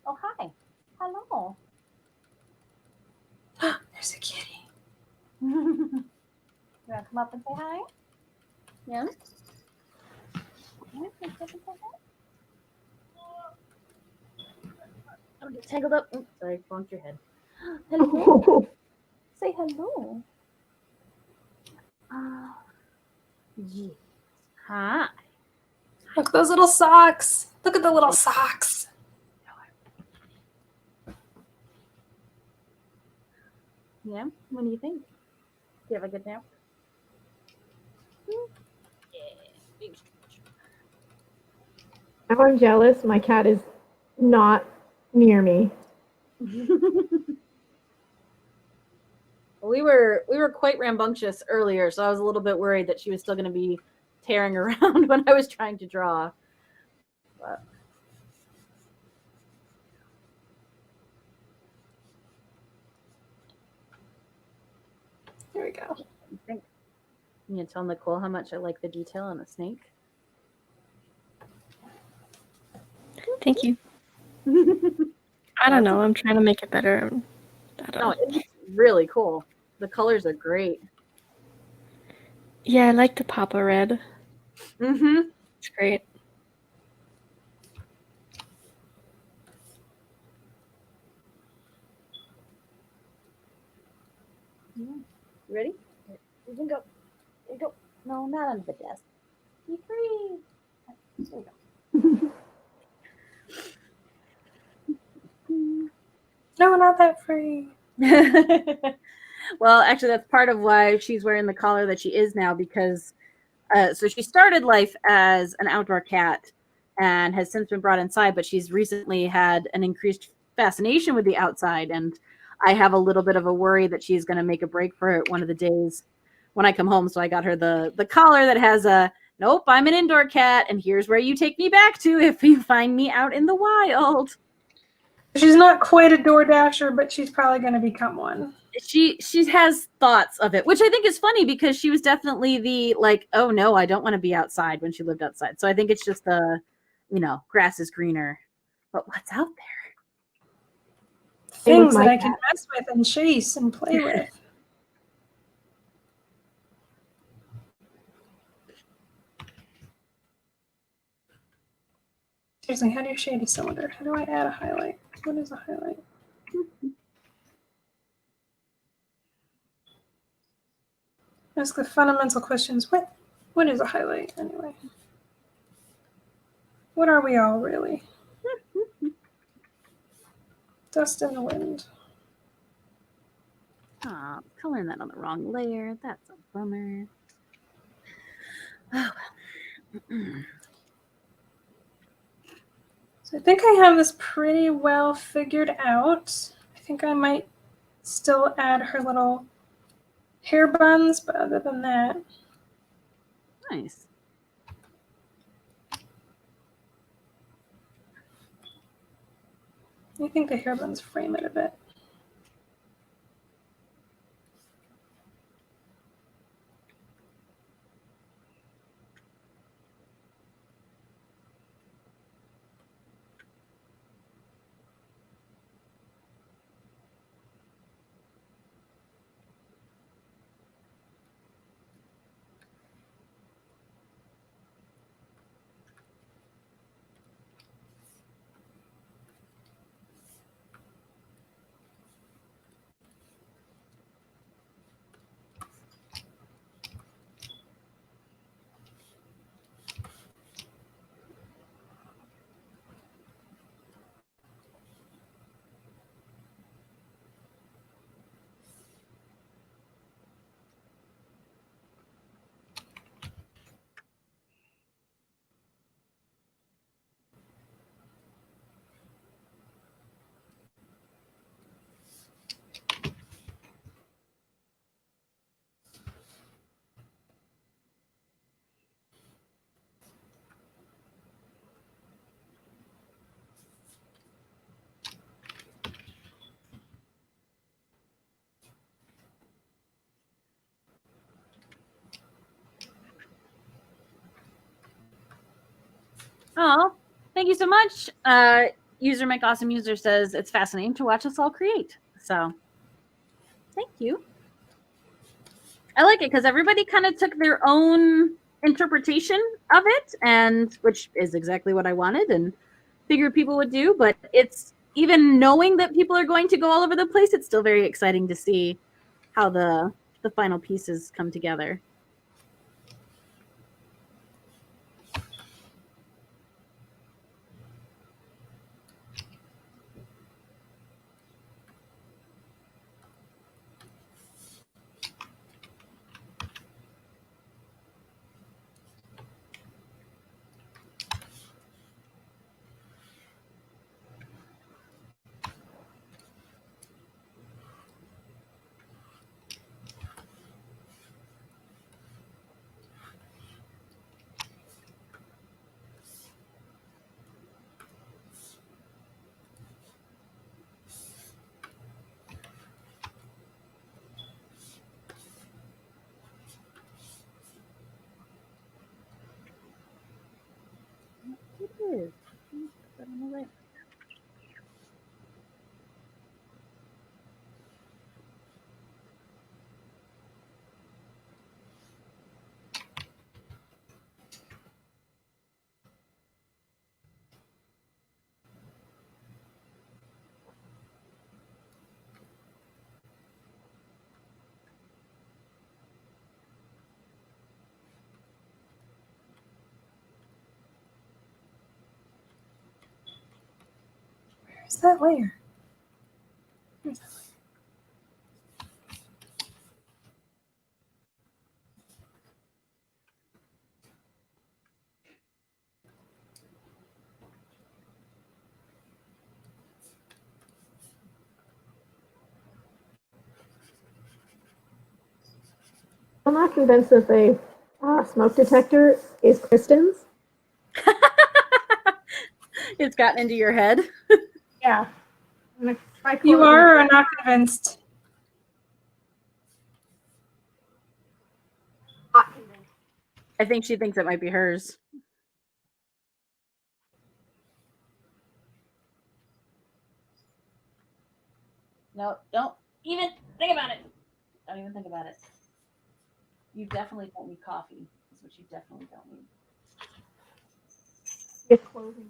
Oh, hi. Hello. There's a kitty. You want to come up and say hi? Yeah? Oh, get tangled up. Oops, sorry, bumped your head. Hello. Say hello. Yes. Hi. Look, those little socks. Look at the little socks. Yeah? What do you think? Do you have a good nap? Yeah. I'm jealous. My cat is not near me. We were quite rambunctious earlier, so I was a little bit worried that she was still going to be tearing around when I was trying to draw. But There we go. I think you can tell Nicole how much I like the detail on the snake. Thank you. I don't know. I'm trying to make it better. No, it looks really cool. The colors are great. Yeah, I like the Papa Red. Mm-hmm. It's great. You ready? You can go. There you go. No, not under the desk. Be free. There you go. No, not that free. Well, actually, that's part of why she's wearing the collar that she is now, because so she started life as an outdoor cat and has since been brought inside, but she's recently had an increased fascination with the outside, and I have a little bit of a worry that she's going to make a break for it one of the days when I come home. So I got her the collar that has a nope, I'm an indoor cat, and here's where you take me back to if you find me out in the wild. She's not quite a door dasher, but she's probably going to become one. She has thoughts of it, which I think is funny because she was definitely the like, oh no, I don't want to be outside when she lived outside. So I think it's just the, grass is greener. But what's out there? Things that I can mess with and chase and play with. Seriously, how do you shade a cylinder? How do I add a highlight? What is a highlight? Ask the fundamental questions. What is a highlight anyway? What are we all really? Dust in the wind. Oh, coloring that on the wrong layer. That's a bummer. Oh well. So I think I have this pretty well figured out. I think I might still add her little hair buns, but other than that. Nice. I think the hair buns frame it a bit. Oh, thank you so much. User Mike Awesome User says it's fascinating to watch us all create. So thank you. I like it because everybody kind of took their own interpretation of it, and which is exactly what I wanted and figured people would do. But it's even knowing that people are going to go all over the place, it's still very exciting to see how the final pieces come together. It is. Put that on the right. Where's that layer? Where's that layer? I'm not convinced that the smoke detector is Kristen's. It's gotten into your head. Yeah. I'm gonna try You closing are or it. are not convinced? Not convinced. I think she thinks it might be hers. No, don't even think about it. Don't even think about it. You definitely don't need coffee. That's what you definitely don't need. It's closing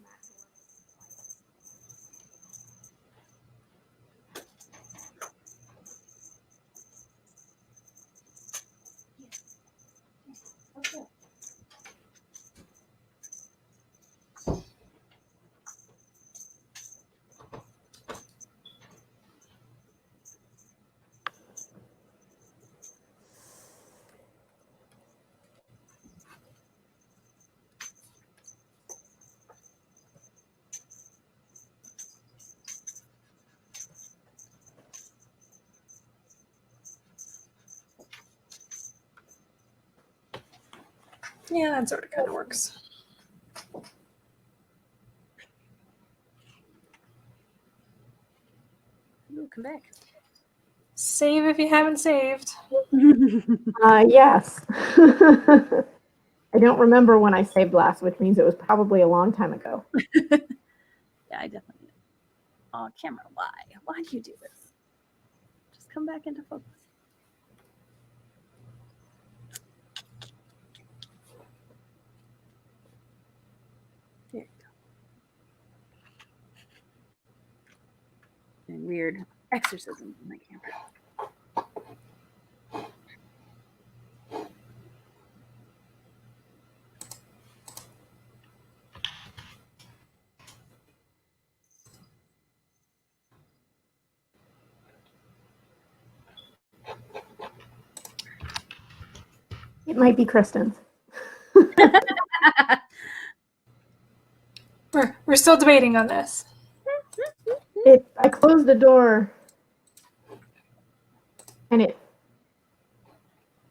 that door. Okay. Yeah, that sort of kind of works. Ooh, come back. Save if you haven't saved. Yes. I don't remember when I saved last, which means it was probably a long time ago. Yeah, I definitely did. Oh, camera, why? Why do you do this? Just come back into focus. There you go. And weird exorcism in my camera. It might be Kristen's. We're still debating on this. I closed the door and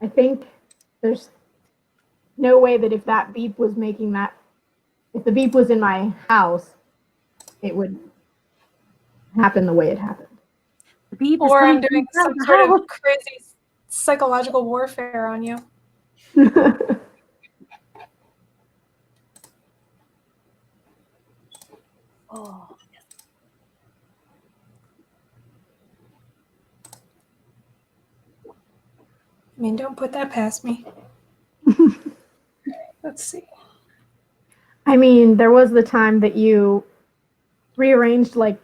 I think there's no way that if that beep was making that, if the beep was in my house, it would happen the way it happened. The beep is Or coming I'm doing from some the sort house. of crazy psychological warfare on you. Oh, I mean, don't put that past me. Let's see. I mean, there was the time that you rearranged, like,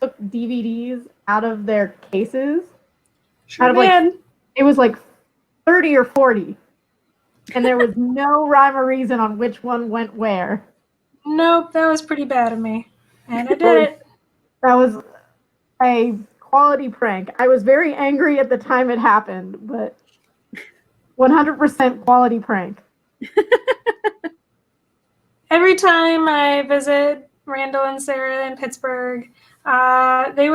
took DVDs out of their cases. Sure Out of like, did. it was like 30 or 40. And there was no rhyme or reason on which one went where. Nope, that was pretty bad of me. And I did it. That was a quality prank. I was very angry at the time it happened, but 100% quality prank. Every time I visit Randall and Sarah in Pittsburgh, they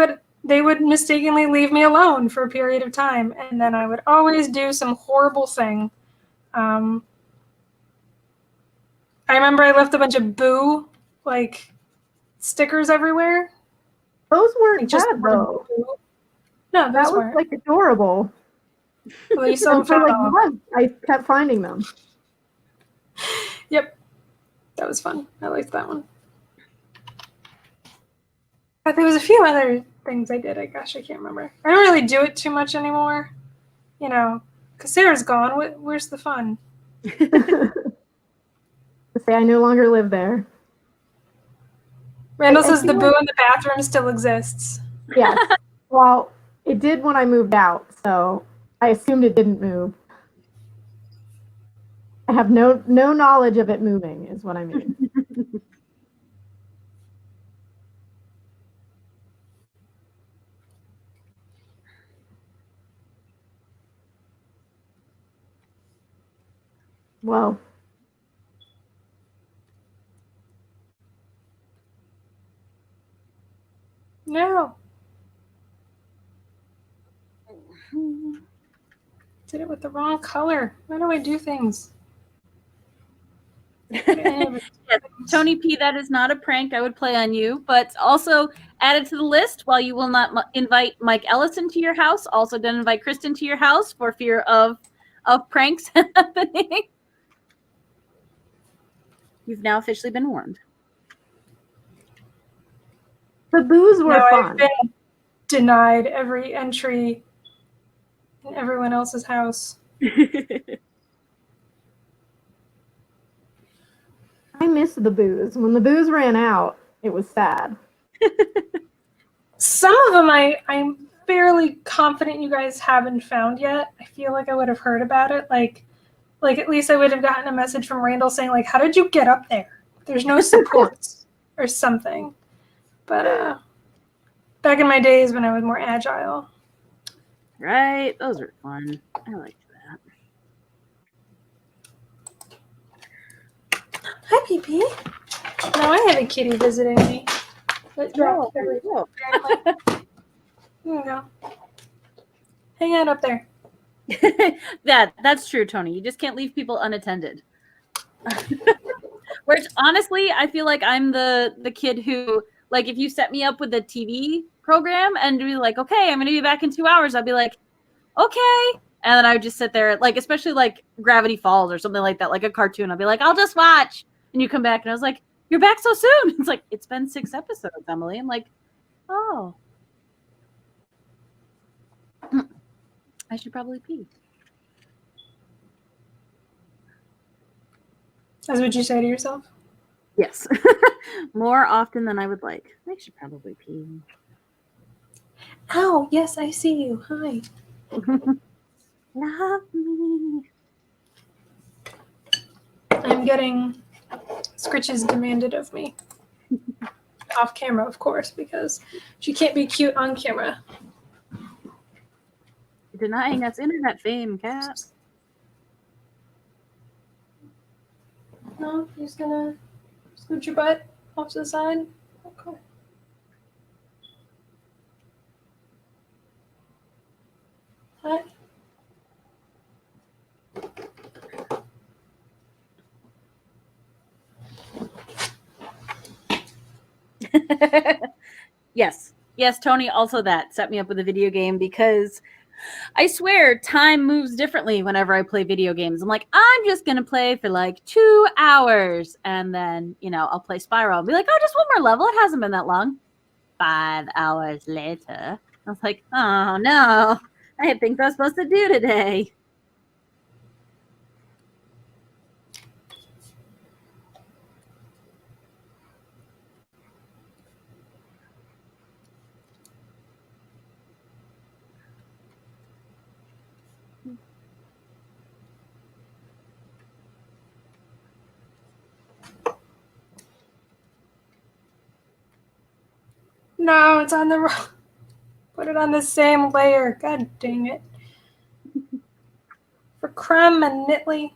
would mistakenly leave me alone for a period of time, and then I would always do some horrible thing. I remember I left a bunch of boo like stickers everywhere. Those weren't Like just bad though. boo. No, That those was weren't. like adorable. Well, you still And haven't for found like all. months, I kept finding them. Yep, that was fun. I liked that one. But there was a few other things I did. Gosh, I can't remember. I don't really do it too much anymore. You know, because Sarah's gone. Where's the fun? To say I no longer live there. Randall I says the feel boo like- in the bathroom still exists. Yes. Well, it did when I moved out, so I assumed it didn't move. I have no knowledge of it moving, is what I mean. Well, No. Did it with the wrong color. Why do I do things? Yes, Tony P, that is not a prank I would play on you, but also added to the list. While you will not invite Mike Ellison to your house, also don't invite Kristen to your house for fear of pranks happening. You've now officially been warned. The boos were Now fun. I've been denied every entry in everyone else's house. I miss the booze. When the booze ran out, it was sad. Some of them I'm fairly confident you guys haven't found yet. I feel like I would have heard about it. Like at least I would have gotten a message from Randall saying, like, how did you get up there? There's no supports or something. But back in my days when I was more agile. Right, those are fun. I like that. Hi, PP. Now I have a kitty visiting me. That dropped everything. Apparently. There you go. Hang out up there. That's true, Tony. You just can't leave people unattended. Which honestly, I feel like I'm the kid who, like, if you set me up with a TV program and be like, okay, I'm gonna be back in 2 hours, I'd be like, okay. And then I would just sit there, like, especially like Gravity Falls or something like that, like a cartoon. I'd be like, I'll just watch. And you come back and I was like, you're back so soon. It's like, it's been 6 episodes, Emily. I'm like, oh. I should probably pee. That's what you say to yourself? Yes. More often than I would like. I should probably pee. Ow, yes, I see you. Hi. Love me. I'm getting scritches demanded of me. Off camera, of course, because she can't be cute on camera. Denying us internet fame, Cat. No, you're just gonna scoot your butt off to the side? Okay. Hi. Yes, Tony, also that set me up with a video game because I swear time moves differently whenever I play video games. I'm like, I'm just going to play for like 2 hours. And then, I'll play Spyro and be like, oh, just one more level. It hasn't been that long. 5 hours later. I was like, oh, no. I had things I was supposed to do today. No, it's on the wrong. Put it on the same layer. God dang it. For Crumb and Nitley.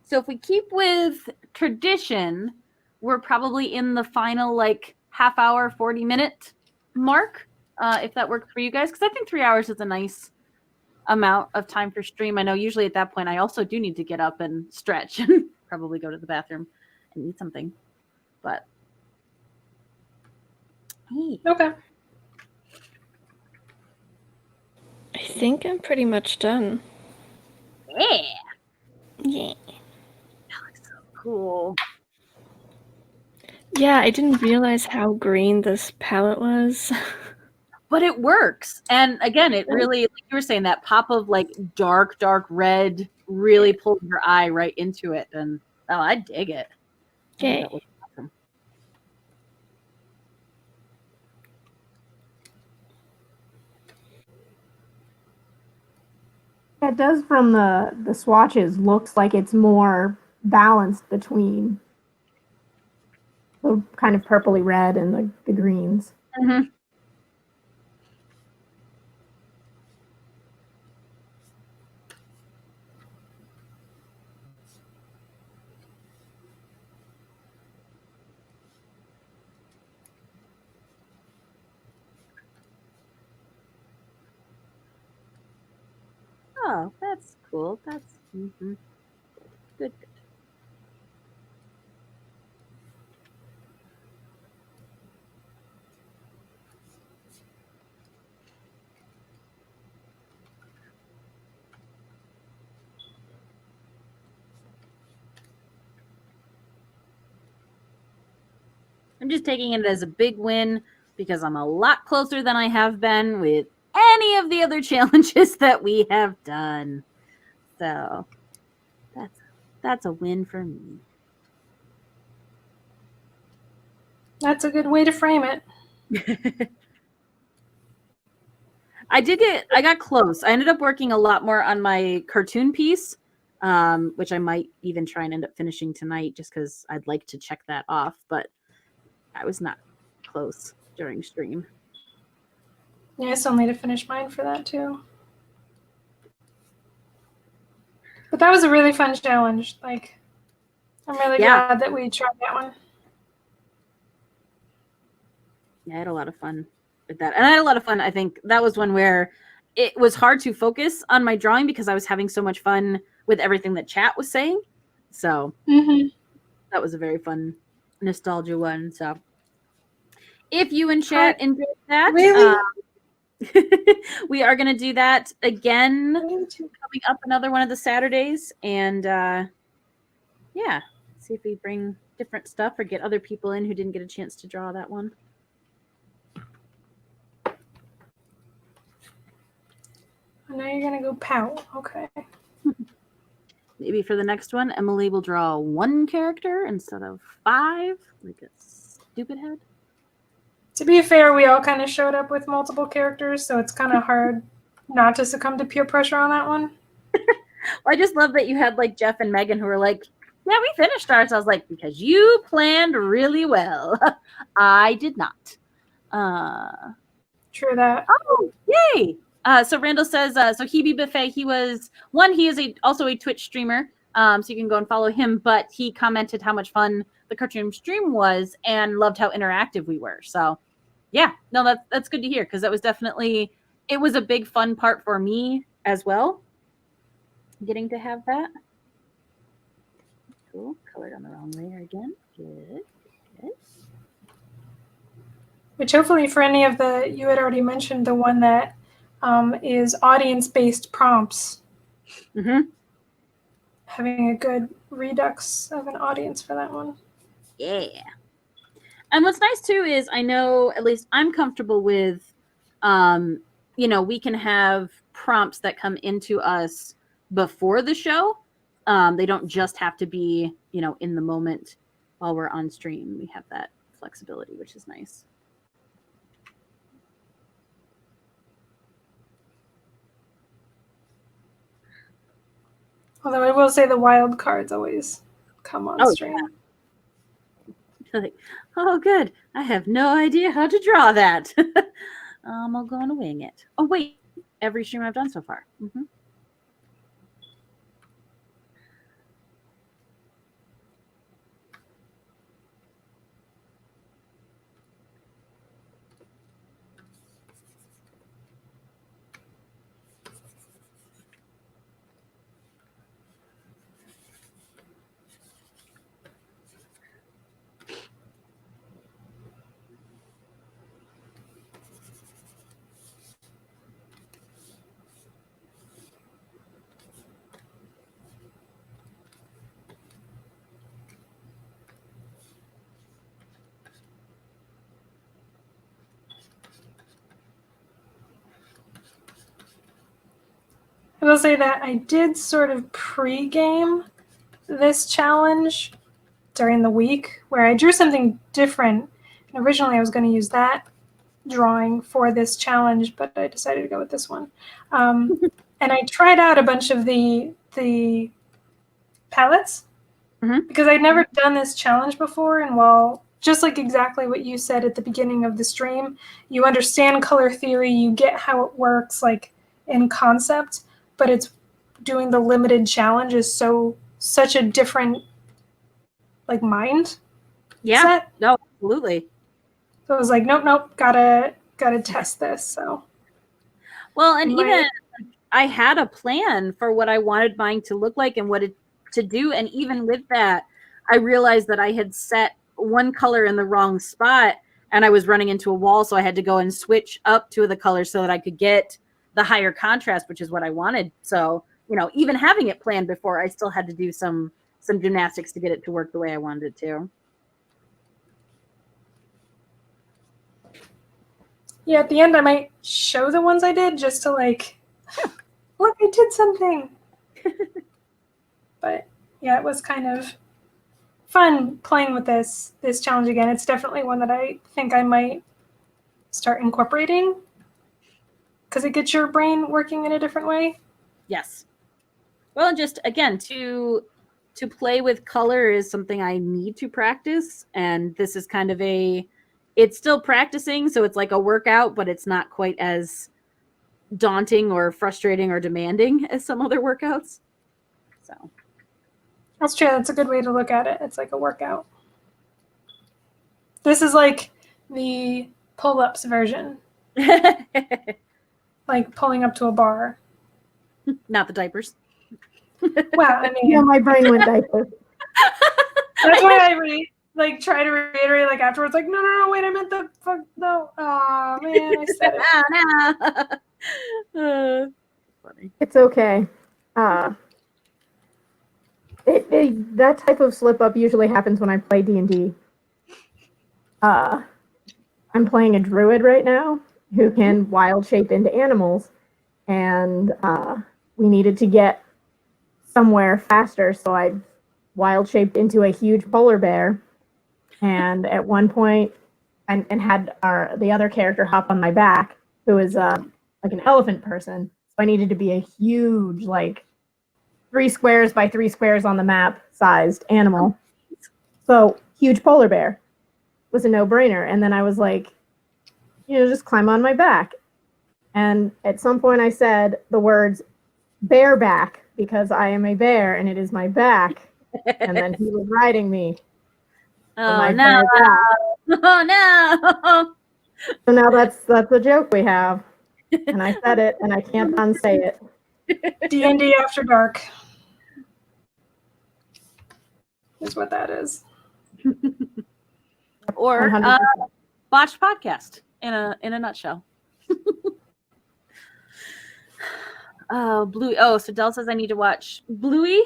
So if we keep with tradition, we're probably in the final like half hour, 40-minute mark, if that works for you guys. Because I think 3 hours is a nice amount of time for stream. I know usually at that point I also do need to get up and stretch and probably go to the bathroom and eat something. But hey. Okay. I think I'm pretty much done. Yeah. Yeah. That looks so cool. Yeah, I didn't realize how green this palette was. But it works. And again, it really, like you were saying, that pop of like dark red really pulled your eye right into it. And oh, I dig it. Okay. That looks awesome. It does from the swatches looks like it's more balanced between the kind of purpley red and the greens. Mm-hmm. Oh, that's cool. That's good. Good. I'm just taking it as a big win because I'm a lot closer than I have been with any of the other challenges that we have done. So that's a win for me. That's a good way to frame it. I got close. I ended up working a lot more on my cartoon piece, which I might even try and end up finishing tonight just because I'd like to check that off, but I was not close during stream. Yeah, I still need to finish mine for that too. But that was a really fun challenge. Like, I'm really glad that we tried that one. Yeah, I had a lot of fun with that. And I had a lot of fun. I think that was one where it was hard to focus on my drawing because I was having so much fun with everything that chat was saying. So that was a very fun nostalgia one. So if you in chat enjoyed that, really? We are going to do that again coming up another one of the Saturdays. And yeah, see if we bring different stuff or get other people in who didn't get a chance to draw that one. Now you're going to go pout. Okay. Maybe for the next one, Emily will draw one character instead of 5, like a stupid head. To be fair, we all kind of showed up with multiple characters, so it's kind of hard not to succumb to peer pressure on that one. Well, I just love that you had like Jeff and Megan who were like, yeah, we finished ours. I was like, because you planned really well. I did not. True that. Oh, yay. So Randall says, so Hebe Buffet, he is also a Twitch streamer. So you can go and follow him, but he commented how much fun the cartoon stream was and loved how interactive we were. So yeah, no, that's good to hear because that was definitely, it was a big fun part for me as well. Getting to have that. Cool. Colored on the wrong layer again. Good. Good. Which hopefully for any of you had already mentioned the one that is audience-based prompts. Having a good redux of an audience for that one. Yeah. And what's nice too is I know at least I'm comfortable with, we can have prompts that come into us before the show. They don't just have to be, in the moment while we're on stream. We have that flexibility, which is nice. Although I will say the wild cards always come on stream. Yeah. Like, oh, good. I have no idea how to draw that. I'll go on a wing it. Oh, wait. Every stream I've done so far. I will say that I did sort of pre-game this challenge during the week where I drew something different. And originally I was going to use that drawing for this challenge, but I decided to go with this one. And I tried out a bunch of the palettes because I'd never done this challenge before. And while just like exactly what you said at the beginning of the stream. You understand color theory, you get how it works, like in concept, but it's doing the limited challenge is such a different like mind set. No, absolutely. So I was like, nope, gotta test this. So Well, and even I had a plan for what I wanted mine to look like and what it to do, and even with that, I realized that I had set one color in the wrong spot, and I was running into a wall, so I had to go and switch up to the color so that I could get the higher contrast, which is what I wanted. So, even having it planned before, I still had to do some gymnastics to get it to work the way I wanted it to. Yeah, at the end I might show the ones I did just to like, look, I did something. But yeah, it was kind of fun playing with this challenge again. It's definitely one that I think I might start incorporating because it gets your brain working in a different way. Yes. Well, and just again to play with color is something I need to practice, and this is kind of it's still practicing, so it's like a workout, but it's not quite as daunting or frustrating or demanding as some other workouts. So That's true. That's a good way to look at it. It's like a workout. This is like the pull-ups version, like pulling up to a bar. not the diapers. Well, I mean, Yeah, my brain went diaper. that's why I try to reiterate like afterwards, like, no, wait, I meant the fuck, no. Oh man, I said it. No. Funny. It's okay. That type of slip up usually happens when I play D&D. I'm playing a druid right now who can wild shape into animals, and we needed to get somewhere faster, so I wild shaped into a huge polar bear, and at one point and had the other character hop on my back, who is like an elephant person, so I needed to be a huge, like 3 squares by 3 squares on the map sized animal. So huge polar bear was a no-brainer. And then I was like, just climb on my back. And at some point I said the words bareback because I am a bear and it is my back. And then he was riding me. Oh no! Oh no! So now that's a joke we have. And I said it and I can't unsay it. D&D After Dark is what that is. Or 100%. botched podcast in a nutshell. Bluey. Oh, so Dell says I need to watch Bluey,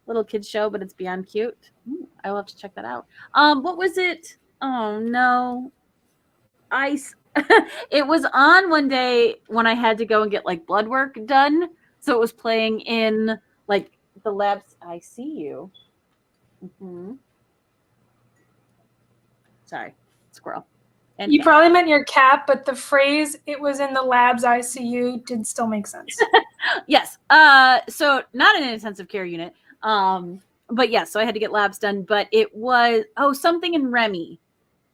little kids show, but it's beyond cute. Ooh, I will have to check that out. What was it? Oh no, it was on one day when I had to go and get like blood work done, so it was playing in like the labs. I see you. Mm-hmm. Sorry, squirrel. And You probably meant your cat, but the phrase "it was in the labs ICU" did still make sense. yes. So not in an intensive care unit. But yes, so I had to get labs done. But it was something in Remy,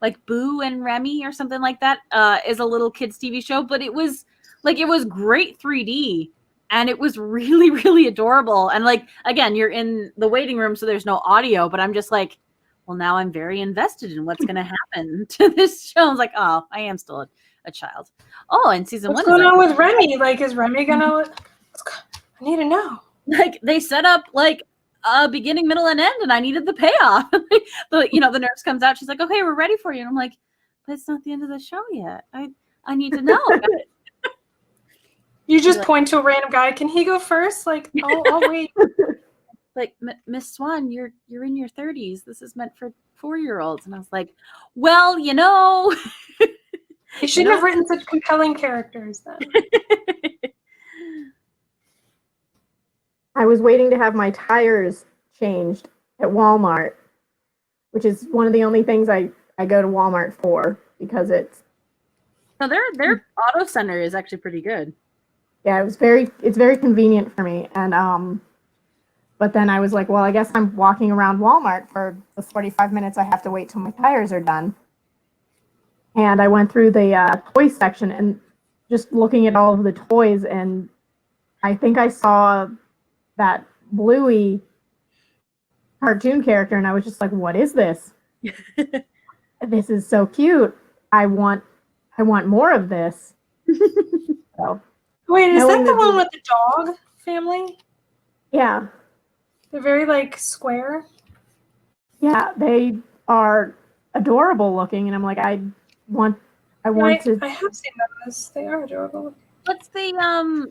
like Boo and Remy or something like that. Is a little kids TV show, but it was great 3D. And it was really, really adorable. And like, again, you're in the waiting room, so there's no audio, but I'm just like, well, now I'm very invested in what's going to happen to this show. I was like, oh, I am still a child. Oh, and season What's 1 going on with Remy? Like, is Remy gonna? I need to know. Like, they set up like a beginning, middle, and end, and I needed the payoff. But the nurse comes out, she's like, okay, we're ready for you. And I'm like, but it's not the end of the show yet. I need to know. You just point to a random guy. Can he go first? Like, I'll wait. Like, Miss Swan, you're in your 30s. This is meant for 4-year-olds. And I was like, well, You shouldn't have written such compelling characters then. I was waiting to have my tires changed at Walmart, which is one of the only things I go to Walmart for, because it's their auto center is actually pretty good. it's very convenient for me. And But then I was like, well, I guess I'm walking around Walmart for the 45 minutes I have to wait till my tires are done. And I went through the toy section and just looking at all of the toys, and I think I saw that Bluey cartoon character, and I was just like, what is this? This is so cute. I want more of this. So, Wait, is knowing that the that one the- with the dog family? yeah. They're very like square. Yeah, they are adorable looking, and I'm like, I want to. I have seen those. They are adorable. What's the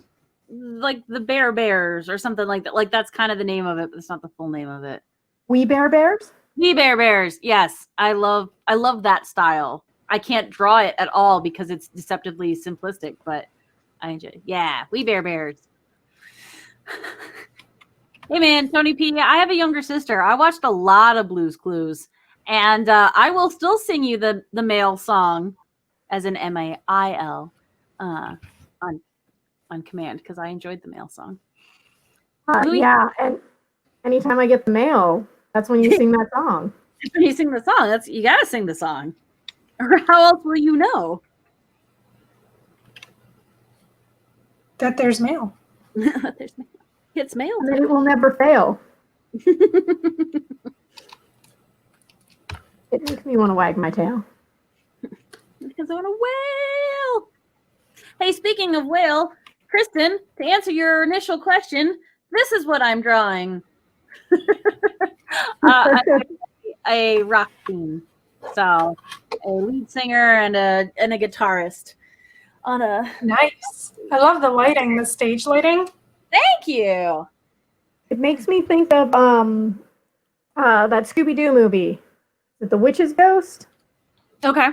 like the Bears or something like that? Like that's kind of the name of it, but it's not the full name of it. We Bear Bears. We Bears. Yes, I love that style. I can't draw it at all because it's deceptively simplistic, but I enjoy it. Yeah, We Bears. Hey man, Tony P, I have a younger sister. I watched a lot of Blue's Clues, and I will still sing you the male song, as in MAIL, on command because I enjoyed the male song. Yeah, and anytime I get the mail, that's when you sing that song. When you sing the song, you gotta sing the song, or how else will you know That there's mail. There's mail. It's mail. And then it will never fail. It makes me want to wag my tail. Because I want a whale. Hey, speaking of whale, Kristen, to answer your initial question, this is what I'm drawing. A rock theme. So a lead singer and a guitarist on a. Nice. I love the lighting, the stage lighting. Thank you. It makes me think of that Scooby-Doo movie. Is it The Witch's Ghost? Okay.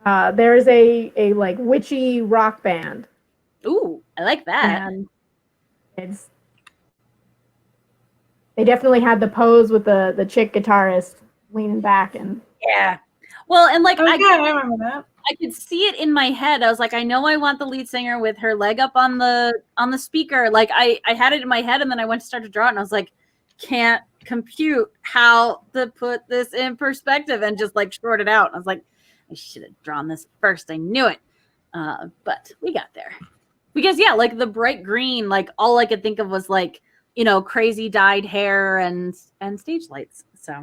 There's a like witchy rock band. Ooh, I like that. And they definitely had the pose with the chick guitarist leaning back and Yeah. Well, and like Oh, yeah, I remember that. I could see it in my head. I was like, I know I want the lead singer with her leg up on the speaker. Like I had it in my head, and then I went to start to draw it, and I was like, can't compute how to put this in perspective, and just like short it out. And I was like, I should have drawn this first. I knew it. But we got there. Because yeah, like the bright green, like all I could think of was like, crazy dyed hair and stage lights. So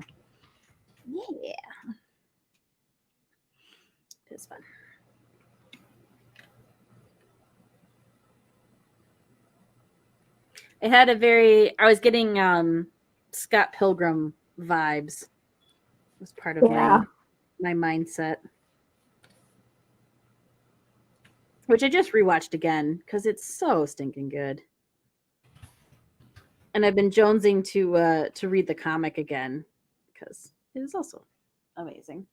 yeah. It was fun. It had I was getting Scott Pilgrim vibes. It was part of my mindset. Which I just rewatched again because it's so stinking good. And I've been jonesing to read the comic again because it is also amazing.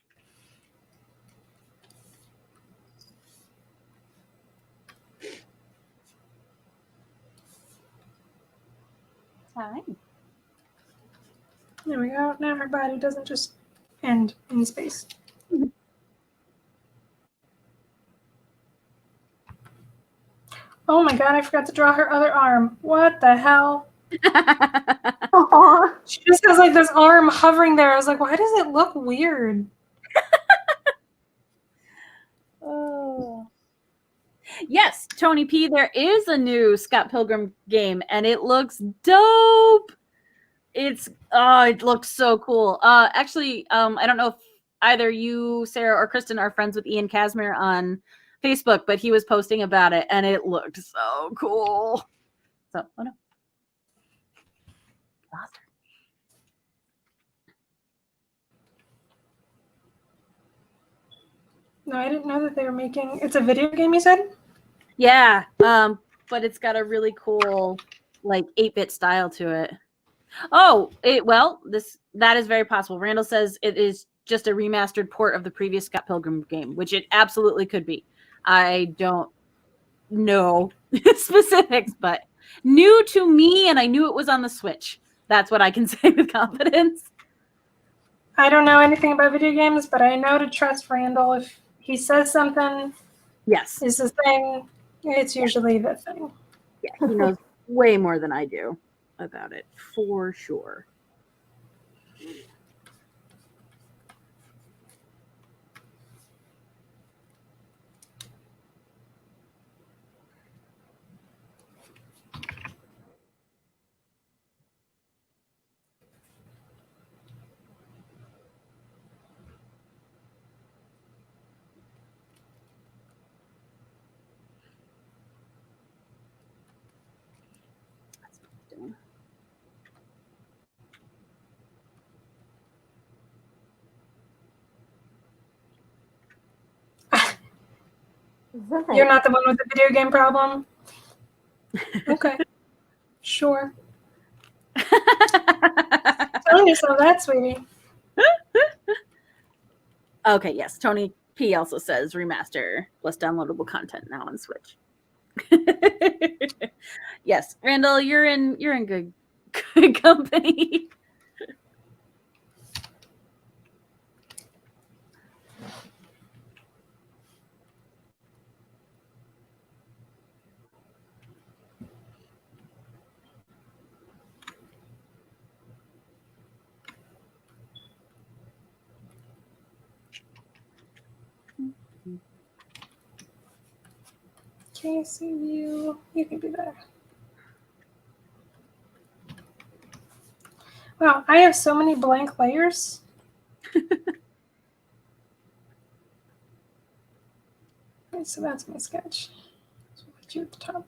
Time. There we go. Now her body doesn't just end in space. Oh my god, I forgot to draw her other arm. What the hell? Aww. She just has like this arm hovering there. I was like, why does it look weird? Oh. Yes, Tony P, there is a new Scott Pilgrim game, and it looks dope. It looks so cool. Actually, I don't know if either you, Sarah, or Kristen are friends with Ian Casimir on Facebook, but he was posting about it, and it looked so cool. So, oh no. Lost her. No, I didn't know that they were making. It's a video game, you said? Yeah, but it's got a really cool, like 8-bit style to it. Oh, that is very possible. Randall says it is just a remastered port of the previous Scott Pilgrim game, which it absolutely could be. I don't know specifics, but new to me, and I knew it was on the Switch. That's what I can say with confidence. I don't know anything about video games, but I know to trust Randall. If he says something Yes. is the thing, it's usually the thing. Yeah, he knows way more than I do. about it for sure. You're not the one with the video game problem? Okay. Sure. Tell yourself that, sweetie. Okay, yes. Tony P also says remaster plus downloadable content now on Switch. Yes, Randall, you're in good company. Okay, see you. You can be there. Wow, I have so many blank layers. Okay, so that's my sketch. So we'll put you at the top.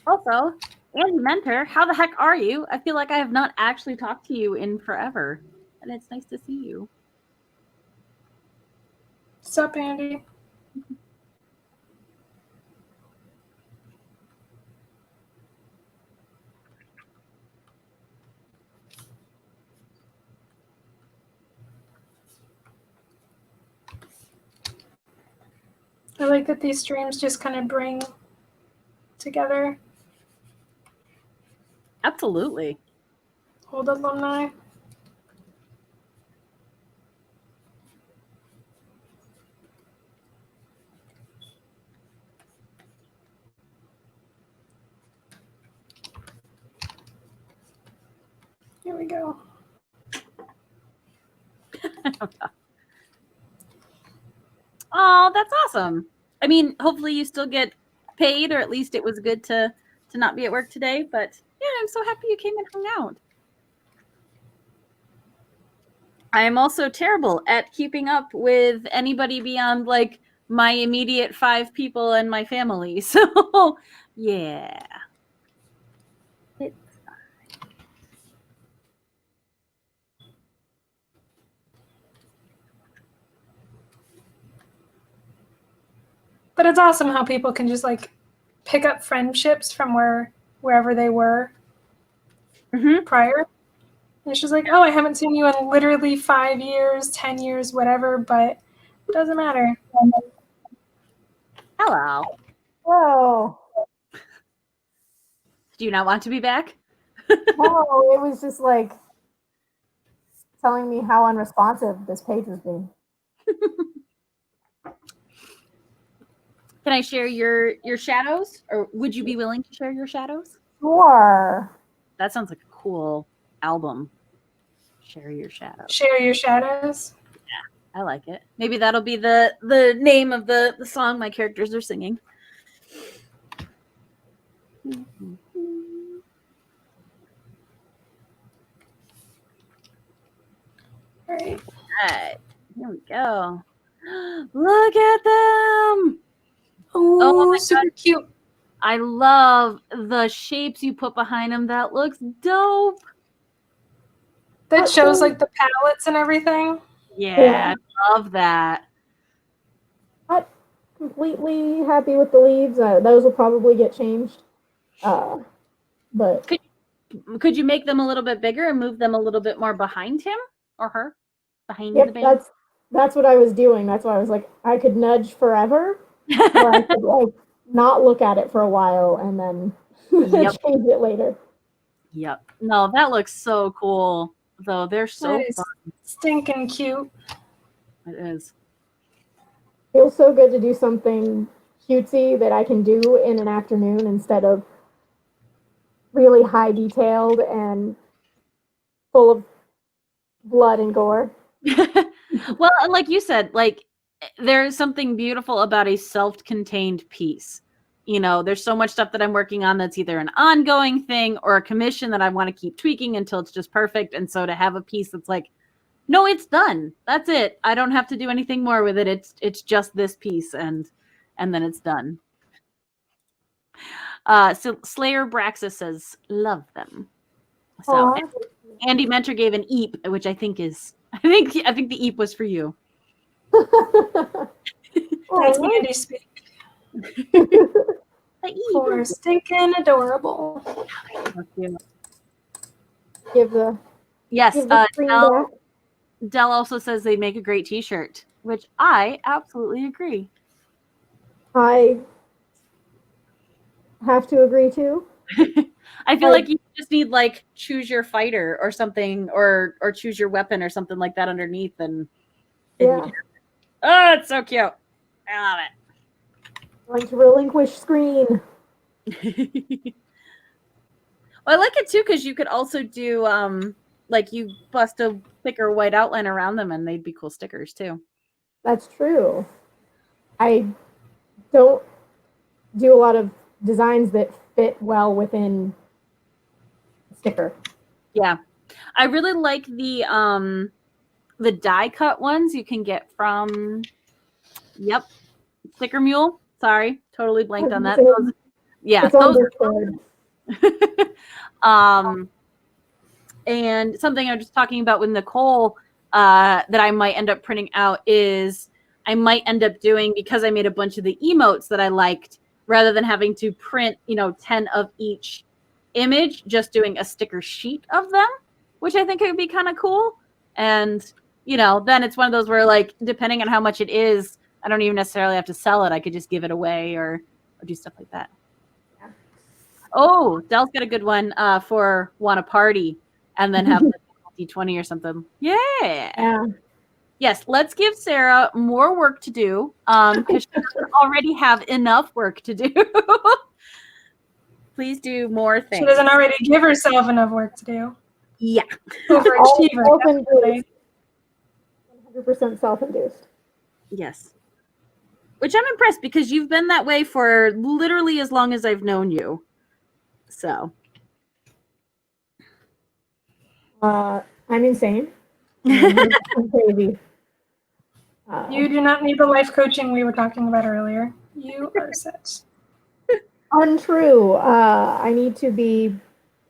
Also, Andy Mentor, how the heck are you? I feel like I have not actually talked to you in forever, and it's nice to see you. What's up, Andy? I like that these streams just kind of bring together Absolutely. old alumni. Here we go. Oh, that's awesome. I mean, hopefully you still get paid, or at least it was good to not be at work today. But yeah, I'm so happy you came and hung out. I am also terrible at keeping up with anybody beyond like my immediate 5 people and my family. So yeah. But it's awesome how people can just like pick up friendships from wherever they were prior. And it's just like, oh, I haven't seen you in literally 5 years, 10 years, whatever, but it doesn't matter. Hello. Whoa. Do you not want to be back? No, it was just like telling me how unresponsive this page was being. Can I share your shadows, or would you be willing to share your shadows? Sure. That sounds like a cool album. Share your shadows. Share your shadows. I like it. Maybe that'll be the name of the song my characters are singing. All right. All right, here we go. Look at them. Oh, my super cute. I love the shapes you put behind them. That looks dope. That That's shows cool. like the palettes and everything. Yeah, I love that. Not completely happy with the leaves. Those will probably get changed. But Could you make them a little bit bigger and move them a little bit more behind him or her? Behind the yep, band? that's what I was doing. That's why I was like, I could nudge forever, or I could like not look at it for a while and then Yep. change it later. Yep. No, that looks so cool. Though they're so That is fun. stinking cute. It is. Feels so good to do something cutesy that I can do in an afternoon instead of really high detailed and full of blood and gore. Well, and like you said, like there's something beautiful about a self-contained piece. You know, there's so much stuff that I'm working on that's either an ongoing thing or a commission that I want to keep tweaking until it's just perfect. And so to have a piece that's like, no, it's done. That's it. I don't have to do anything more with it. It's just this piece and then it's done. So Slayer Braxis says, love them. So Aw. Andy Mentor gave an eep, which I think the eep was for you. That's Andy speak. The eep. For stinking adorable. Give the Yes, screen back. Dell also says they make a great t-shirt, which I absolutely agree. I have to agree too. I feel like you just need like choose your fighter or something, or choose your weapon or something like that underneath, and Yeah. oh, it's so cute. I love Going to relinquish screen. it. Well, I like it too because you could also do like you bust a thicker white outline around them, and they'd be cool stickers too. That's true. I don't do a lot of designs that fit well within a sticker. Yeah, I really like the die cut ones you can get from. Yep, Sticker Mule. Sorry, totally blanked on that. Yeah, it's on those. And something I was just talking about with Nicole that I might end up printing out is I might end up doing, because I made a bunch of the emotes that I liked, rather than having to print 10 of each image, just doing a sticker sheet of them, which I think would be kind of cool. And then it's one of those where, like, depending on how much it is, I don't even necessarily have to sell it. I could just give it away or do stuff like that. Yeah. Oh, Dell's got a good one for want a party and then have like D20 or something. Yeah. Yes, let's give Sarah more work to do because she doesn't already have enough work to do. Please do more things. She doesn't already give herself enough work to do. Yeah. Overachiever. 100% self-induced. Yes. Which I'm impressed because you've been that way for literally as long as I've known you. So. I'm insane. I'm crazy. You do not need the life coaching we were talking about earlier. You are set. Untrue. I need to be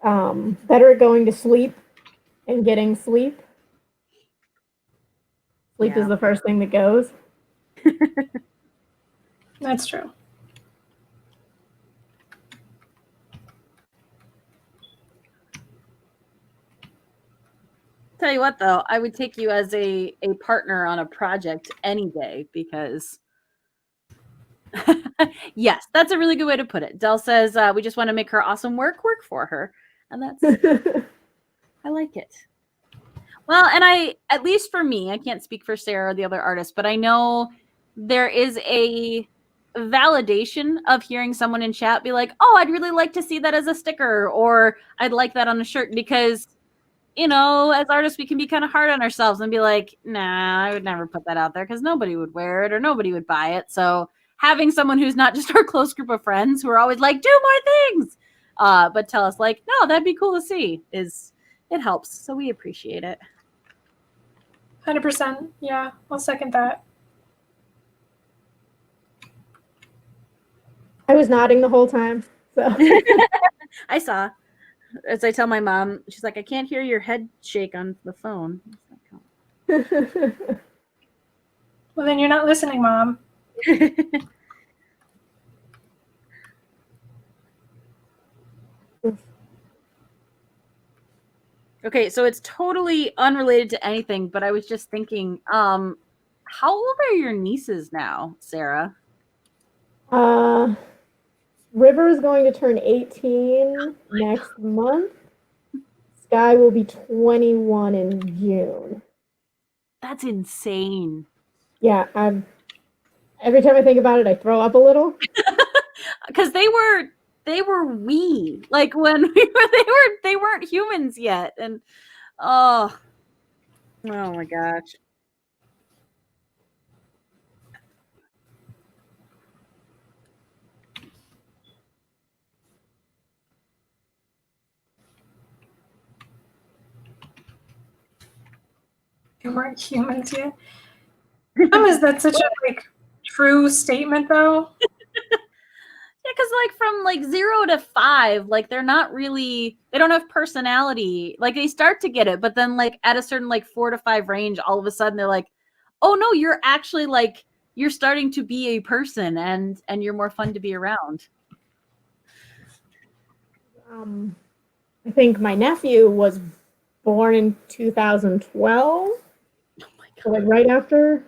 better at going to sleep and getting sleep. Sleep is the first thing that goes. That's true. Tell you what, though, I would take you as a partner on a project any day because, yes, that's a really good way to put it. Dell says we just want to make her awesome work for her. And that's, I like it. Well, and at least for me, I can't speak for Sarah or the other artists, but I know there is a validation of hearing someone in chat be like, oh, I'd really like to see that as a sticker, or I'd like that on a shirt, because as artists, we can be kind of hard on ourselves and be like, nah, I would never put that out there because nobody would wear it or nobody would buy it. So having someone who's not just our close group of friends who are always like, do more things, but tell us like, no, that'd be cool to see, it helps. So we appreciate it. 100%. Yeah, I'll second that. I was nodding the whole time. So I saw. As I tell my mom, she's like, I can't hear your head shake on the phone. Well, then you're not listening, Mom. Okay, so it's totally unrelated to anything, but I was just thinking, how old are your nieces now, Sarah? River is going to turn 18 next month. Sky will be 21 in June. That's insane. Yeah, every time I think about it, I throw up a little. Because they were wee. Like when they weren't humans yet. And oh my gosh. You weren't humans yet. Mom, is that such a like true statement though? Yeah, because like from like 0 to 5, like they're not really, they don't have personality. Like they start to get it, but then like at a certain like 4 to 5 range, all of a sudden they're like, oh no, you're actually like, you're starting to be a person and you're more fun to be around. I think my nephew was born in 2012. Oh my So like right after.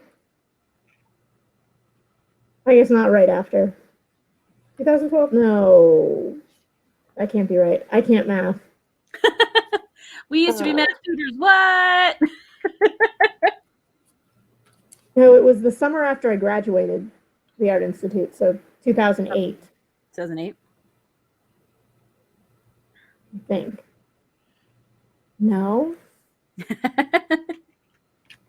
I guess not right after. 2012? No. That can't be right. I can't math. We used to be math tutors. What? No, it was the summer after I graduated the Art Institute, so 2008. 2008. I think. No.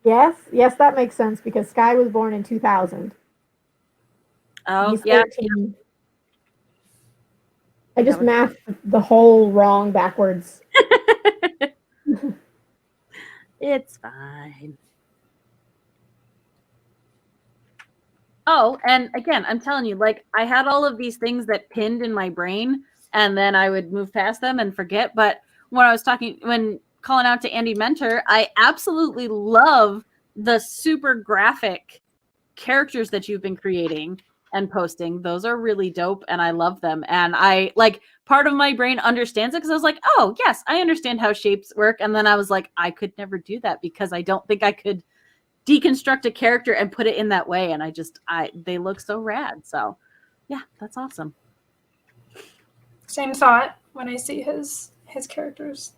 Yes, that makes sense because Sky was born in 2000. Oh, He's yeah. 13. I just mathed the whole wrong backwards. It's fine. Oh, and again, I'm telling you, like I had all of these things that pinned in my brain and then I would move past them and forget. But when calling out to Andy Mentor, I absolutely love the super graphic characters that you've been creating and posting. Those are really dope and I love them. And I like part of my brain understands it because I was like, oh yes, I understand how shapes work. And then I was like, I could never do that because I don't think I could deconstruct a character and put it in that way. And they look so rad. So yeah, that's awesome. Same thought when I see his characters.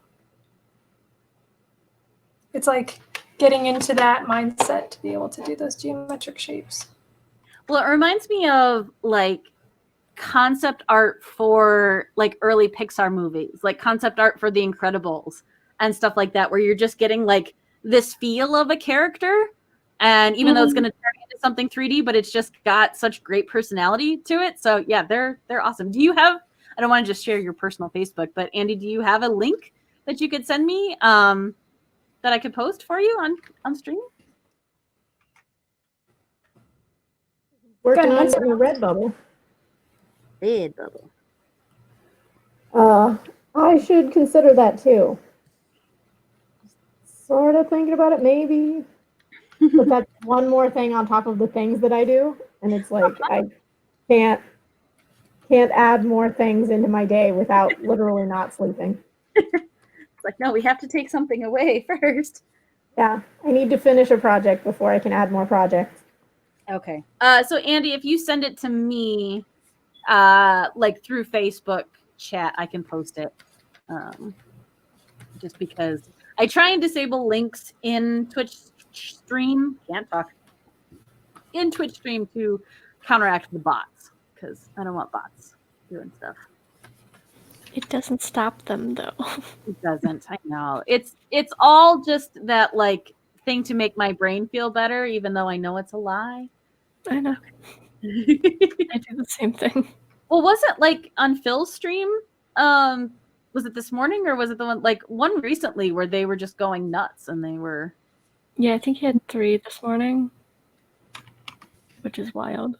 It's like getting into that mindset to be able to do those geometric shapes. Well, it reminds me of like concept art for like early Pixar movies, like concept art for The Incredibles and stuff like that, where you're just getting like this feel of a character. And even though it's going to turn into something 3D, but it's just got such great personality to it. So yeah, they're awesome. Do you have, I don't want to just share your personal Facebook, but Andy, do you have a link that you could send me that I could post for you on stream? Working on getting a Redbubble. Redbubble. I should consider that too. Sort of thinking about it, maybe. But that's one more thing on top of the things that I do, and it's like I can't add more things into my day without literally not sleeping. It's like, no, we have to take something away first. Yeah, I need to finish a project before I can add more projects. Okay. So Andy, if you send it to me, like through Facebook chat, I can post it. Just because I try and disable links in Twitch stream. Can't talk. In Twitch stream to counteract the bots because I don't want bots doing stuff. It doesn't stop them though. It doesn't. I know. It's all just that like thing to make my brain feel better, even though I know it's a lie. I know. I do the same thing. Well, was it like on Phil's stream? Was it this morning or was it the one recently where they were just going nuts and they were? Yeah, I think he had 3 this morning, which is wild.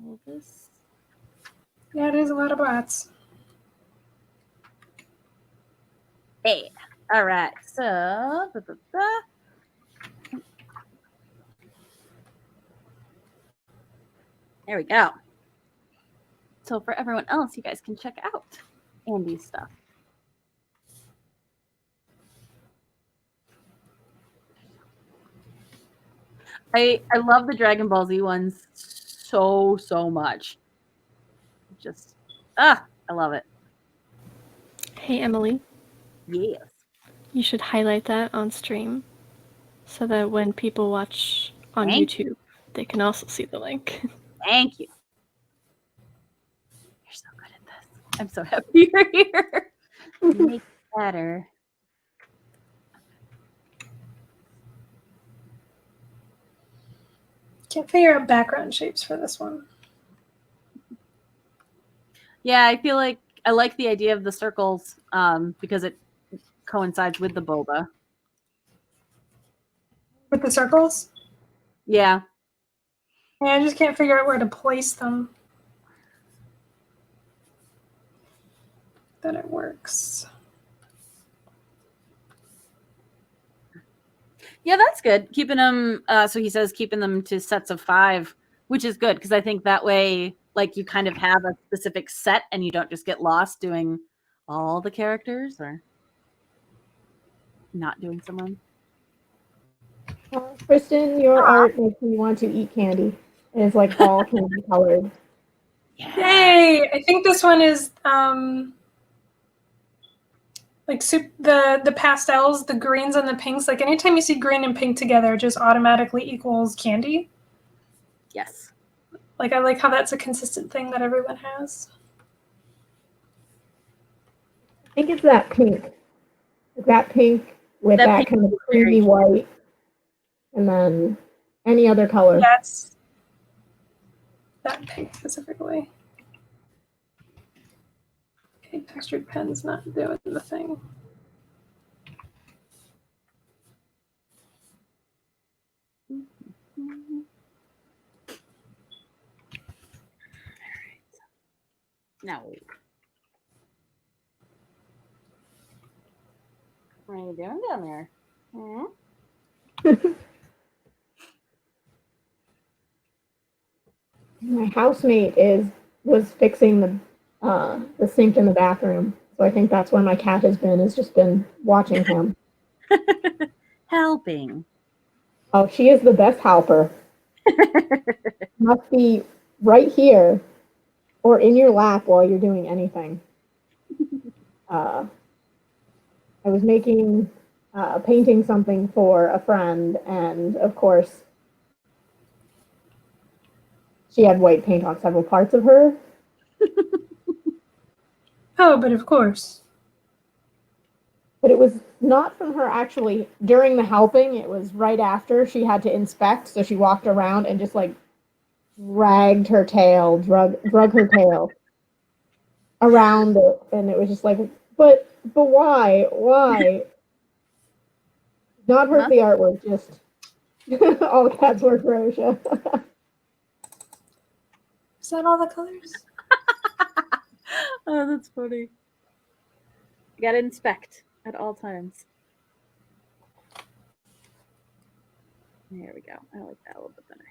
all this. Yeah, it is a lot of bots. Hey, all right. So, there we go. So for everyone else, you guys can check out Andy's stuff. I love the Dragon Ball Z ones so much. Just I love it. Hey, Emily, Yes. you should highlight that on stream so that when people watch on Thank YouTube, they can also see the link. Thank you. You're so good at this. I'm so happy you're here. Make it better. Can't figure out background shapes for this one. Yeah, I feel like I like the idea of the circles because it coincides with the boba. With the circles? Yeah. Yeah, I just can't figure out where to place them. Then it works. Yeah, that's good. Keeping them, so he says keeping them to sets of 5, which is good because I think that way, like, you kind of have a specific set and you don't just get lost doing all the characters or not doing someone. Kristen, your art makes me want to eat candy. It is like all candy colored. Yeah. Yay! I think this one is like the pastels, the greens and the pinks. Like anytime you see green and pink together, it just automatically equals candy. Yes. Like I like how that's a consistent thing that everyone has. I think it's that pink. That pink with That that pink kind of is very creamy white. And then any other color. That's that pink specifically. Okay, textured pen's not doing the thing. No. What are you doing down there? My housemate was fixing the sink in the bathroom. So I think that's where my cat has been, has just been watching him. Helping. Oh, she is the best helper. Must be right here or in your lap while you're doing anything. I was painting something for a friend, and of course, she had white paint on several parts of her. Oh, but of course. But it was not from her actually during the helping. It was right after she had to inspect. So she walked around and just like dragged her tail, drug her tail around it. And it was just like, but why? Why? Not hurt the artwork, just all the cats were Croatia. Is that all the colors? Oh, that's funny. You gotta inspect at all times. There we go. I like that a little bit better.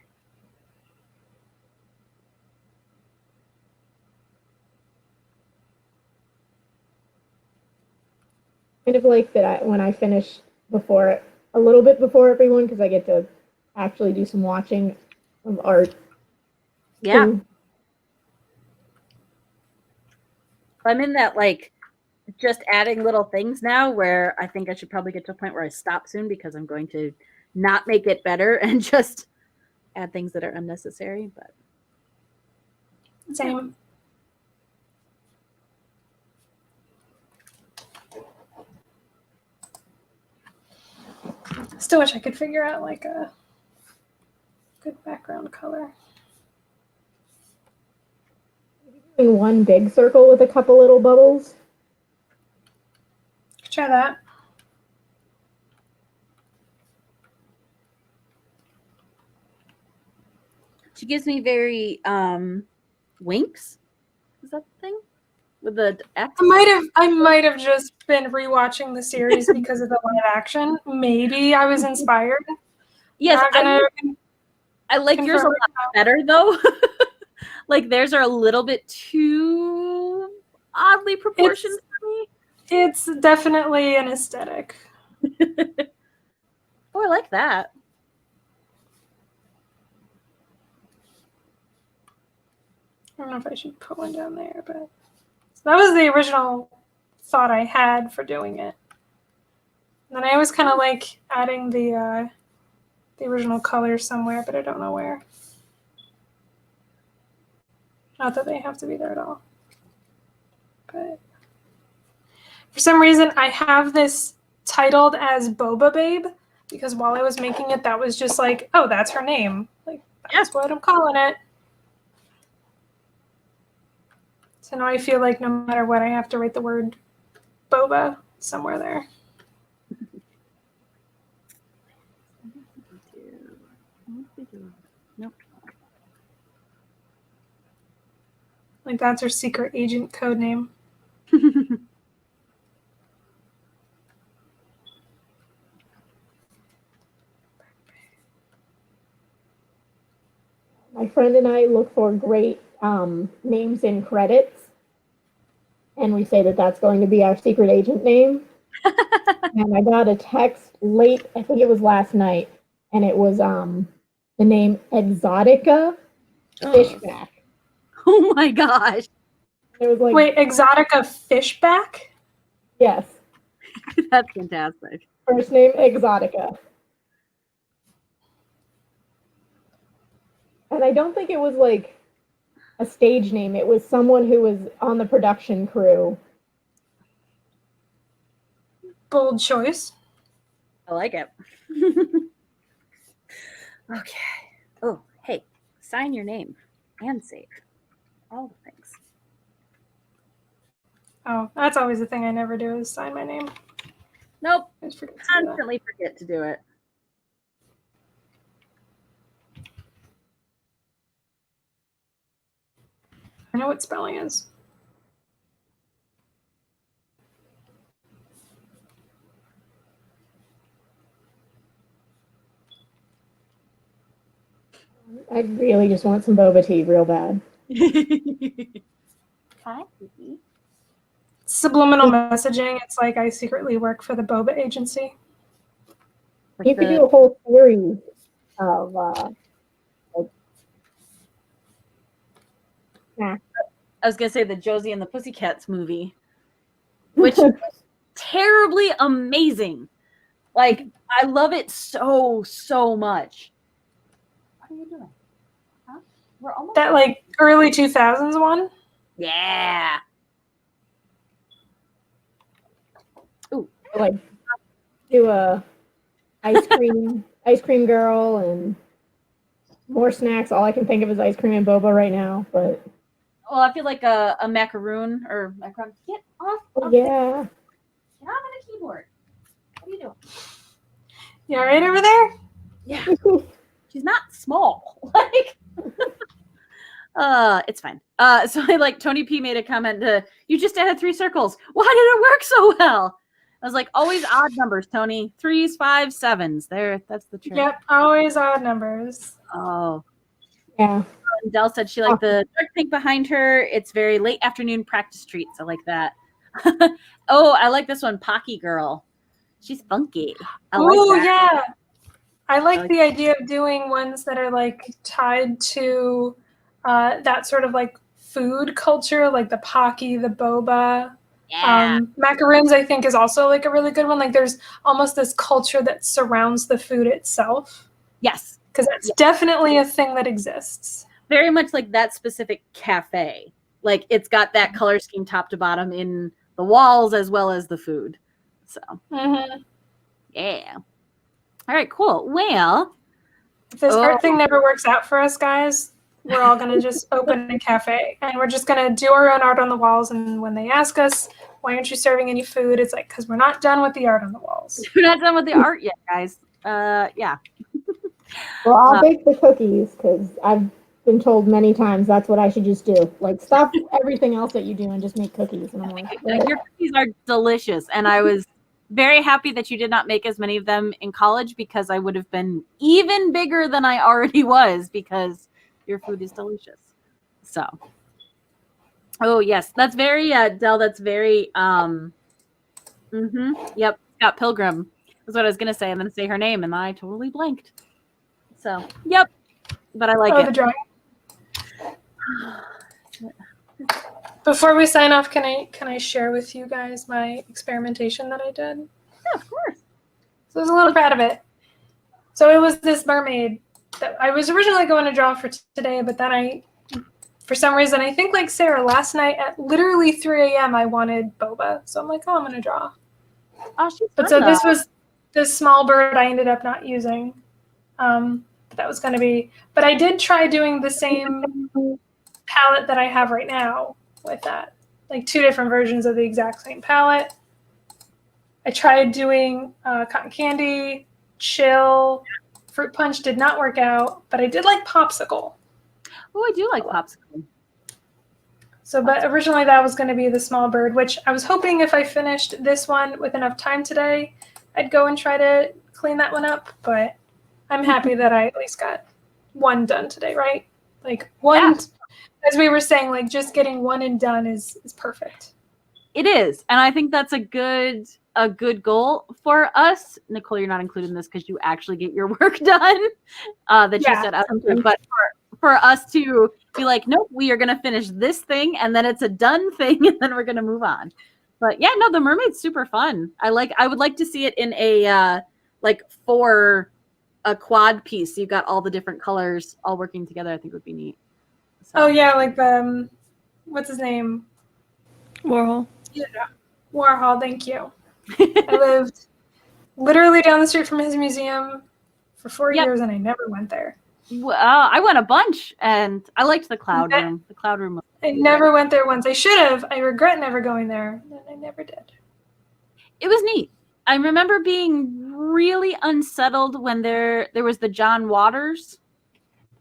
Kind of like that when I finish a little bit before everyone, because I get to actually do some watching of art. Yeah. Too. I'm in that, like, just adding little things now where I think I should probably get to a point where I stop soon because I'm going to not make it better and just add things that are unnecessary. But Same. Still wish I could figure out like a good background color. Doing one big circle with a couple little bubbles. Try that. She gives me very Winx. Is that the thing with the X? I might have just been rewatching the series because of the live action. Maybe I was inspired. Yes, Not gonna I like yours a confirm lot better though. Like theirs are a little bit too oddly proportioned for me. It's definitely an aesthetic. Oh, I like that. I don't know if I should put one down there, but so that was the original thought I had for doing it. And then I always kind of like adding the original color somewhere, but I don't know where. Not that they have to be there at all. But for some reason, I have this titled as Boba Babe because while I was making it, that was just like, oh, that's her name. Like, that's what I'm calling it. So now I feel like no matter what, I have to write the word boba somewhere there. Nope. Like that's her secret agent code name. My friend and I look for great names in credits, and we say that that's going to be our secret agent name. And I got a text late, I think it was last night, and it was the name Exotica Fishback. Oh my gosh. It was like, wait, Exotica Fishback? Yes. That's fantastic. First name Exotica. And I don't think it was like a stage name. It was someone who was on the production crew. Bold choice. I like it. Okay. Oh, hey, sign your name and save. All the things. Oh, that's always the thing I never do is sign my name. Nope. I just forget to do that. Constantly forget to do it. I know what spelling is. I really just want some boba tea real bad. Hi. Subliminal messaging. It's like I secretly work for the boba agency. You could do a whole series of I was gonna say the Josie and the Pussycats movie, which is terribly amazing. Like I love it so much. What are you doing? Huh? We're almost That like early 2000s one. yeah. Ooh, like do a ice cream girl and more snacks. All I can think of is ice cream and boba right now. But well, I feel like a macaroon or macaron. Get off! yeah, Get off of the keyboard. What are you doing? You all right over there? Yeah, she's not small. Like, it's fine. So I like Tony P made a comment. You just added 3 circles. Why did it work so well? I was like, always odd numbers, Tony. 3s, 5s, 7s. There, that's the trick. Yep, always odd numbers. Oh. yeah. And Dell said she liked the dark pink behind her. It's very late afternoon practice treats. I like that. Oh, I like this one, Pocky Girl. She's funky. Oh yeah. I like the idea of doing ones that are like tied to that sort of like food culture, like the Pocky, the boba. Yeah. Macaroons, I think, is also like a really good one. Like there's almost this culture that surrounds the food itself. Yes. Because that's definitely a thing that exists. Very much like that specific cafe. Like it's got that color scheme top to bottom in the walls as well as the food. So, yeah. All right, cool. Well, if this art thing never works out for us, guys, we're all going to just open a cafe and we're just going to do our own art on the walls. And when they ask us, why aren't you serving any food? It's like, because we're not done with the art on the walls. We're not done with the art yet, guys. Yeah. Well, I'll bake the cookies because I've been told many times that's what I should just do. Like, stop everything else that you do and just make cookies. And I'm like, Your cookies are delicious, and I was very happy that you did not make as many of them in college because I would have been even bigger than I already was because your food is delicious. So, oh yes, that's very Dell. That's very Yep, Scott Pilgrim is what I was gonna say. I'm gonna say her name, and I totally blanked. So, yep, but I like Oh, it. the drawing. Before we sign off, can I share with you guys my experimentation that I did? Yeah, of course. So I was a little proud of it. So it was this mermaid that I was originally going to draw for today, but then for some reason, I think like Sarah, last night at literally 3 a.m. I wanted boba. So I'm like, oh, I'm going to draw. Oh, she's But fun, so though. this was this small bird I ended up not using. That was going to be, but I did try doing the same palette that I have right now with that. Like 2 different versions of the exact same palette. I tried doing cotton candy, chill, fruit punch did not work out, but I did like popsicle. Oh, I do like popsicle. So, but originally that was going to be the small bird, which I was hoping if I finished this one with enough time today, I'd go and try to clean that one up. But I'm happy that I at least got one done today, right? Like one, Yeah. as we were saying, like just getting one and done is perfect. It is, and I think that's a good goal for us. Nicole, you're not included in this because you actually get your work done that you set out to. But for us to be like, nope, we are going to finish this thing, and then it's a done thing, and then we're going to move on. But yeah, no, the mermaid's super fun. I would like to see it in a for a quad piece. So you've got all the different colors all working together. I think would be neat. So. Oh yeah, like what's his name? Warhol. Yeah, Warhol. Thank you. I lived literally down the street from his museum for 4 years, and I never went there. Well, I went a bunch, and I liked the cloud room. The cloud room. I never went there once. I should have. I regret never going there, and I never did. It was neat. I remember being really unsettled when there was the John Waters,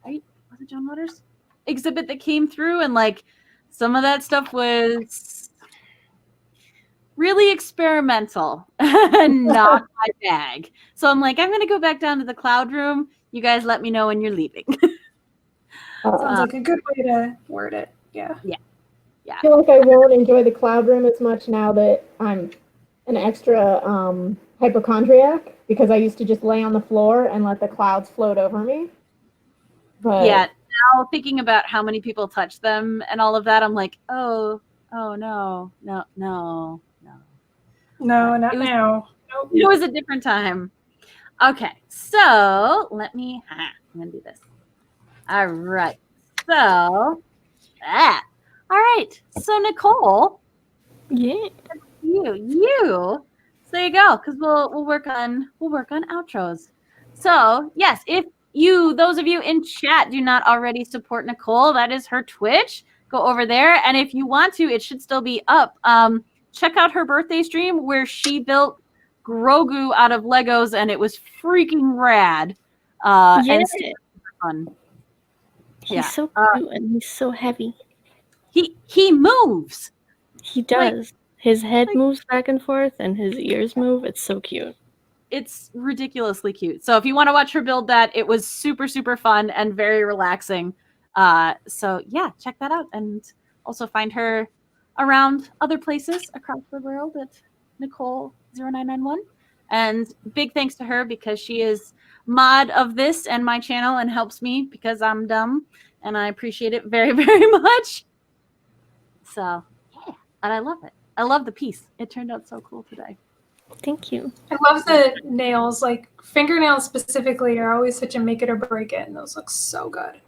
right? Was it John Waters exhibit that came through, and like some of that stuff was really experimental and not my bag. So I'm like, I'm gonna go back down to the cloud room. You guys let me know when you're leaving. Sounds like a good way to word it. Yeah. I feel like I won't enjoy the cloud room as much now that I'm an extra hypochondriac because I used to just lay on the floor and let the clouds float over me. But yeah, now thinking about how many people touch them and all of that, I'm like, oh no. No, not now. Nope. It was a different time. Okay, so I'm gonna do this. All right. So all right. So Nicole, Yeah. you. So there you go. Because we'll work on outros. So yes, if those of you in chat do not already support Nicole, that is her Twitch. Go over there, and if you want to, it should still be up. Check out her birthday stream where she built Grogu out of Legos, and it was freaking rad. And super fun. He's so cute and he's so heavy. He moves. He does. His head moves back and forth and his ears move. It's so cute. It's ridiculously cute. So if you want to watch her build that, it was super, super fun and very relaxing. So yeah, check that out. And also find her around other places across the world at Nicole0991. And big thanks to her because she is mod of this and my channel and helps me because I'm dumb. And I appreciate it very, very much. So yeah, and I love it. I love the piece. It turned out so cool today. Thank you. I love the nails, like fingernails specifically are always such a make it or break it, and those look so good.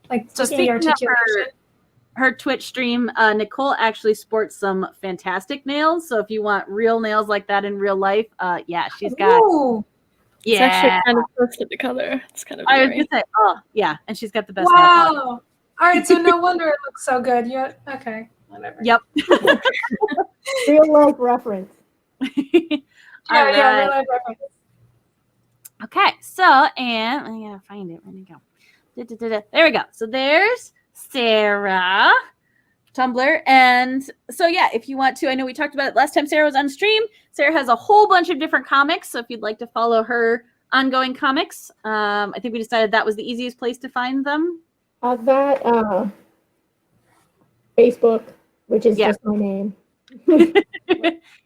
Like just the articulation. Her Twitch stream, Nicole actually sports some fantastic nails. So if you want real nails like that in real life, she's got. Ooh. Yeah, it's actually kind of close to the color. It's kind of. I was gonna say, and she's got the best. Wow. All right, so no wonder it looks so good. Yeah. Okay. Whatever. Yep. real life reference. Yeah, real life reference. Okay, so and I gotta find it. Where'd it go? There we go. So there's Sarah, Tumblr. And so, yeah, if you want to, I know we talked about it last time Sarah was on stream. Sarah has a whole bunch of different comics. So if you'd like to follow her ongoing comics, I think we decided that was the easiest place to find them. Facebook, which is just my name.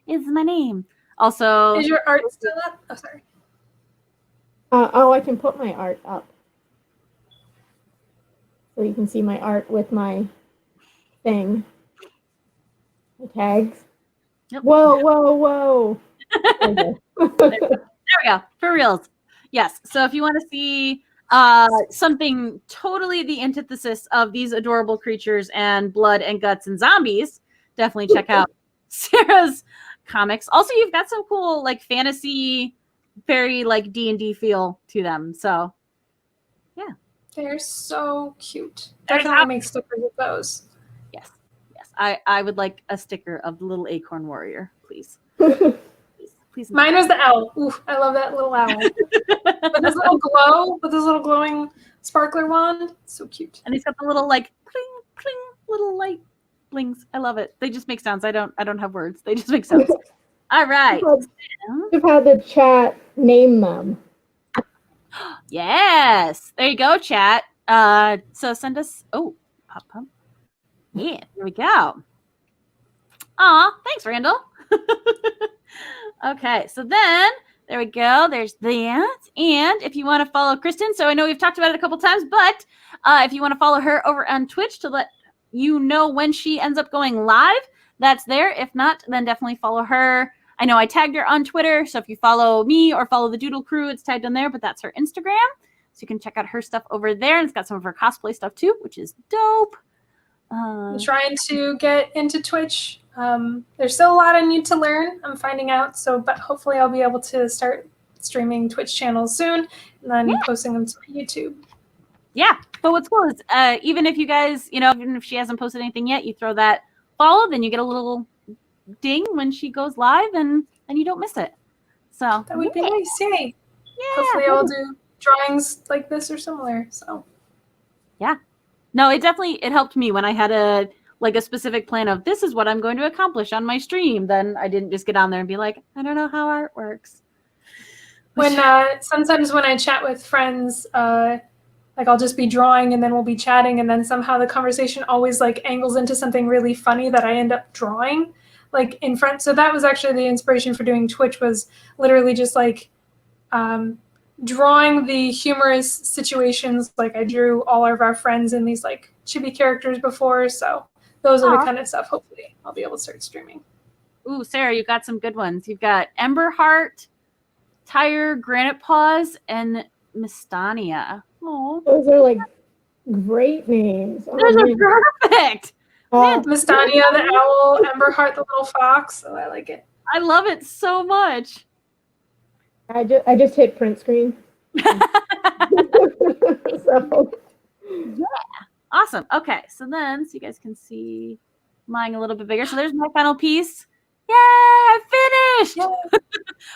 Is my name. Also, Is your art still up? Oh, sorry. I can put my art up. So you can see my art with my thing. My tags. Yep. Whoa. There we go. For reals. Yes. So if you want to see something totally the antithesis of these adorable creatures and blood and guts and zombies, definitely check out Sarah's comics. Also, you've got some cool like fantasy, very like D&D feel to them. So yeah. They're so cute. Definitely make stickers with those. Yes. I would like a sticker of the little acorn warrior, please. Please. Mine was the owl. Ooh, I love that little owl. With this little glow, with this little glowing sparkler wand. So cute. And he's got the little like pling pling little light blings. I love it. They just make sounds. I don't have words. They just make sounds. All right. You've had the chat name them. Yes. There you go, chat. So send us pop. Yeah, here we go. Aw, thanks, Randall. Okay, so then there we go. There's that. And if you want to follow Kristen, so I know we've talked about it a couple times, but if you want to follow her over on Twitch to let you know when she ends up going live, that's there. If not, then definitely follow her. I know I tagged her on Twitter, so if you follow me or follow the Doodle Crew, it's tagged on there, but that's her Instagram. So you can check out her stuff over there. And it's got some of her cosplay stuff too, which is dope. I'm trying to get into Twitch. There's still a lot I need to learn. I'm finding out. But hopefully I'll be able to start streaming Twitch channels soon and then posting them to YouTube. Yeah. But what's cool is even if you guys, even if she hasn't posted anything yet, you throw that follow, then you get a little ding when she goes live and you don't miss it. So that would be nice. Yay. Yeah. Hopefully I'll do drawings like this or similar. So yeah. No, it helped me when I had a specific plan of this is what I'm going to accomplish on my stream. Then I didn't just get on there and be like, I don't know how art works. When sometimes when I chat with friends, I'll just be drawing and then we'll be chatting and then somehow the conversation always angles into something really funny that I end up drawing in front. So that was actually the inspiration for doing Twitch, was literally just drawing the humorous situations. I drew all of our friends in these chibi characters before. So those are the kind of stuff hopefully I'll be able to start streaming. Ooh, Sarah, you got some good ones. You've got Ember Heart, Tire, Granite Paws, and Mistania. Oh, those are great names. Those are perfect. Mistania, the owl, Ember Heart, the little fox. Oh, I like it. I love it so much. I just hit print screen. So. Yeah. Awesome. Okay. So you guys can see mine a little bit bigger. So there's my final piece. Yay! I finished. Yay.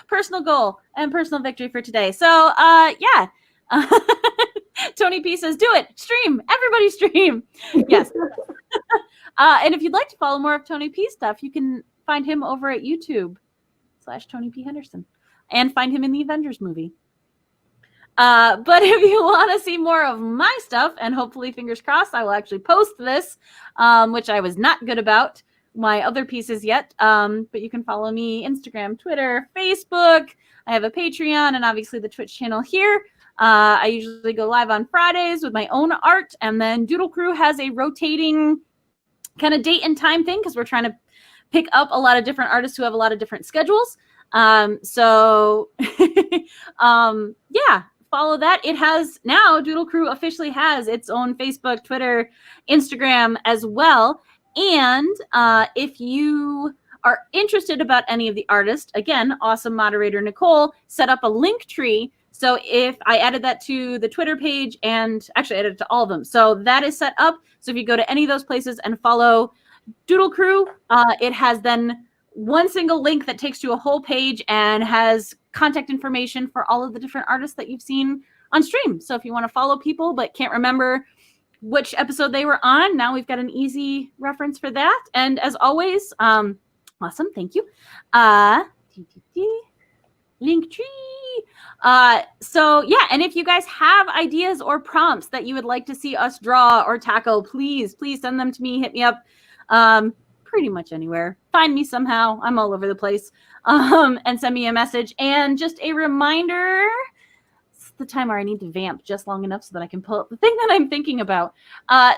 Personal goal and personal victory for today. So yeah. Tony P says, do it. Stream. Everybody stream. Yes. And if you'd like to follow more of Tony P stuff, you can find him over at YouTube/Tony P Henderson and find him in the Avengers movie. But if you want to see more of my stuff, and hopefully, fingers crossed, I will actually post this, which I was not good about my other pieces yet. But you can follow me Instagram, Twitter, Facebook. I have a Patreon and obviously the Twitch channel here. I usually go live on Fridays with my own art, and then Doodle Crew has a rotating kind of date and time thing because we're trying to pick up a lot of different artists who have a lot of different schedules. So yeah, follow that. It has now, Doodle Crew officially has its own Facebook, Twitter, Instagram as well. And if you are interested about any of the artists, again, awesome moderator Nicole set up a link tree. So if I added that to the Twitter page, and actually added it to all of them. So that is set up. So if you go to any of those places and follow Doodle Crew, it has then one single link that takes you a whole page and has contact information for all of the different artists that you've seen stream. So if you want to follow people but can't remember which episode they were on, now we've got an easy reference for that. And as always, awesome, thank you. Linktree. So yeah, and if you guys have ideas or prompts that you would like to see us draw or tackle, please send them to me. Hit me up. Pretty much anywhere. Find me somehow. I'm all over the place. And send me a message. And just a reminder, it's the time where I need to vamp just long enough so that I can pull up the thing that I'm thinking about.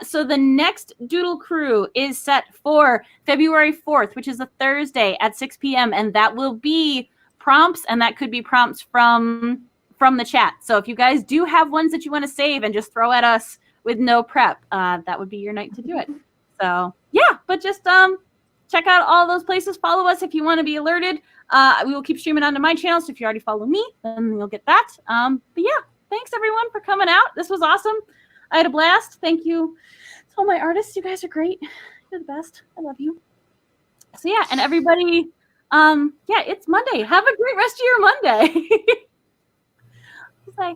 So the next Doodle Crew is set for February 4th, which is a Thursday at 6 p.m. And that will be prompts, and that could be prompts from the chat. So if you guys do have ones that you want to save and just throw at us with no prep, that would be your night to do it. So yeah, but just check out all those places. Follow us if you want to be alerted. We will keep streaming onto my channel, so if you already follow me, then you'll get that. But yeah, thanks everyone for coming out. This was awesome. I had a blast. Thank you to all my artists. You guys are great. You're the best. I love you. So yeah, and everybody, yeah, it's Monday. Have a great rest of your Monday. Bye.